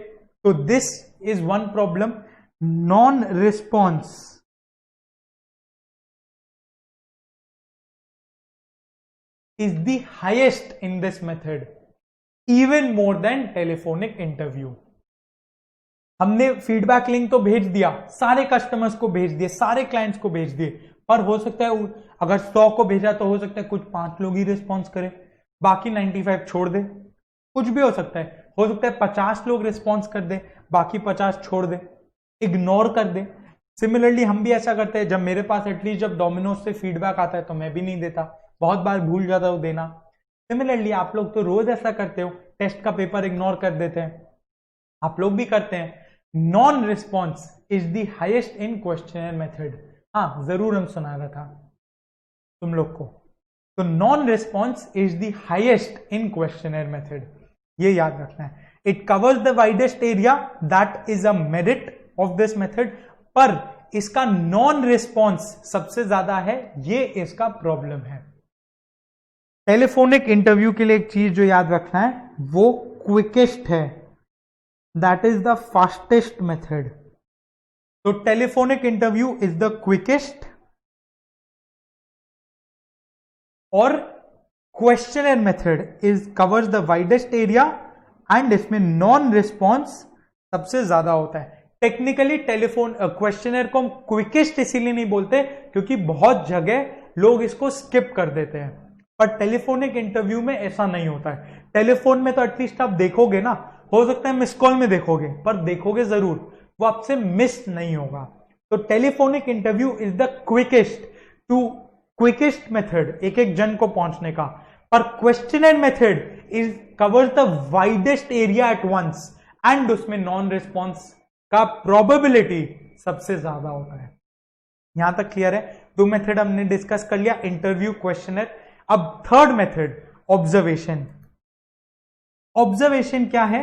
तो this is one problem, non response is the highest in this method, even more than telephonic interview. हमने फीडबैक लिंक तो भेज दिया, सारे कस्टमर्स को भेज दिए, सारे क्लाइंट्स को भेज दिए, पर हो सकता है अगर 100 को भेजा तो हो सकता है कुछ 5 लोग ही रिस्पॉन्स करें, बाकी 95 छोड़ दे, कुछ भी हो सकता है 50 लोग रिस्पॉन्स कर दे, बाकी 50 छोड़ दे, इग्नोर कर दे। सिमिलरली हम भी ऐसा करते हैं, जब मेरे पास एटलीस्ट जब डोमिनोज से फीडबैक आता है तो मैं भी नहीं देता, बहुत बार भूल जाता हूं देना। सिमिलरली आप लोग तो रोज ऐसा करते हो, टेस्ट का पेपर इग्नोर कर देते हैं, आप लोग भी करते हैं। Non response is the highest in questionnaire method. हाँ, जरूर हम सुना रहा था तुम लोग को, तो non response is the highest in questionnaire method, ये याद रखना है। It covers the widest area, that is a merit of this method, पर इसका नॉन रिस्पॉन्स सबसे ज्यादा है, ये इसका प्रॉब्लम है। टेलीफोनिक इंटरव्यू के लिए एक चीज जो याद रखना है, वो क्विकेस्ट है, that is the fastest method. तो telephonic interview is the quickest और questionnaire method is covers the widest area and इसमें नॉन रिस्पॉन्स सबसे ज्यादा होता है। टेक्निकली टेलीफोन क्वेश्चनर को हम क्विकेस्ट इसीलिए नहीं बोलते क्योंकि बहुत जगह लोग इसको स्किप कर देते हैं, पर टेलीफोनिक इंटरव्यू में ऐसा नहीं होता है। टेलीफोन में तो एटलीस्ट आप देखोगे ना, हो सकता है मिस कॉल में देखोगे, पर देखोगे जरूर, वो आपसे मिस नहीं होगा। तो telephonic interview is the quickest method एक एक जन को पहुंचने का, पर questionnaire method is covers the widest area at once and उसमें नॉन रिस्पॉन्स का प्रोबेबिलिटी सबसे ज्यादा होता है। यहां तक क्लियर है? 2 मेथड हमने डिस्कस कर लिया, इंटरव्यू, क्वेश्चनर। अब थर्ड मेथड ऑब्जर्वेशन। ऑब्जर्वेशन क्या है?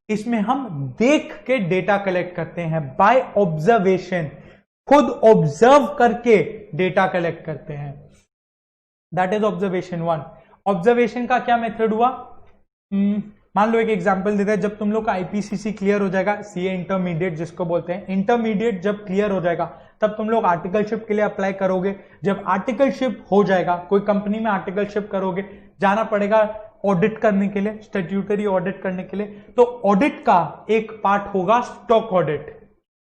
इसमें हम देख के डेटा कलेक्ट करते हैं, बाय ऑब्जर्वेशन, खुद ऑब्जर्व करके डेटा कलेक्ट करते हैं, दैट इज ऑब्जर्वेशन 1। ऑब्जर्वेशन का क्या मेथड हुआ? मान लो एक एग्जांपल देते हैं, जब तुम लोग का आईपीसीसी क्लियर हो जाएगा, सीए इंटरमीडिएट जिसको बोलते हैं, इंटरमीडिएट जब क्लियर हो जाएगा तब तुम लोग आर्टिकलशिप के लिए अप्लाई करोगे। जब आर्टिकलशिप हो जाएगा, कोई कंपनी में आर्टिकलशिप करोगे, जाना पड़ेगा ऑडिट करने के लिए, स्टैट्यूटरी ऑडिट करने के लिए। तो ऑडिट का एक पार्ट होगा स्टॉक ऑडिट।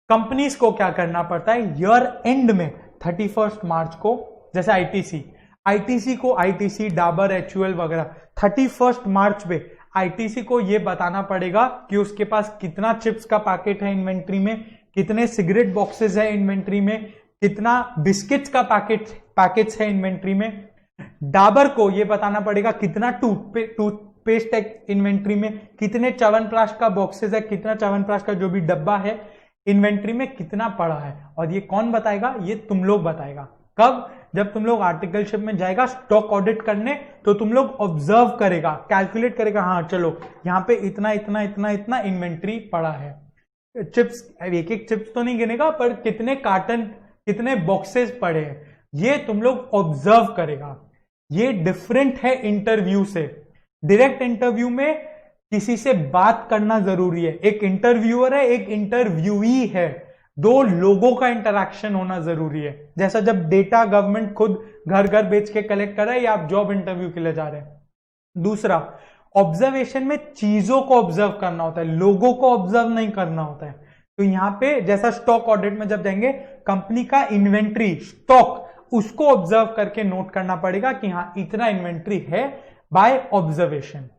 कंपनीज को क्या करना पड़ता है, ईयर एंड में 31 मार्च को, जैसे आईटीसी को, आईटीसी, डाबर, एचयूएल वगैरह 31 मार्च पे आईटीसी को यह बताना पड़ेगा कि उसके पास कितना चिप्स का पैकेट है इन्वेंट्री में, कितने सिगरेट बॉक्सेस है इन्वेंट्री में, कितना बिस्किट्स का पैकेट्स है इन्वेंट्री में। डाबर को यह बताना पड़ेगा कितना टूथपेस्ट है इन्वेंट्री में, कितने च्यवनप्राश का बॉक्सेस है, कितना च्यवनप्राश का जो भी डब्बा है इन्वेंट्री में कितना पड़ा है। और ये कौन बताएगा? ये तुम लोग बताएगा। कब? जब तुम लोग आर्टिकलशिप में जाएगा स्टॉक ऑडिट करने, तो तुम लोग ऑब्जर्व करेगा, कैलकुलेट करेगा, हाँ चलो यहां पे इतना इतना इतना इतना इन्वेंट्री पड़ा है। चिप्स, एक एक चिप्स तो नहीं गिनेगा, पर कितने कार्टन, कितने बॉक्सेस पड़े हैं, ये तुम लोग ऑब्जर्व करेगा। ये डिफरेंट है इंटरव्यू से। डायरेक्ट इंटरव्यू में किसी से बात करना जरूरी है, एक इंटरव्यूअर है, एक इंटरव्यूई है, 2 लोगों का इंटरैक्शन होना जरूरी है। जैसा जब डेटा गवर्नमेंट खुद घर घर बेच के कलेक्ट कर रहा है, या आप जॉब इंटरव्यू के लिए जा रहे हैं। दूसरा, ऑब्जर्वेशन में चीजों को ऑब्जर्व करना होता है, लोगों को ऑब्जर्व नहीं करना होता है। तो यहां पे जैसा स्टॉक ऑडिट में जब जाएंगे, कंपनी का इन्वेंट्री, स्टॉक, उसको ऑब्जर्व करके नोट करना पड़ेगा कि हाँ इतना इन्वेंट्री है, बाय ऑब्जर्वेशन।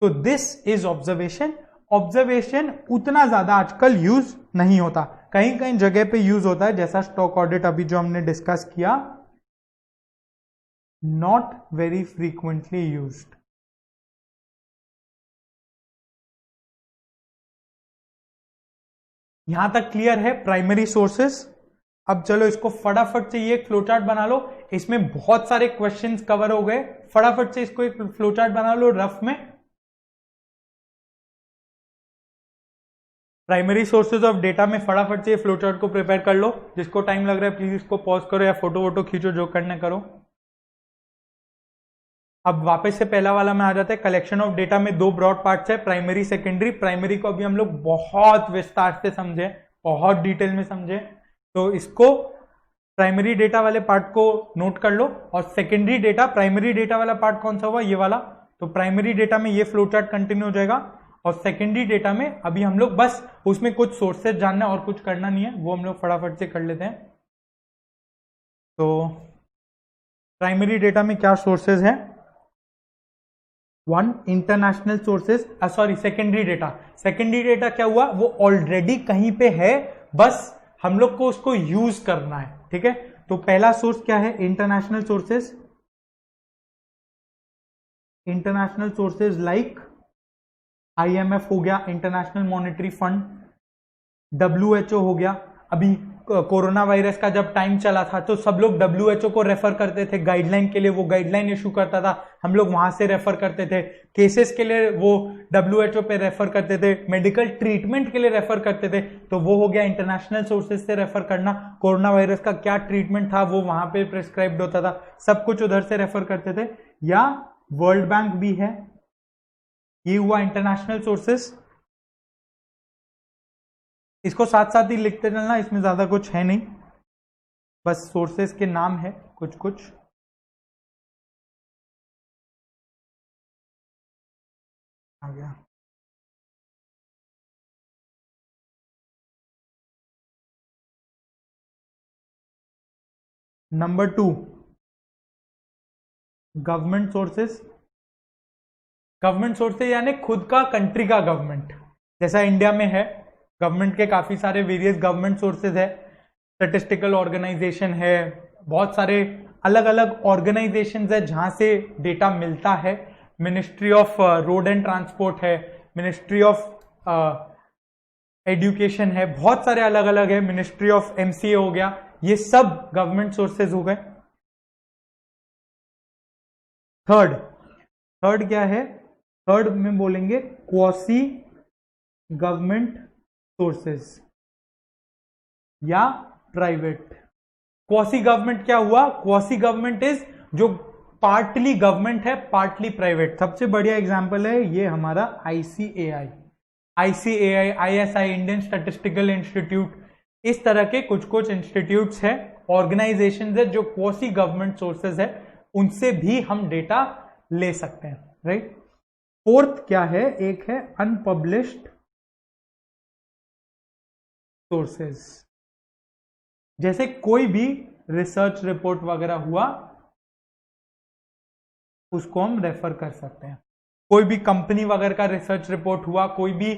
तो दिस इज ऑब्जर्वेशन। ऑब्जर्वेशन उतना ज्यादा आजकल यूज नहीं होता, कहीं कहीं जगह पे यूज होता है, जैसा स्टॉक ऑडिट अभी जो हमने डिस्कस किया, नॉट वेरी फ्रीक्वेंटली यूज्ड। यहां तक क्लियर है प्राइमरी सोर्सेस। अब चलो इसको फटाफट से ये एक फ्लोचार्ट बना लो, इसमें बहुत सारे क्वेश्चंस कवर हो गए, फटाफट से इसको एक फ्लोचार्ट बना लो रफ में। प्राइमरी सोर्सेज ऑफ डेटा में फटाफट से फ्लो चार्ट को प्रिपेयर कर लो, जिसको टाइम लग रहा है प्लीज इसको पॉज करो या फोटो वोटो खींचो, जो करना करो। अब वापस से पहला वाला में आ जाता है। कलेक्शन ऑफ डेटा में दो ब्रॉड पार्ट्स है, प्राइमरी सेकेंडरी। प्राइमरी को अभी हम लोग बहुत विस्तार से समझे, बहुत डिटेल में समझे, तो इसको प्राइमरी डेटा वाले पार्ट को नोट कर लो। और सेकेंडरी डेटा, प्राइमरी डेटा वाला पार्ट कौन सा हुआ, ये वाला। तो प्राइमरी डेटा में ये फ्लो चार्ट कंटिन्यू हो जाएगा, और सेकेंडरी डेटा में अभी हम लोग बस उसमें कुछ सोर्सेज जानना और कुछ करना नहीं है, वो हम लोग फटाफट से कर लेते हैं। तो प्राइमरी डेटा में क्या सोर्सेज है, one international sources, sorry secondary data. Secondary data क्या हुआ, वो ऑलरेडी कहीं पे है, बस हम लोग को उसको यूज करना है, ठीक है। तो पहला सोर्स क्या है, international sources. International sources like IMF हो गया, इंटरनेशनल मॉनेटरी फंड, WHO हो गया। अभी कोरोना वायरस का जब टाइम चला था तो सब लोग WHO को रेफर करते थे गाइडलाइन के लिए, वो गाइडलाइन इशू करता था, हम लोग वहां से रेफर करते थे। केसेस के लिए वो WHO पे रेफर करते थे, मेडिकल ट्रीटमेंट के लिए रेफर करते थे, तो वो हो गया इंटरनेशनल सोर्सेज से रेफर करना। कोरोना वायरस का क्या ट्रीटमेंट था वो वहां पे प्रिस्क्राइब्ड होता था, सब कुछ उधर से रेफर करते थे। या वर्ल्ड बैंक भी है, ये हुआ इंटरनेशनल सोर्सेस। इसको साथ साथ ही लिखते चलना, इसमें ज्यादा कुछ है नहीं, बस सोर्सेस के नाम है कुछ कुछ। आ गया। Number 2, government sources. Government sources यानी खुद का कंट्री का गवर्नमेंट, जैसा इंडिया में है गवर्नमेंट के काफी सारे वेरियस गवर्नमेंट सोर्सेज है, स्टैटिस्टिकल ऑर्गेनाइजेशन है, बहुत सारे अलग अलग ऑर्गेनाइजेशन है जहां से डेटा मिलता है। Ministry of road and transport है, मिनिस्ट्री ऑफ एजुकेशन है, बहुत सारे अलग अलग है, मिनिस्ट्री ऑफ MCA हो गया, ये सब गवर्नमेंट सोर्सेज हो गए। थर्ड क्या है, थर्ड में बोलेंगे क्वासी गवर्नमेंट सोर्सेस या प्राइवेट। क्वासी गवर्नमेंट क्या हुआ, क्वासी गवर्नमेंट इज जो पार्टली गवर्नमेंट है पार्टली प्राइवेट। सबसे बढ़िया एग्जांपल है ये हमारा ICAI, ISI, Indian statistical institute. इस तरह के कुछ कुछ इंस्टीट्यूट्स है, ऑर्गेनाइजेशन है जो क्वासी गवर्नमेंट सोर्सेज है, उनसे भी हम डेटा ले सकते हैं, राइट। फोर्थ क्या है, एक है अनपब्लिश्ड सोर्सेज, जैसे कोई भी रिसर्च रिपोर्ट वगैरह हुआ उसको हम रेफर कर सकते हैं। कोई भी कंपनी वगैरह का रिसर्च रिपोर्ट हुआ, कोई भी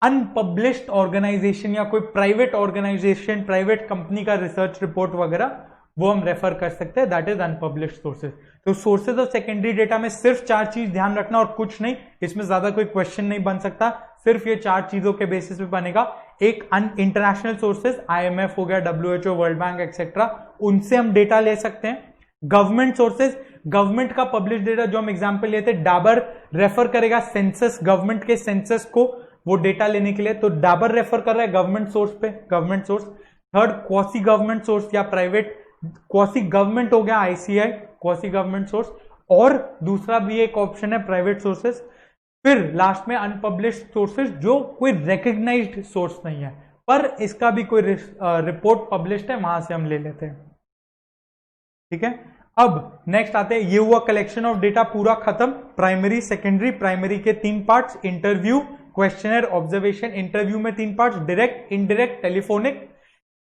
अनपब्लिश्ड ऑर्गेनाइजेशन या कोई प्राइवेट ऑर्गेनाइजेशन, प्राइवेट कंपनी का रिसर्च रिपोर्ट वगैरह, वो हम रेफर कर सकते हैं, दैट इज अनपब्लिश्ड सोर्सेज। तो सोर्सेज ऑफ सेकेंडरी डेटा में सिर्फ 4 चीज ध्यान रखना और कुछ नहीं, इसमें ज्यादा कोई क्वेश्चन नहीं बन सकता, सिर्फ ये 4 चीजों के बेसिस पे बनेगा। एक इंटरनेशनल सोर्सेज, IMF हो गया, WHO, वर्ल्ड बैंक एक्सेट्रा, उनसे हम डेटा ले सकते हैं। गवर्नमेंट सोर्सेज, गवर्नमेंट का पब्लिश डेटा, जो हम एग्जांपल लेते हैं डाबर रेफर करेगा सेंसस, गवर्नमेंट के सेंसस को वो डेटा लेने के लिए, तो डाबर रेफर कर रहा है गवर्नमेंट सोर्स पे, government source. Third quasi government source या प्राइवेट, क्वासी गवर्नमेंट हो गया ICAI, क्वासी गवर्नमेंट सोर्स, और दूसरा भी एक ऑप्शन है प्राइवेट सोर्सेज। फिर लास्ट में अनपब्लिश्ड सोर्सेज, जो कोई रिकग्नाइज्ड सोर्स नहीं है पर इसका भी कोई रिपोर्ट पब्लिश्ड है, वहां से हम ले लेते हैं, ठीक है। अब नेक्स्ट आते हैं, ये हुआ कलेक्शन ऑफ डेटा पूरा खत्म, प्राइमरी सेकेंडरी। प्राइमरी के 3 parts, interview, questionnaire, observation. Interview में 3 पार्ट्स, डायरेक्ट, इनडायरेक्ट, टेलीफोनिक।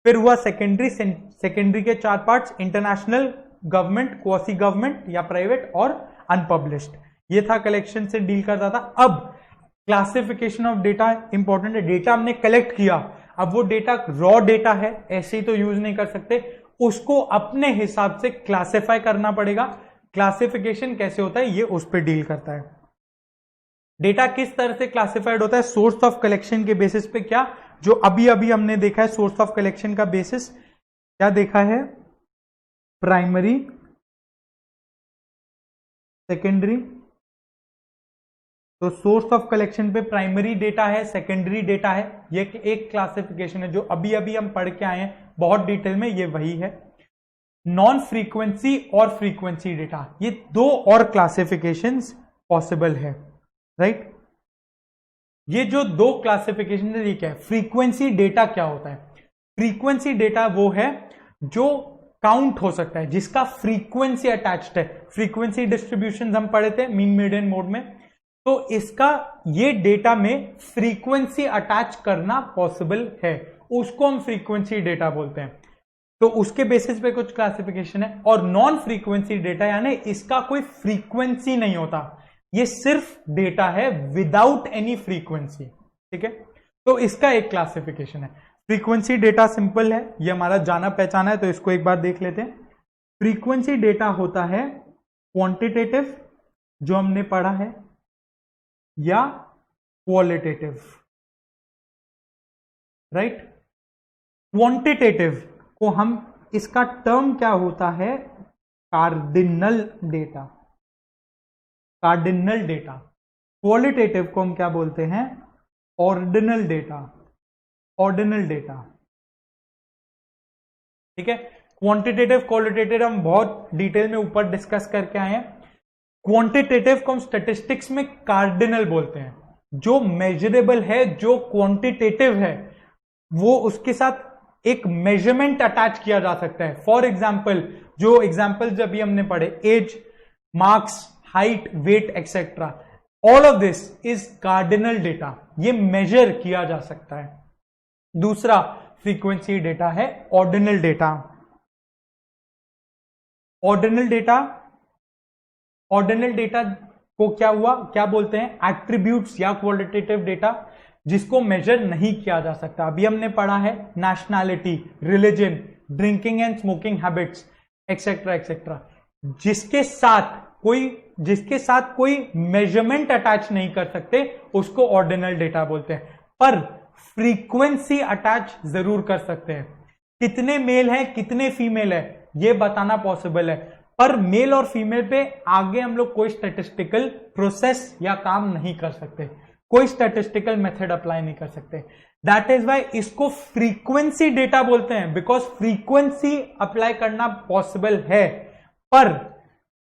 फिर हुआ सेकेंडरी, सेकेंडरी के 4 parts, international, government, quasi government या प्राइवेट, और अनपब्लिश्ड। ये था कलेक्शन से डील करता था। अब क्लासिफिकेशन ऑफ डेटा इंपॉर्टेंट है, डेटा हमने कलेक्ट किया, अब वो डेटा रॉ डेटा है, ऐसे ही तो यूज नहीं कर सकते, उसको अपने हिसाब से क्लासिफाई करना पड़ेगा। क्लासिफिकेशन कैसे होता है ये उस पर डील करता है। डेटा किस तरह से क्लासिफाइड होता है, सोर्स ऑफ कलेक्शन के बेसिस पे। क्या जो अभी अभी हमने देखा है सोर्स ऑफ कलेक्शन का बेसिस, क्या देखा है, प्राइमरी, सेकेंडरी, तो सोर्स ऑफ कलेक्शन पे प्राइमरी डेटा है, सेकेंडरी डेटा है, ये एक क्लासिफिकेशन है जो अभी अभी हम पढ़ के आए हैं बहुत डिटेल में, ये वही है। नॉन फ्रीक्वेंसी और फ्रीक्वेंसी डेटा, ये दो और क्लासिफिकेशंस पॉसिबल है, राइट। ये जो दो क्लासिफिकेशन है ये क्या है? फ्रीक्वेंसी डेटा क्या होता है? फ्रीक्वेंसी डेटा वो है जो काउंट हो सकता है, जिसका फ्रीक्वेंसी अटैच्ड है। फ्रीक्वेंसी डिस्ट्रीब्यूशन हम पढ़े थे मीन मीडियन मोड में, तो इसका ये डेटा में फ्रीक्वेंसी अटैच करना पॉसिबल है, उसको हम फ्रीक्वेंसी डेटा बोलते हैं। तो उसके बेसिस पे कुछ क्लासिफिकेशन है। और नॉन फ्रीक्वेंसी डेटा यानी इसका कोई फ्रीक्वेंसी नहीं होता, ये सिर्फ डेटा है विदाउट एनी फ्रीक्वेंसी, ठीक है। तो इसका एक क्लासिफिकेशन है। फ्रीक्वेंसी डेटा सिंपल है, ये हमारा जाना पहचाना है, तो इसको एक बार देख लेते हैं। फ्रीक्वेंसी डेटा होता है क्वांटिटेटिव, जो हमने पढ़ा है, या क्वालिटेटिव, राइट। क्वांटिटेटिव को हम, इसका टर्म क्या होता है? Cardinal data, cardinal data. Qualitative को हम क्या बोलते हैं? ऑर्डिनल डेटा, ऑर्डिनल डेटा, ठीक है। क्वांटिटेटिव क्वालिटेटिव हम बहुत डिटेल में ऊपर डिस्कस करके आए हैं। क्वांटिटेटिव को हम स्टैटिस्टिक्स में कार्डिनल बोलते हैं, जो मेजरेबल है, जो क्वांटिटेटिव है, वो उसके साथ एक मेजरमेंट अटैच किया जा सकता है। फॉर एग्जाम्पल, जो एग्जाम्पल जब भी हमने पढ़े, age, marks, height, weight etcetera, all of this is cardinal data, ये मेजर किया जा सकता है। दूसरा फ्रीक्वेंसी डेटा है ordinal data. Ordinal data, ordinal data को क्या हुआ, क्या बोलते हैं? एट्रीब्यूट्स या क्वालिटेटिव डेटा, जिसको मेजर नहीं किया जा सकता। अभी हमने पढ़ा है nationality, religion, drinking and smoking habits etcetera etcetera, जिसके साथ कोई मेजरमेंट अटैच नहीं कर सकते, उसको ऑर्डिनल डेटा बोलते हैं। पर फ्रीक्वेंसी अटैच जरूर कर सकते हैं। कितने मेल है, कितने फीमेल है, यह बताना पॉसिबल है, पर मेल और फीमेल पे आगे हम लोग कोई स्टैटिस्टिकल प्रोसेस या काम नहीं कर सकते, कोई स्टैटिस्टिकल मेथड अप्लाई नहीं कर सकते। दैट इज वाई इसको फ्रीक्वेंसी डेटा बोलते हैं, बिकॉज फ्रीक्वेंसी अप्लाई करना पॉसिबल है, पर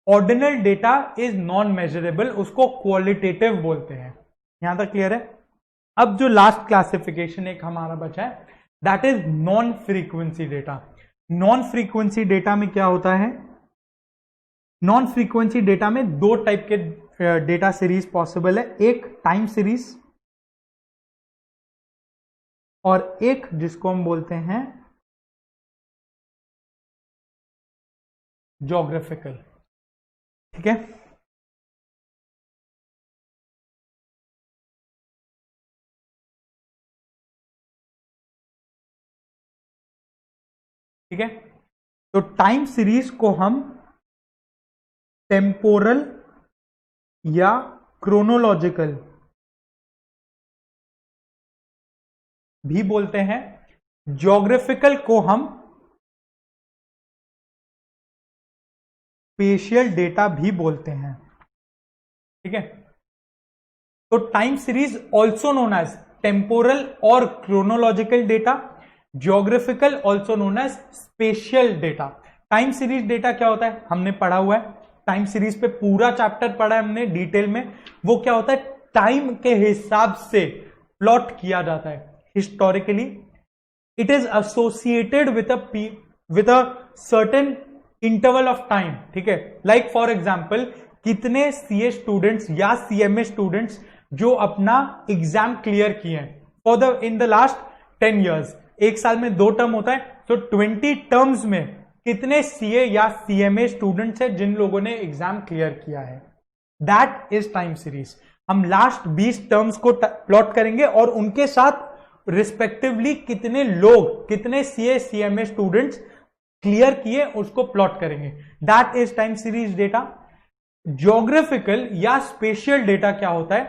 ordinal data is non measurable, उसको क्वालिटेटिव बोलते हैं। यहां तक क्लियर है? अब जो लास्ट क्लासिफिकेशन एक हमारा बचा है, that is non frequency data. Non frequency data में क्या होता है? नॉन फ्रीक्वेंसी डेटा में दो टाइप के डेटा सीरीज पॉसिबल है, एक टाइम सीरीज और एक जिसको हम बोलते हैं ज्योग्राफिकल, ठीक है। ठीक है, तो टाइम सीरीज को हम टेम्पोरल या क्रोनोलॉजिकल भी बोलते हैं। ज्योग्राफिकल को हम स्पेशियल डेटा भी बोलते हैं, ठीक है। तो time series also known as temporal और chronological data, geographical also known as spatial data. Time series data क्या होता है हमने पढ़ा हुआ है, टाइम सीरीज पे पूरा चैप्टर पढ़ा है हमने डिटेल में। वो क्या होता है, टाइम के हिसाब से प्लॉट किया जाता है। Historically it is associated with a certain interval of time, ठीक है। लाइक फॉर एग्जाम्पल, कितने सीए स्टूडेंट्स या सीएमए स्टूडेंट्स जो अपना एग्जाम क्लियर किए हैं इन द लास्ट 10 years, एक साल में 2 टर्म होता है, तो 20 टर्म्स में कितने सीए या सीएमए स्टूडेंट्स हैं जिन लोगों ने एग्जाम क्लियर किया है, दैट इज टाइम सीरीज। हम लास्ट 20 टर्म्स को प्लॉट करेंगे और उनके साथ रिस्पेक्टिवली कितने लोग, कितने सीए सीएमए स्टूडेंट्स क्लियर किए उसको प्लॉट करेंगे, that is time series data. Geographical या स्पेशियल डेटा क्या होता है,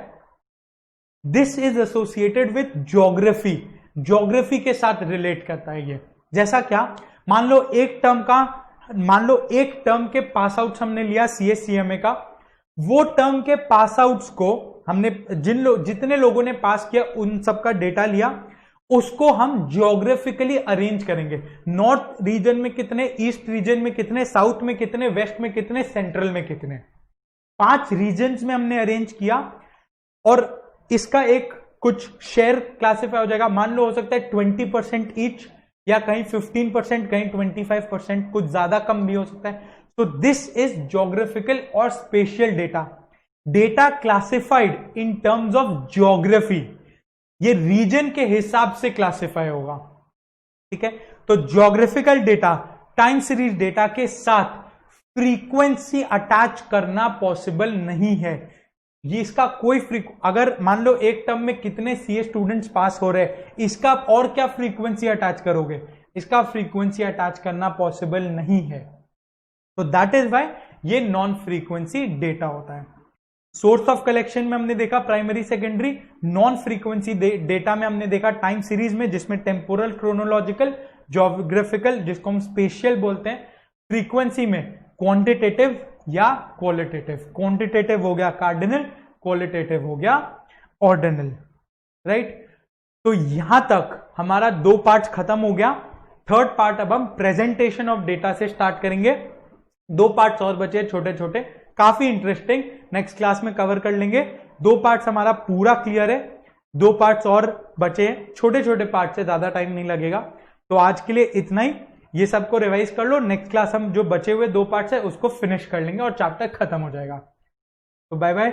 this is associated with geography, geography के साथ रिलेट करता है ये। जैसा क्या, मान लो एक टर्म के पास आउट्स हमने लिया सीए सीएमए का, वो टर्म के पास आउट्स को हमने जितने लोगों ने पास किया उन सबका डेटा लिया, उसको हम ज्योग्राफिकली अरेंज करेंगे। नॉर्थ रीजन में कितने, ईस्ट रीजन में कितने, साउथ में कितने, वेस्ट में कितने, सेंट्रल में कितने, 5 रीजन्स में हमने अरेंज किया। और इसका एक कुछ शेयर क्लासिफाई हो जाएगा। मान लो हो सकता है 20% ईच, या कहीं 15%, कहीं 25%, कुछ ज्यादा कम भी हो सकता है। तो दिस इज ज्योग्राफिकल और spatial data, data classified in terms of geography. ये रीजन के हिसाब से क्लासिफाई होगा, ठीक है। तो geographical data time series data के साथ फ्रीक्वेंसी अटैच करना पॉसिबल नहीं है। ये इसका कोई अगर मान लो एक टर्म में कितने सीए स्टूडेंट्स पास हो रहे हैं, इसका और क्या फ्रीक्वेंसी अटैच करोगे, इसका फ्रीक्वेंसी अटैच करना पॉसिबल नहीं है। तो दैट इज व्हाई ये नॉन फ्रीक्वेंसी डेटा होता है। सोर्स ऑफ कलेक्शन में हमने देखा primary secondary, non frequency data में हमने देखा टाइम सीरीज में, जिसमें टेम्पोरल, क्रोनोलॉजिकल, ज्योग्राफिकल, जिसको हम स्पेशियल बोलते हैं। फ्रीक्वेंसी में क्वांटिटेटिव या क्वालिटेटिव, क्वांटिटेटिव हो गया कार्डिनल, क्वालिटेटिव हो गया ऑर्डिनल, राइट। तो यहां तक हमारा 2 पार्ट्स खत्म हो गया। थर्ड पार्ट अब हम प्रेजेंटेशन ऑफ डेटा से स्टार्ट करेंगे। 2 पार्ट्स और बचे छोटे छोटे, काफी इंटरेस्टिंग, नेक्स्ट क्लास में कवर कर लेंगे। 2 पार्ट्स हमारा पूरा क्लियर है, 2 पार्ट्स और बचे, छोटे छोटे पार्ट से ज्यादा टाइम नहीं लगेगा। तो आज के लिए इतना ही, ये सबको रिवाइज कर लो। नेक्स्ट क्लास हम जो बचे हुए 2 पार्ट्स है उसको फिनिश कर लेंगे और चैप्टर खत्म हो जाएगा। तो बाय बाय।